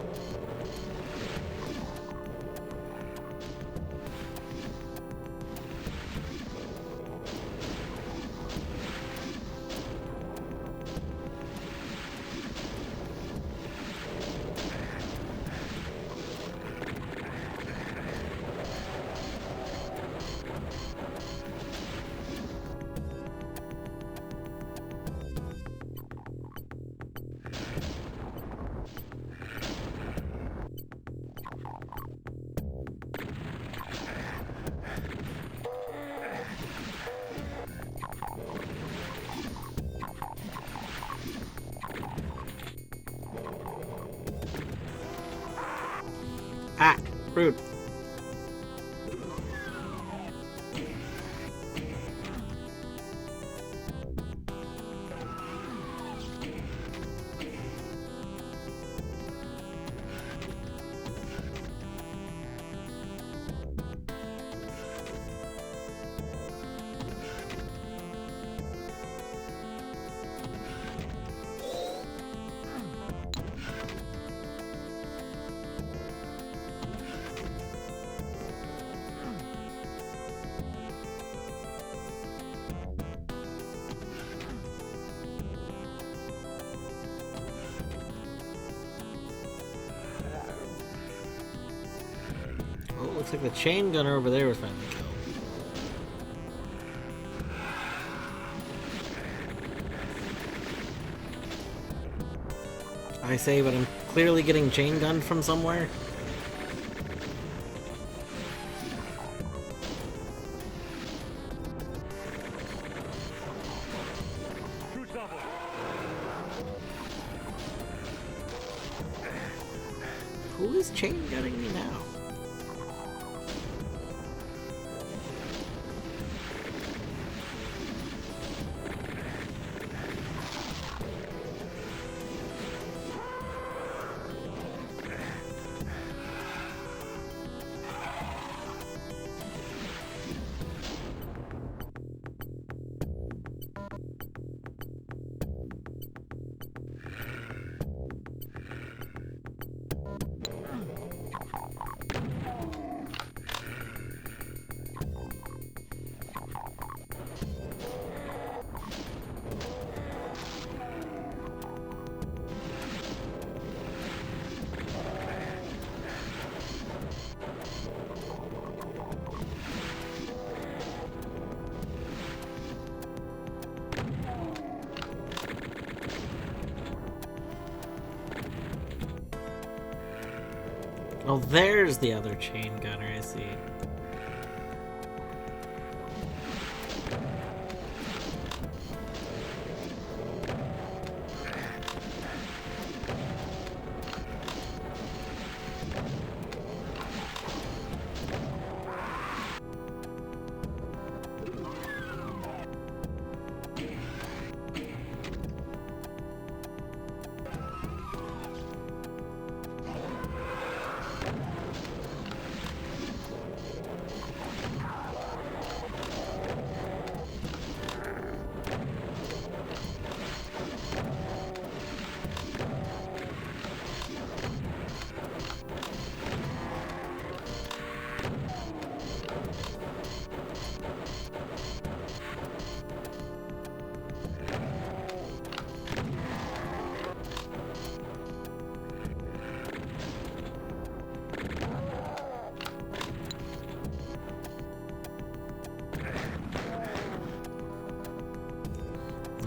Rude. Oh, looks like the chain gunner over there was finally killed. I say, but I'm clearly getting chain gunned from somewhere. Who is chain gunning me now? Oh, there's the other chain gunner, I see.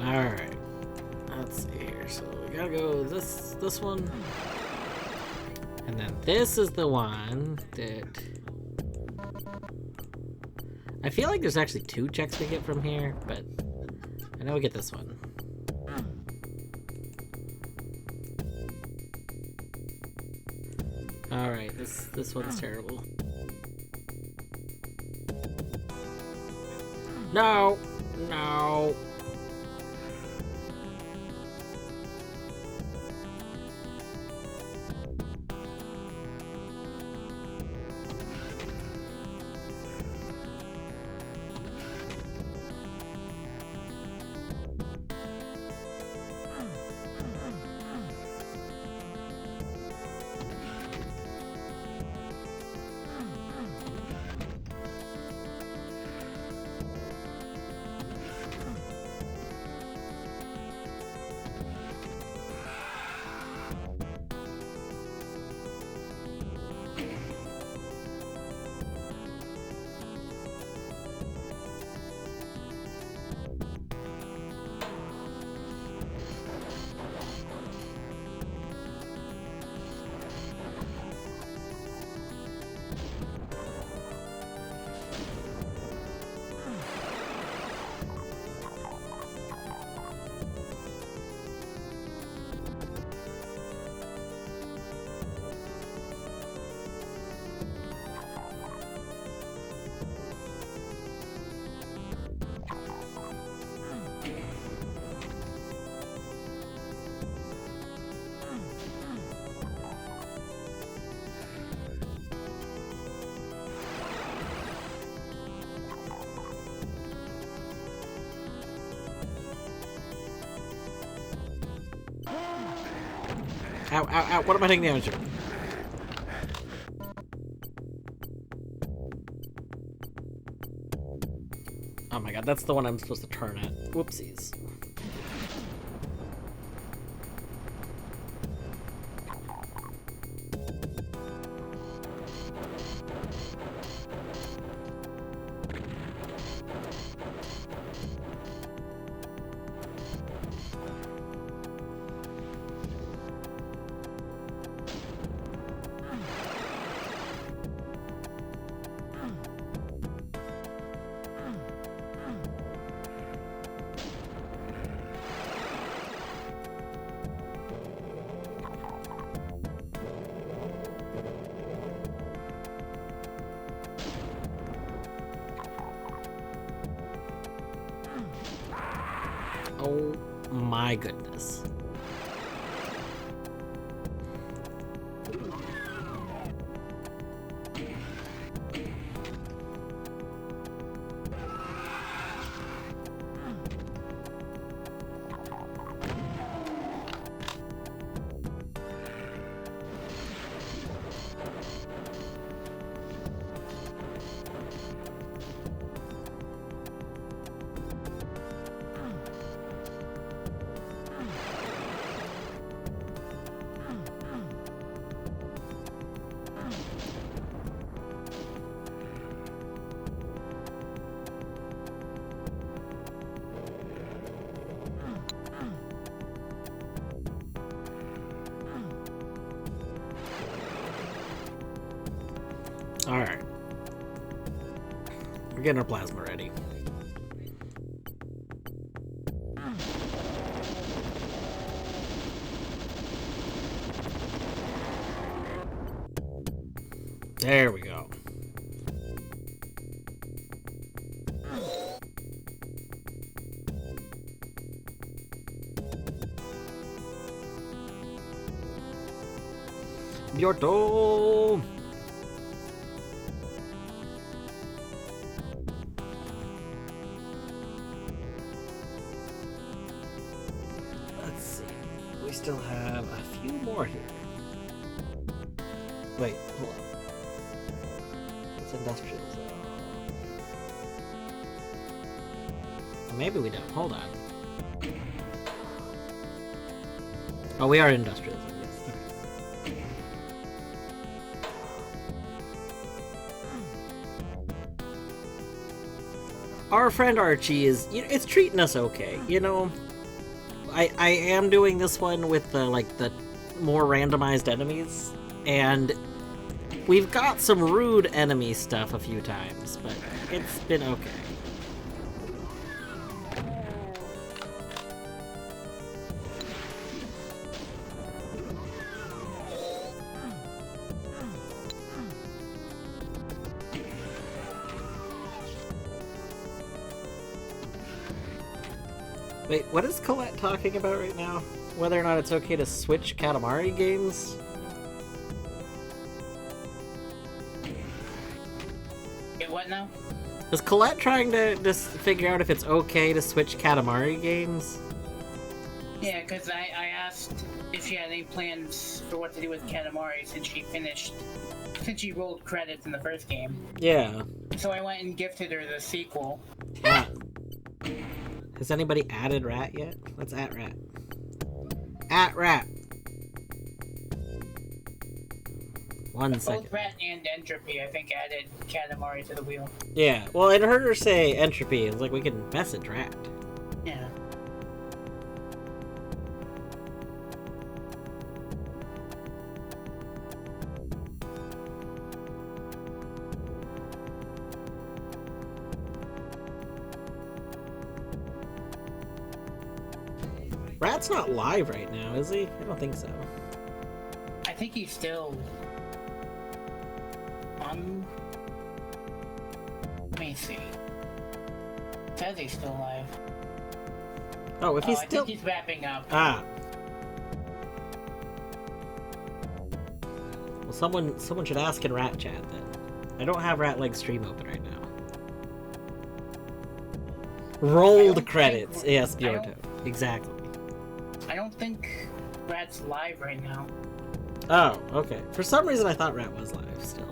Alright. Let's see here. So we gotta go this one. And then this is the one that... I feel like there's actually 2 checks we get from here, but I know we get this one. Alright, this one's terrible. No! No! Ow, ow, ow. What am I taking damage to? Oh my god, that's the one I'm supposed to turn at. Whoopsies. Oh my goodness. Alright. We're getting our plasma ready. There we go. Bjorto! Let's see. We still have a few more here. Wait, hold on. It's industrial zone. Maybe we don't. Hold on. Oh, we are industrial zone. Yes. Okay. Our friend Archie is, it's treating us okay. You know, I am doing this one with the the more randomized enemies, and we've got some rude enemy stuff a few times, but it's been okay. Wait, what is Colette talking about right now? Whether or not it's okay to switch Katamari games? Get what now? Is Colette trying to just figure out if it's okay to switch Katamari games? Yeah, because I asked if she had any plans for what to do with Katamari since she rolled credits in the first game. Yeah. So I went and gifted her the sequel. Yeah. Has anybody added Rat yet? Let's at Rat. At Rat! 1 second. Both Rat and Entropy, I think, added Katamari to the wheel. Yeah, well, I heard her say Entropy. It's like we can message Rat. Yeah. Rat's not live right now, is he? I don't think so. I think he's still on. Let me see. It says he's still alive. Oh, if he's I still... think he's wrapping up. Ah. Well, someone should ask in Rat Chat then. I don't have Rat Leg stream open right now. Rolled credits. Yes, Bjorto. Exactly. I don't think Rat's live right now. Oh, okay. For some reason I thought Rat was live still.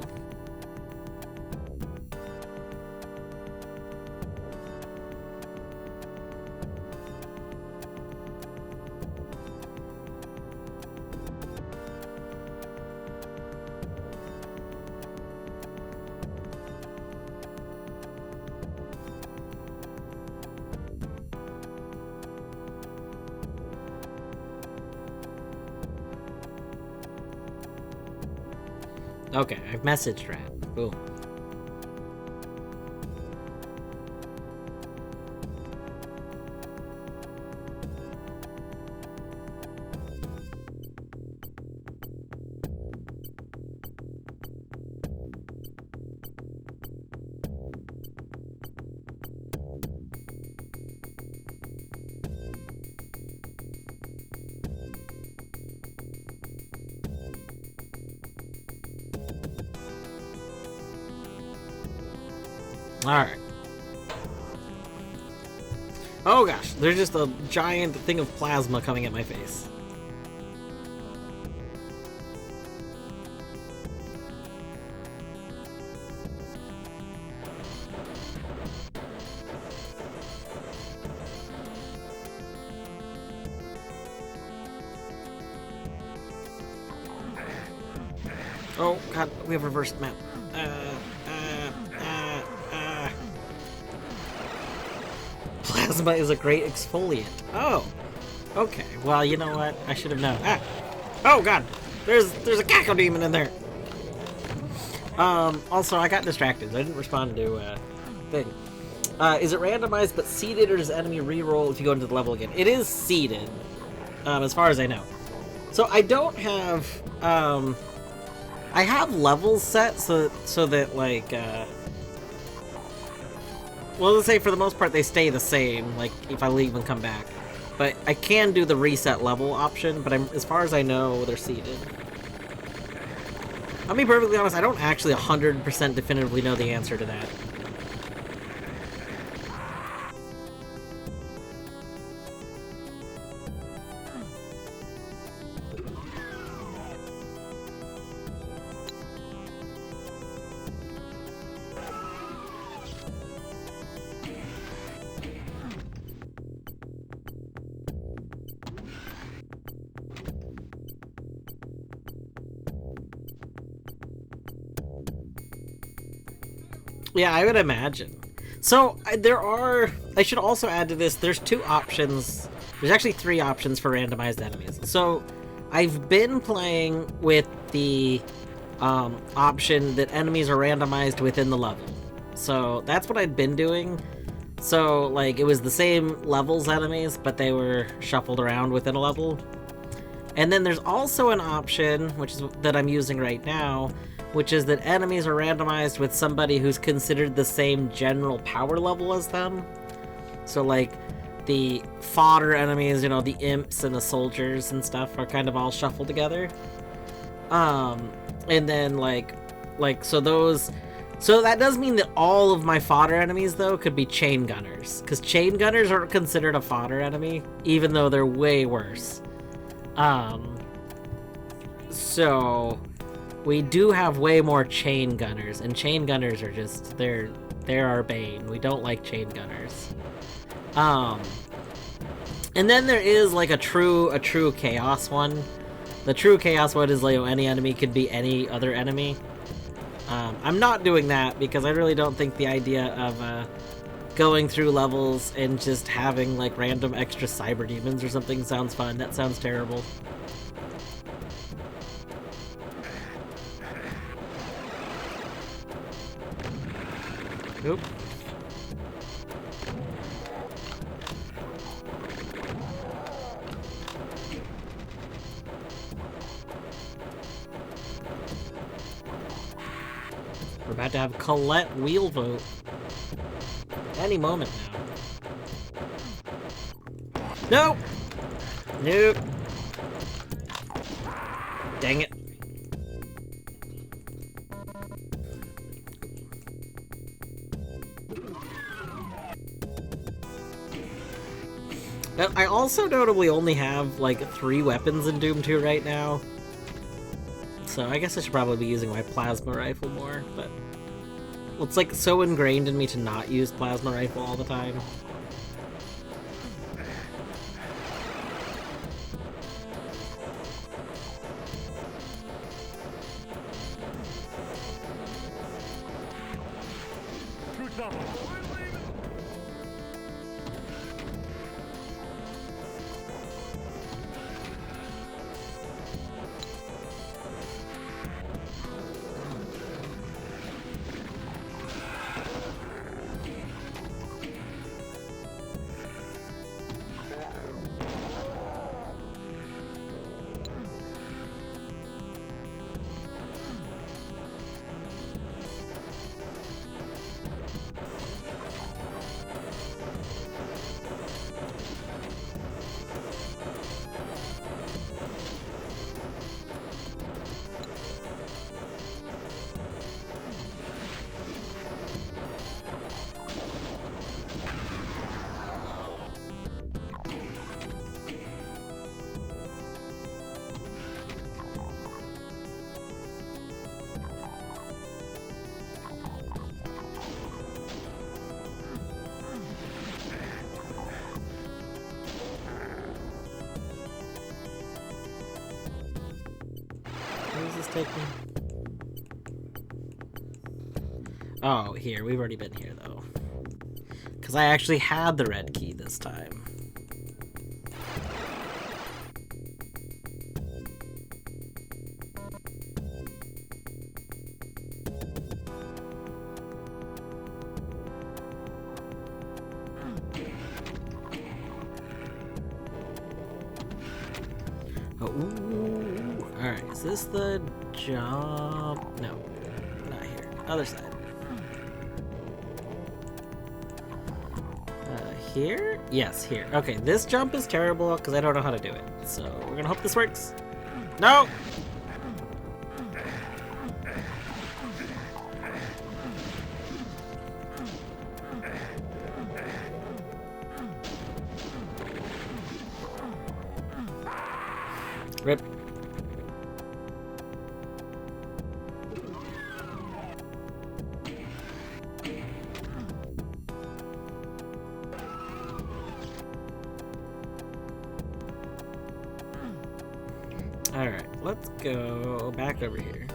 Okay, I've messaged Rat. Boom. Alright. Oh gosh, there's just a giant thing of plasma coming at my face. Oh god, we have reversed map. Plasma is a great exfoliant. Oh, okay. Well, you know what? I should have known. Ah! Oh god, there's a Caco demon in there. Also, I got distracted. I didn't respond to thing. Is it randomized but seeded, or does enemy reroll if you go into the level again? It is seeded, as far as I know. So I don't have I have levels set so that like well, let's say for the most part they stay the same, like if I leave and come back. But I can do the reset level option, but as far as I know, they're seeded. I'll be perfectly honest, I don't actually 100% definitively know the answer to that. Yeah, I would imagine. So, I should also add to this, there's two options. There's actually three options for randomized enemies. So, I've been playing with the option that enemies are randomized within the level. So, that's what I'd been doing. So, like, it was the same levels enemies, but they were shuffled around within a level. And then there's also an option, which is that I'm using right now, which is that enemies are randomized with somebody who's considered the same general power level as them. So like the fodder enemies, you know, the imps and the soldiers and stuff are kind of all shuffled together. And then so that does mean that all of my fodder enemies though could be chain gunners, because chain gunners are considered a fodder enemy, even though they're way worse. So we do have way more chain gunners, and chain gunners are just, they're our bane. We don't like chain gunners. And then there is like a true chaos one. The true chaos one is like any enemy could be any other enemy. I'm not doing that because I really don't think the idea of going through levels and just having like random extra cyber demons or something sounds fun. That sounds terrible. Oop. We're about to have Colette wheel vote any moment now. No! Nope. Dang it. Now, I also notably only have, like, 3 weapons in Doom 2 right now. So I guess I should probably be using my plasma rifle more, but... Well, it's, like, so ingrained in me to not use plasma rifle all the time. Take me. Oh, here. We've already been here, though. Because I actually had the red key this time. Oh, ooh. Alright, is this the jump? No, not here. Other side. Here? Yes, here. Okay, this jump is terrible because I don't know how to do it. So we're gonna hope this works. No! Rip. Alright, let's go back over here.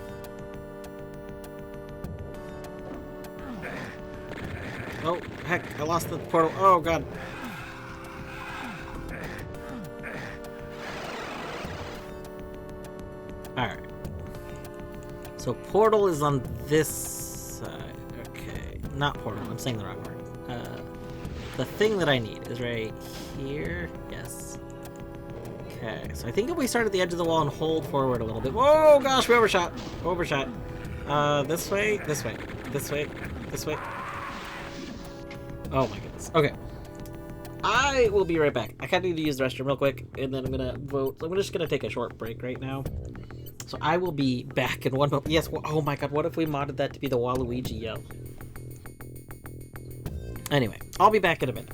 Oh, heck, I lost the portal. Oh, God. Alright. So portal is on this side. Okay. Not portal, I'm saying the wrong word. The thing that I need is right here. Yes. Okay, so I think if we start at the edge of the wall and hold forward a little bit. Whoa, gosh, we overshot. Overshot. This way, this way, this way, this way. Oh my goodness. Okay. I will be right back. I kind of need to use the restroom real quick, and then I'm gonna vote. I'm just gonna take a short break right now. So I will be back in 1 moment. Yes, oh my god, what if we modded that to be the Waluigi yell? Anyway, I'll be back in a minute.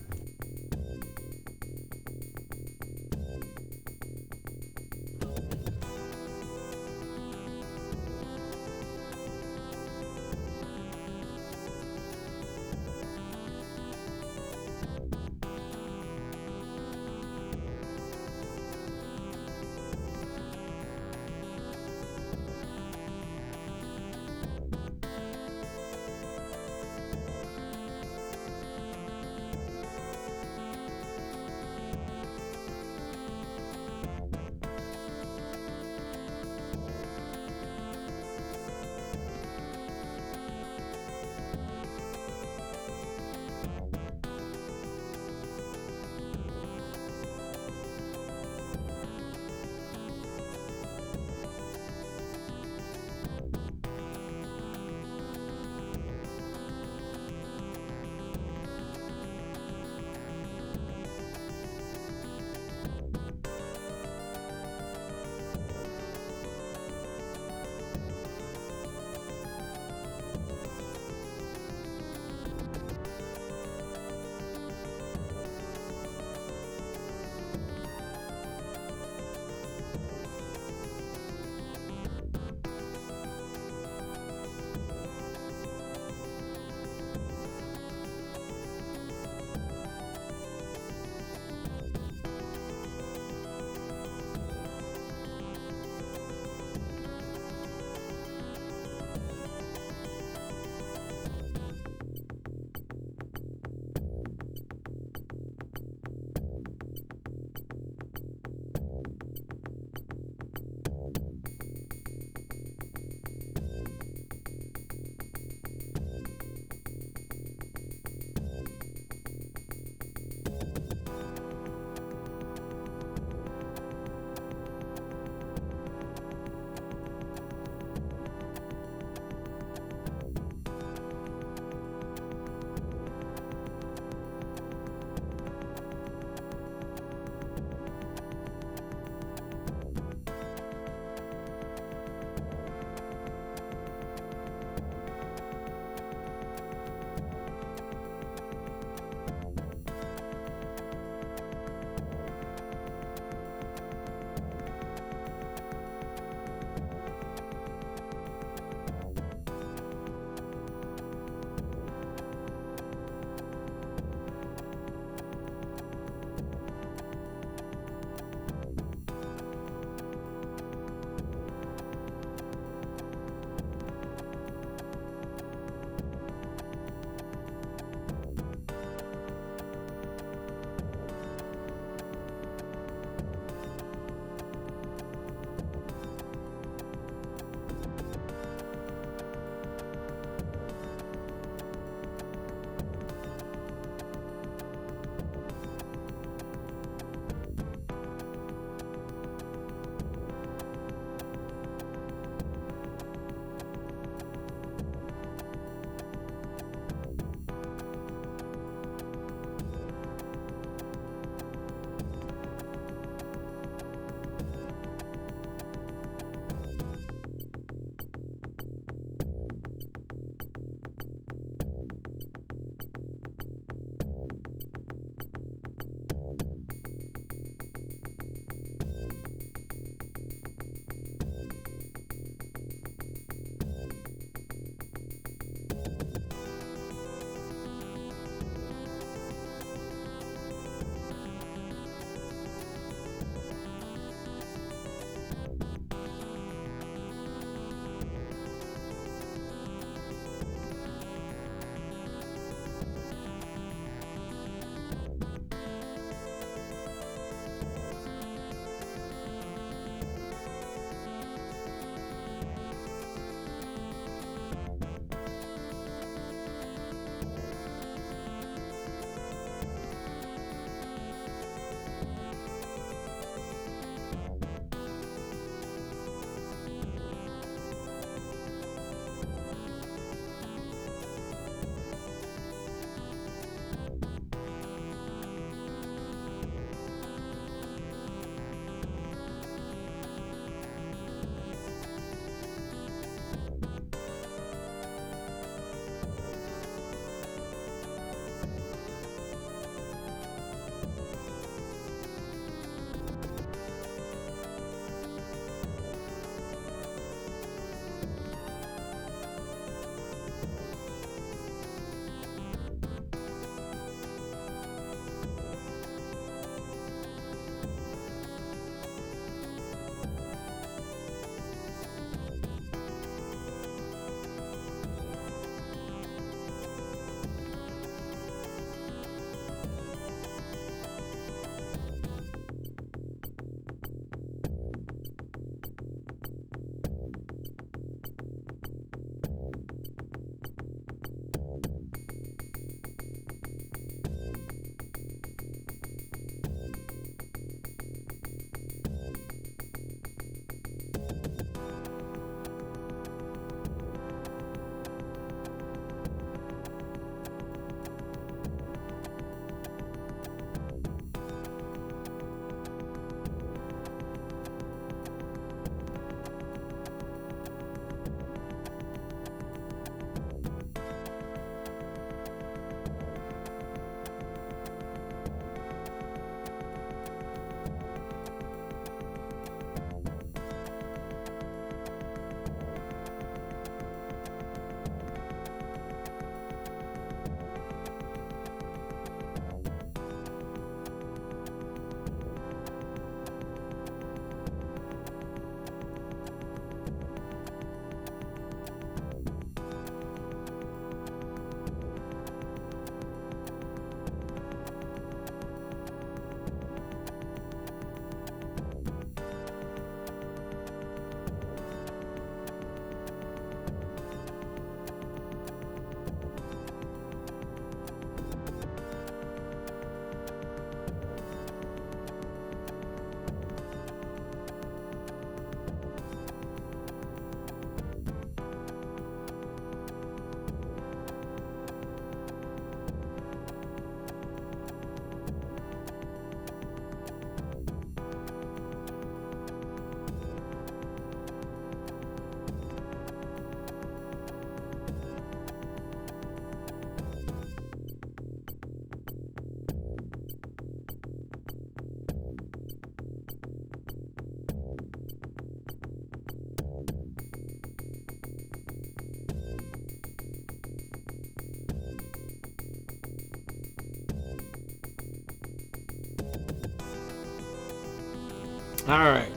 Alright.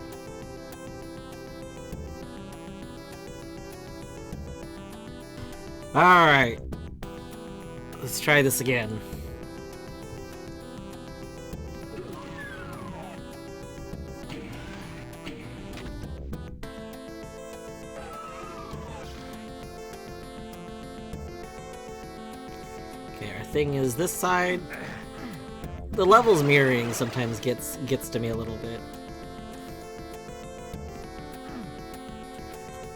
Alright. Let's try this again. Okay, our thing is this side. The levels mirroring sometimes gets to me a little bit.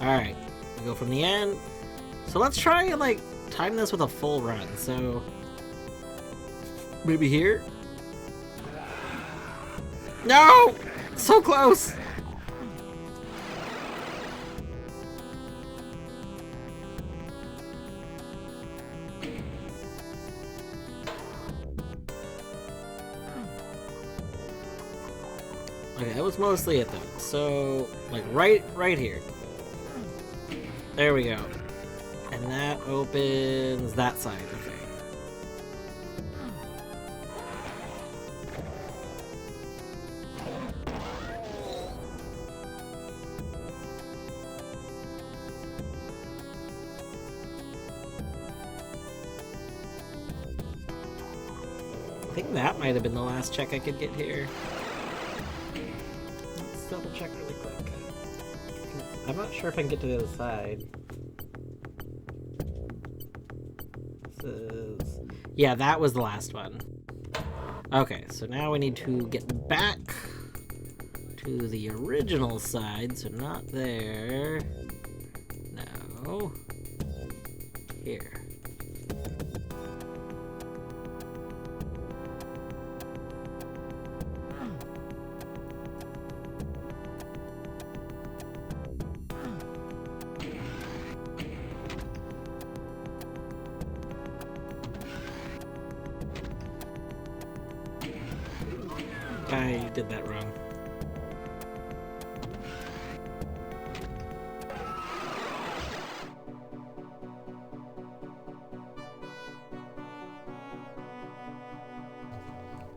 Alright, we go from the end. So let's try and like time this with a full run. So maybe here. No! So close! Okay, that was mostly it though. So like right here. There we go. And that opens that side, okay. I think that might have been the last check I could get here. Let's double check really quick. I'm not sure if I can get to the other side. Yeah, that was the last one. Okay, so now we need to get back to the original side, so not there. No. Here. I did that wrong.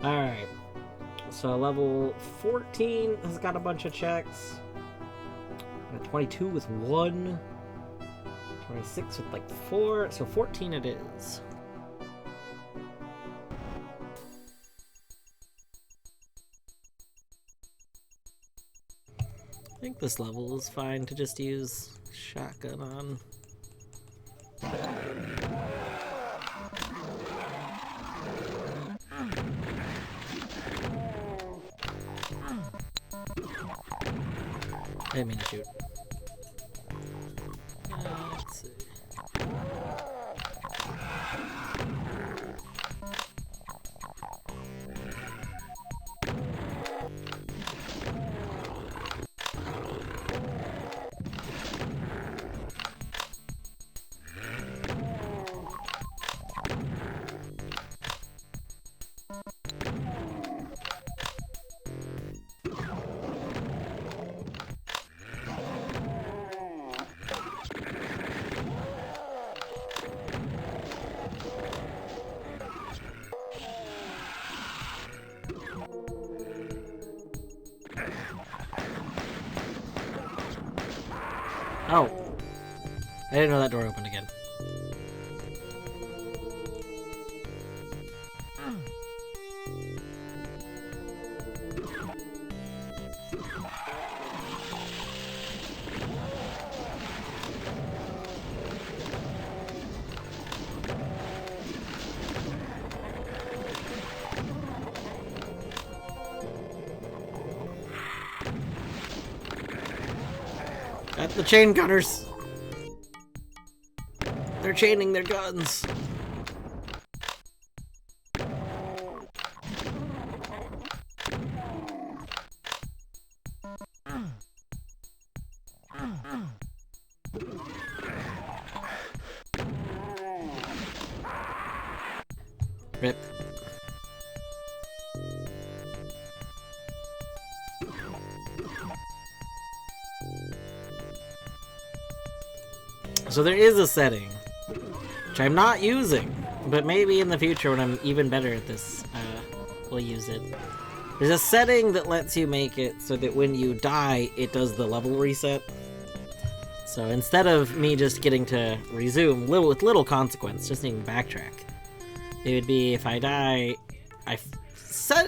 Alright. So level 14 has got a bunch of checks. 22 with 1. 26 with like 4. So 14 it is. I think this level is fine to just use shotgun on. I didn't mean to shoot. Let's see. Oh! I didn't know that door opened again. Got the chain gunners! They're chaining their guns! Rip. So there is a setting, which I'm not using, but maybe in the future when I'm even better at this, we'll use it. There's a setting that lets you make it so that when you die, it does the level reset. So instead of me just getting to resume with little consequence, just needing to backtrack, it would be if I die,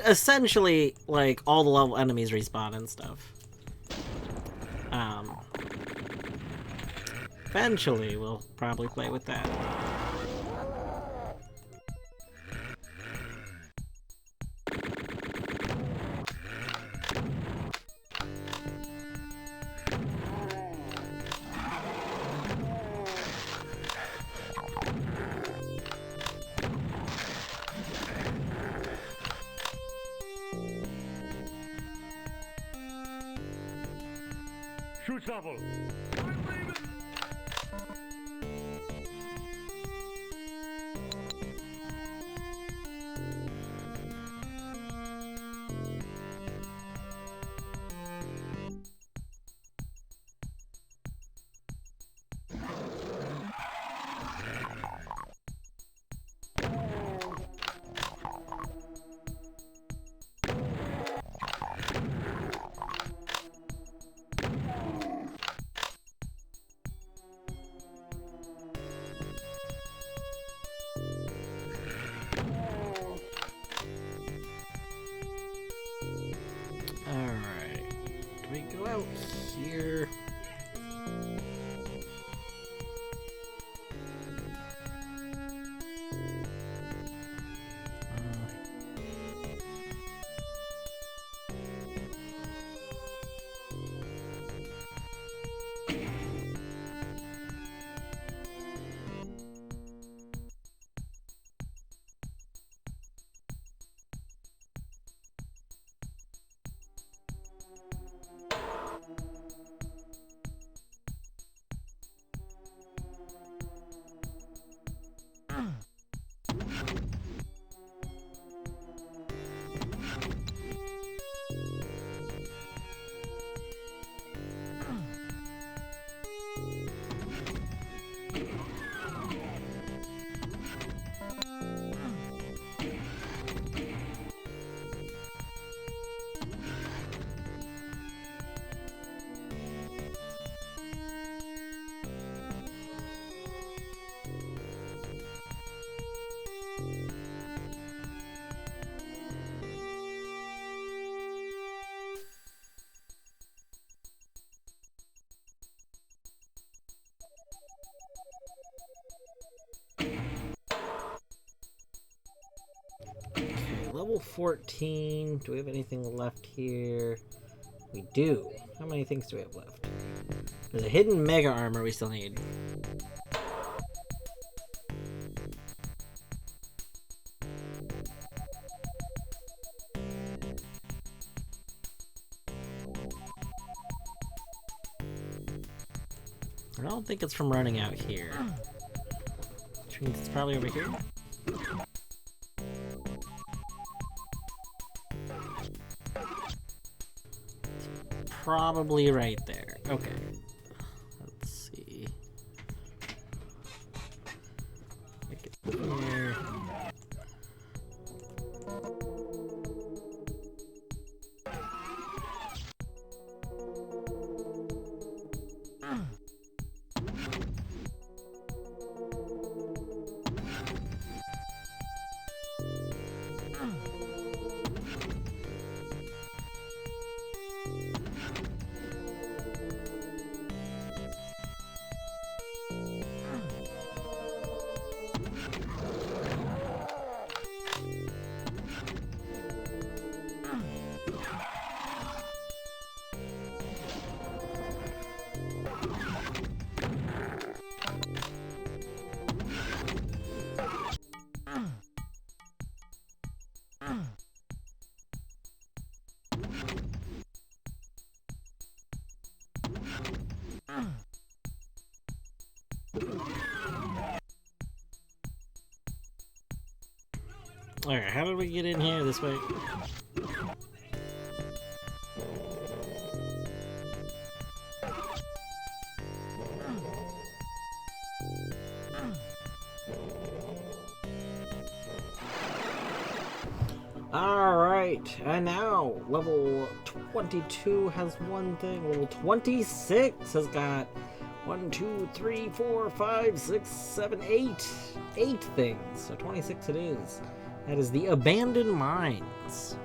essentially, like, all the level enemies respawn and stuff. Eventually, we'll probably play with that. Shoot level. Here. Level 14. Do we have anything left here? We do. How many things do we have left? There's a hidden mega armor we still need. I don't think it's from running out here. Which means it's probably over here. Probably right there. Okay. Let's see. Make it here. Alright, how did we get in here this way? Alright, and now level 22 has one thing. Level 26 has got 1, 2, 3, 4, 5, 6, 7, 8. 8 things. So 26 it is. That is the Abandoned Mines.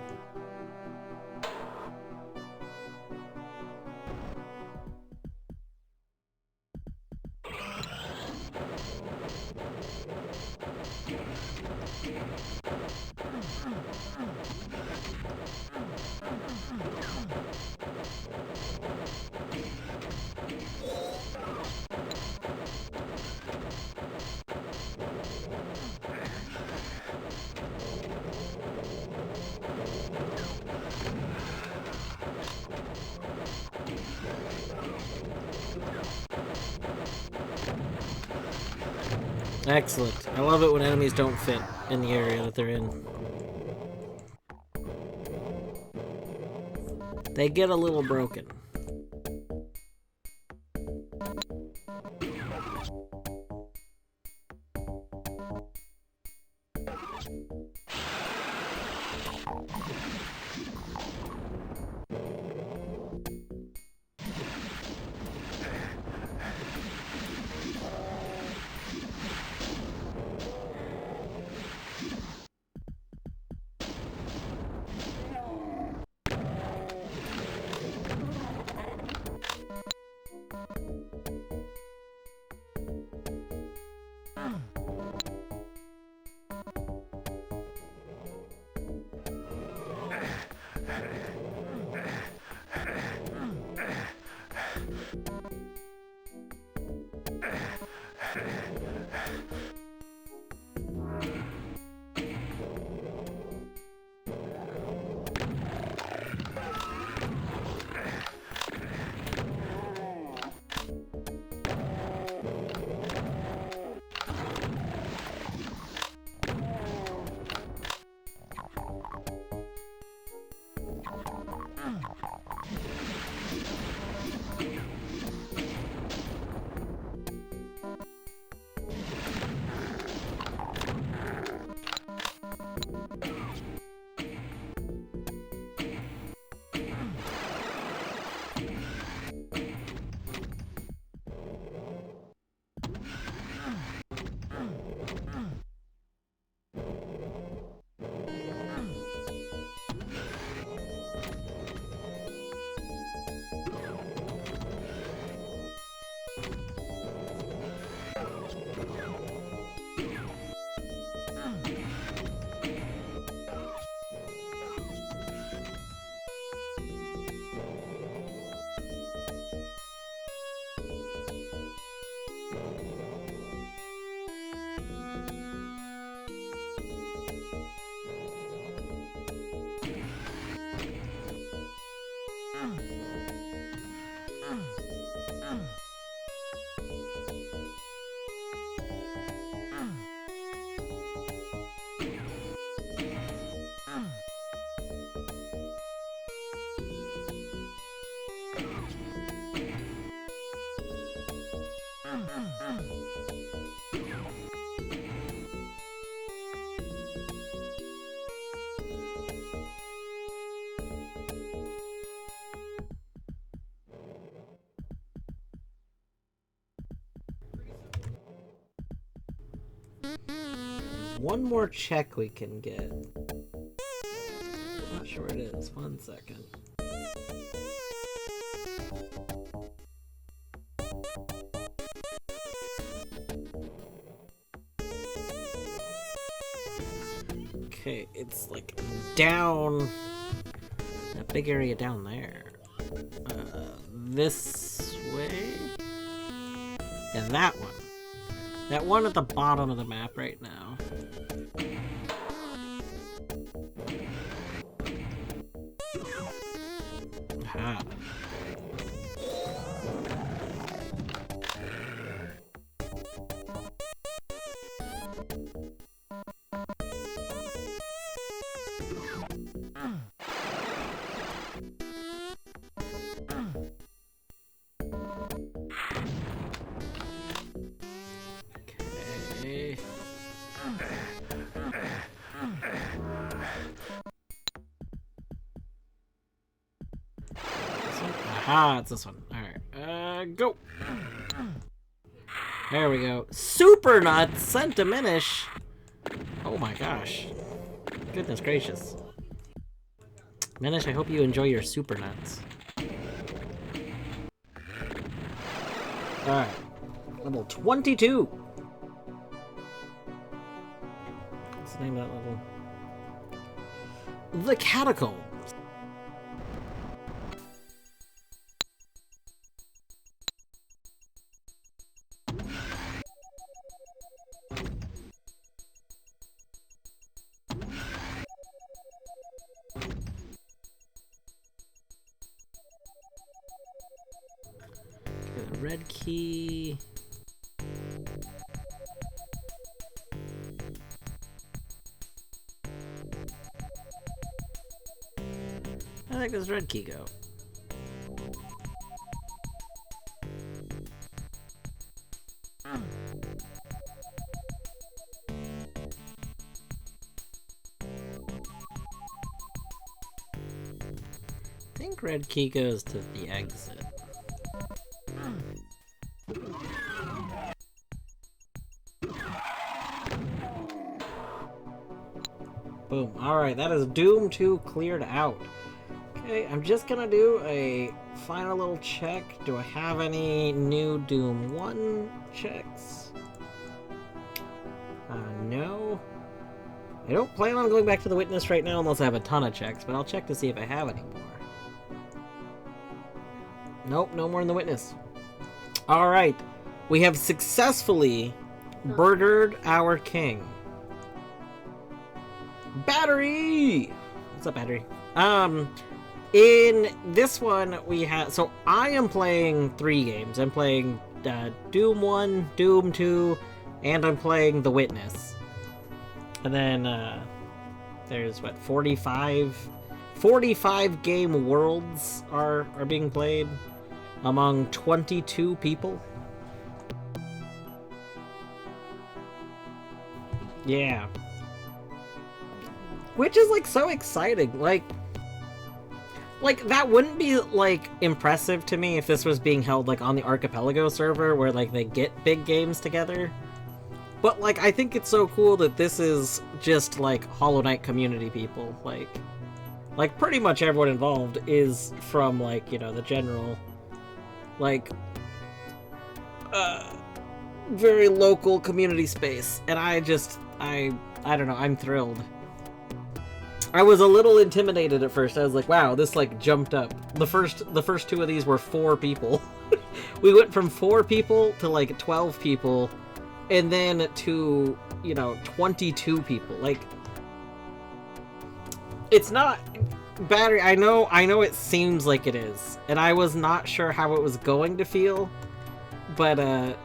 Excellent. I love it when enemies don't fit in the area that they're in. They get a little broken. One more check we can get. Not sure where it is. 1 second. Okay, it's like down that big area down there. This way? And that one. That one at the bottom of the map right now. Aha. Ah, it's this one. Alright, go! There we go. Super nuts sent to Minish! Oh my gosh. Goodness gracious. Minish, I hope you enjoy your super nuts. Alright. Level 22! What's the name of that level? The Catacombs. Okay, the red key. I think this red key go. I think red key goes to the exit. Boom. Alright, that is Doom 2 cleared out. Okay, I'm just gonna do a final little check. Do I have any new Doom 1 checks? No. I don't plan on going back to the Witness right now unless I have a ton of checks, but I'll check to see if I have any more. Nope, no more in the Witness. Alright, we have successfully murdered our king. Battery! What's up, Battery? In this one, we have... So, I am playing 3 games. I'm playing Doom 1, Doom 2, and I'm playing The Witness. And then, there's, what, 45 game worlds are being played among 22 people. Yeah. Which is, like, so exciting. Like, that wouldn't be, like, impressive to me if this was being held, like, on the Archipelago server where, like, they get big games together. But, like, I think it's so cool that this is just, like, Hollow Knight community people. Like, pretty much everyone involved is from, like, you know, the general, like, very local community space. And I don't know, I'm thrilled. I was a little intimidated at first. I was like, wow, this like jumped up. The first 2 of these were 4 people. We went from 4 people to like 12 people, and then to, you know, 22 people. Like, it's not Battery. I know it seems like it is, and I was not sure how it was going to feel, but it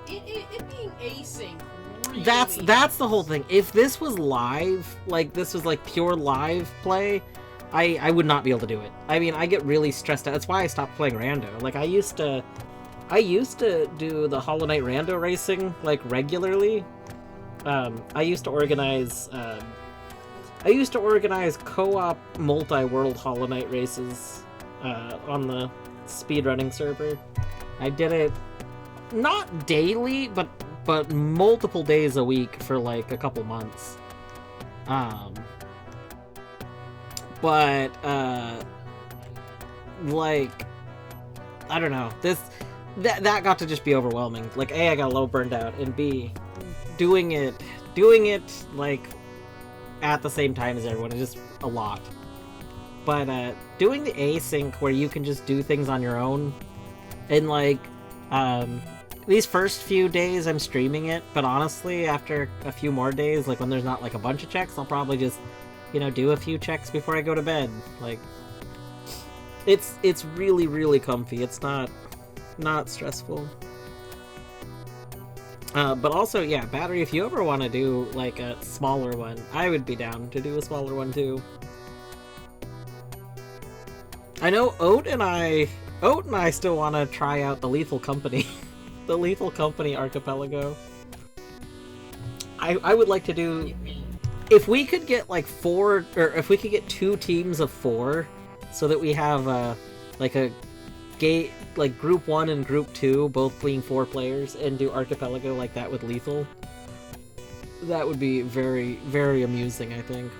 being async. Really that's the whole thing. If this was live, like this was like pure live play, I would not be able to do it. I mean, I get really stressed out. That's why I stopped playing rando. Like I used to do the Hollow Knight rando racing like regularly. I used to organize co-op multi-world Hollow Knight races on the speedrunning server. I did it not daily, but multiple days a week for like a couple months. Like, I don't know, that got to just be overwhelming. Like, A, I got a little burned out, and B, doing it like at the same time as everyone is just a lot. But doing the async where you can just do things on your own, and like these first few days I'm streaming it, but honestly after a few more days, like when there's not like a bunch of checks, I'll probably just, you know, do a few checks before I go to bed. Like, it's really, really comfy. It's not stressful. But also, yeah, Battery, if you ever want to do like a smaller one, I would be down to do a smaller one too. I know Oat and I still want to try out the Lethal Company. The Lethal Company Archipelago. I would like to do... If we could get like 4, or if we could get 2 teams of 4 so that we have like a like group 1 and group 2 both being 4 players and do archipelago like that with lethal. That would be very, very amusing, I think.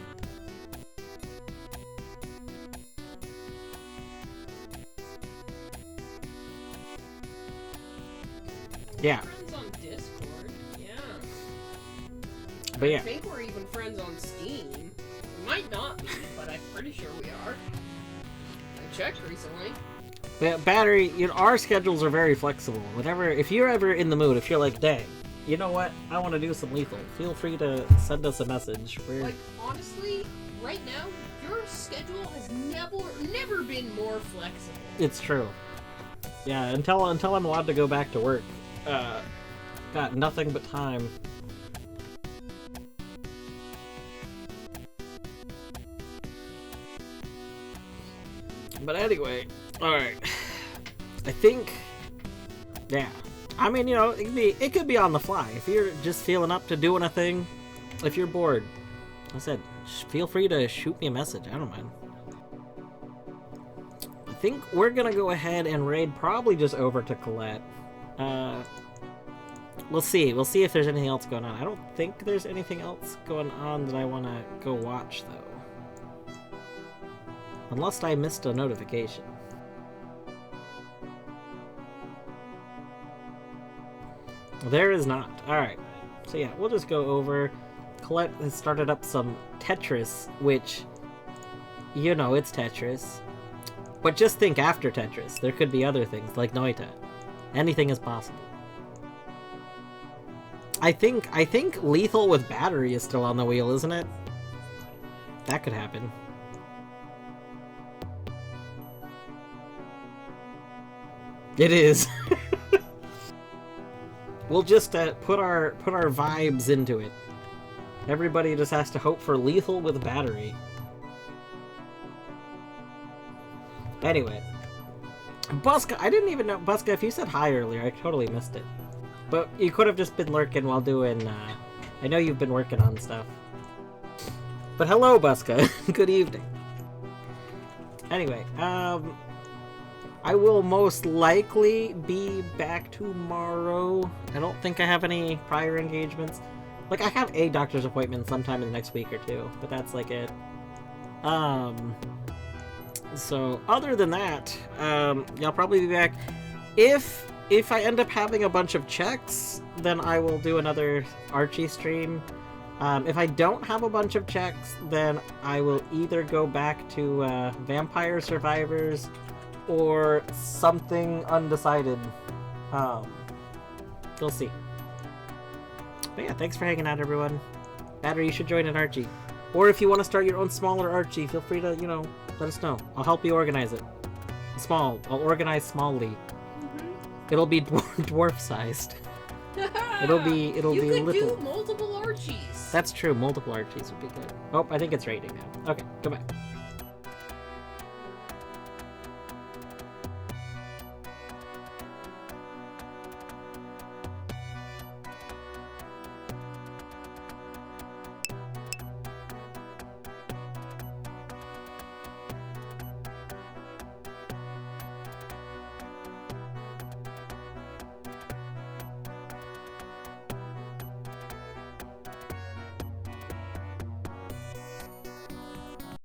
Yeah. Friends on Discord, yeah. But yeah. I think we're even friends on Steam. We might not be, but I'm pretty sure we are. I checked recently. Yeah, battery, you know, our schedules are very flexible. Whatever, if you're ever in the mood, if you're like, dang, you know what, I want to do some lethal, feel free to send us a message. Like, honestly, right now, your schedule has never been more flexible. It's true. Yeah, until I'm allowed to go back to work. Got nothing but time. But anyway, alright. I think, yeah. I mean, you know, it could be on the fly. If you're just feeling up to doing a thing, if you're bored, like I said, feel free to shoot me a message. I don't mind. I think we're gonna go ahead and raid probably just over to Colette. We'll see. We'll see if there's anything else going on. I don't think there's anything else going on that I want to go watch, though. Unless I missed a notification. There is not. Alright. So yeah, we'll just go over. Colette has started up some Tetris, which, you know, it's Tetris. But just think after Tetris. There could be other things, like Noita. Anything is possible. I think lethal with battery is still on the wheel, isn't it? That could happen. It is. We'll just put our vibes into it. Everybody just has to hope for lethal with battery. Anyway, Buska, I didn't even know, Buska, if you said hi earlier, I totally missed it. But you could have just been lurking while doing, I know you've been working on stuff. But hello, Buska. Good evening. Anyway, I will most likely be back tomorrow. I don't think I have any prior engagements. Like, I have a doctor's appointment sometime in the next week or two, but that's like it. So, other than that, I'll probably be back. If I end up having a bunch of checks, then I will do another Archie stream. If I don't have a bunch of checks, then I will either go back to Vampire Survivors or something undecided. We'll see. But yeah, thanks for hanging out, everyone. Battery, you should join an Archie. Or if you want to start your own smaller Archie, feel free to, you know, let us know. I'll help you organize it. I'll organize smallly. It'll be dwarf-sized. It'll be little. You could do multiple Archies. That's true. Multiple Archies would be good. Oh, I think it's raiding now. Okay, goodbye.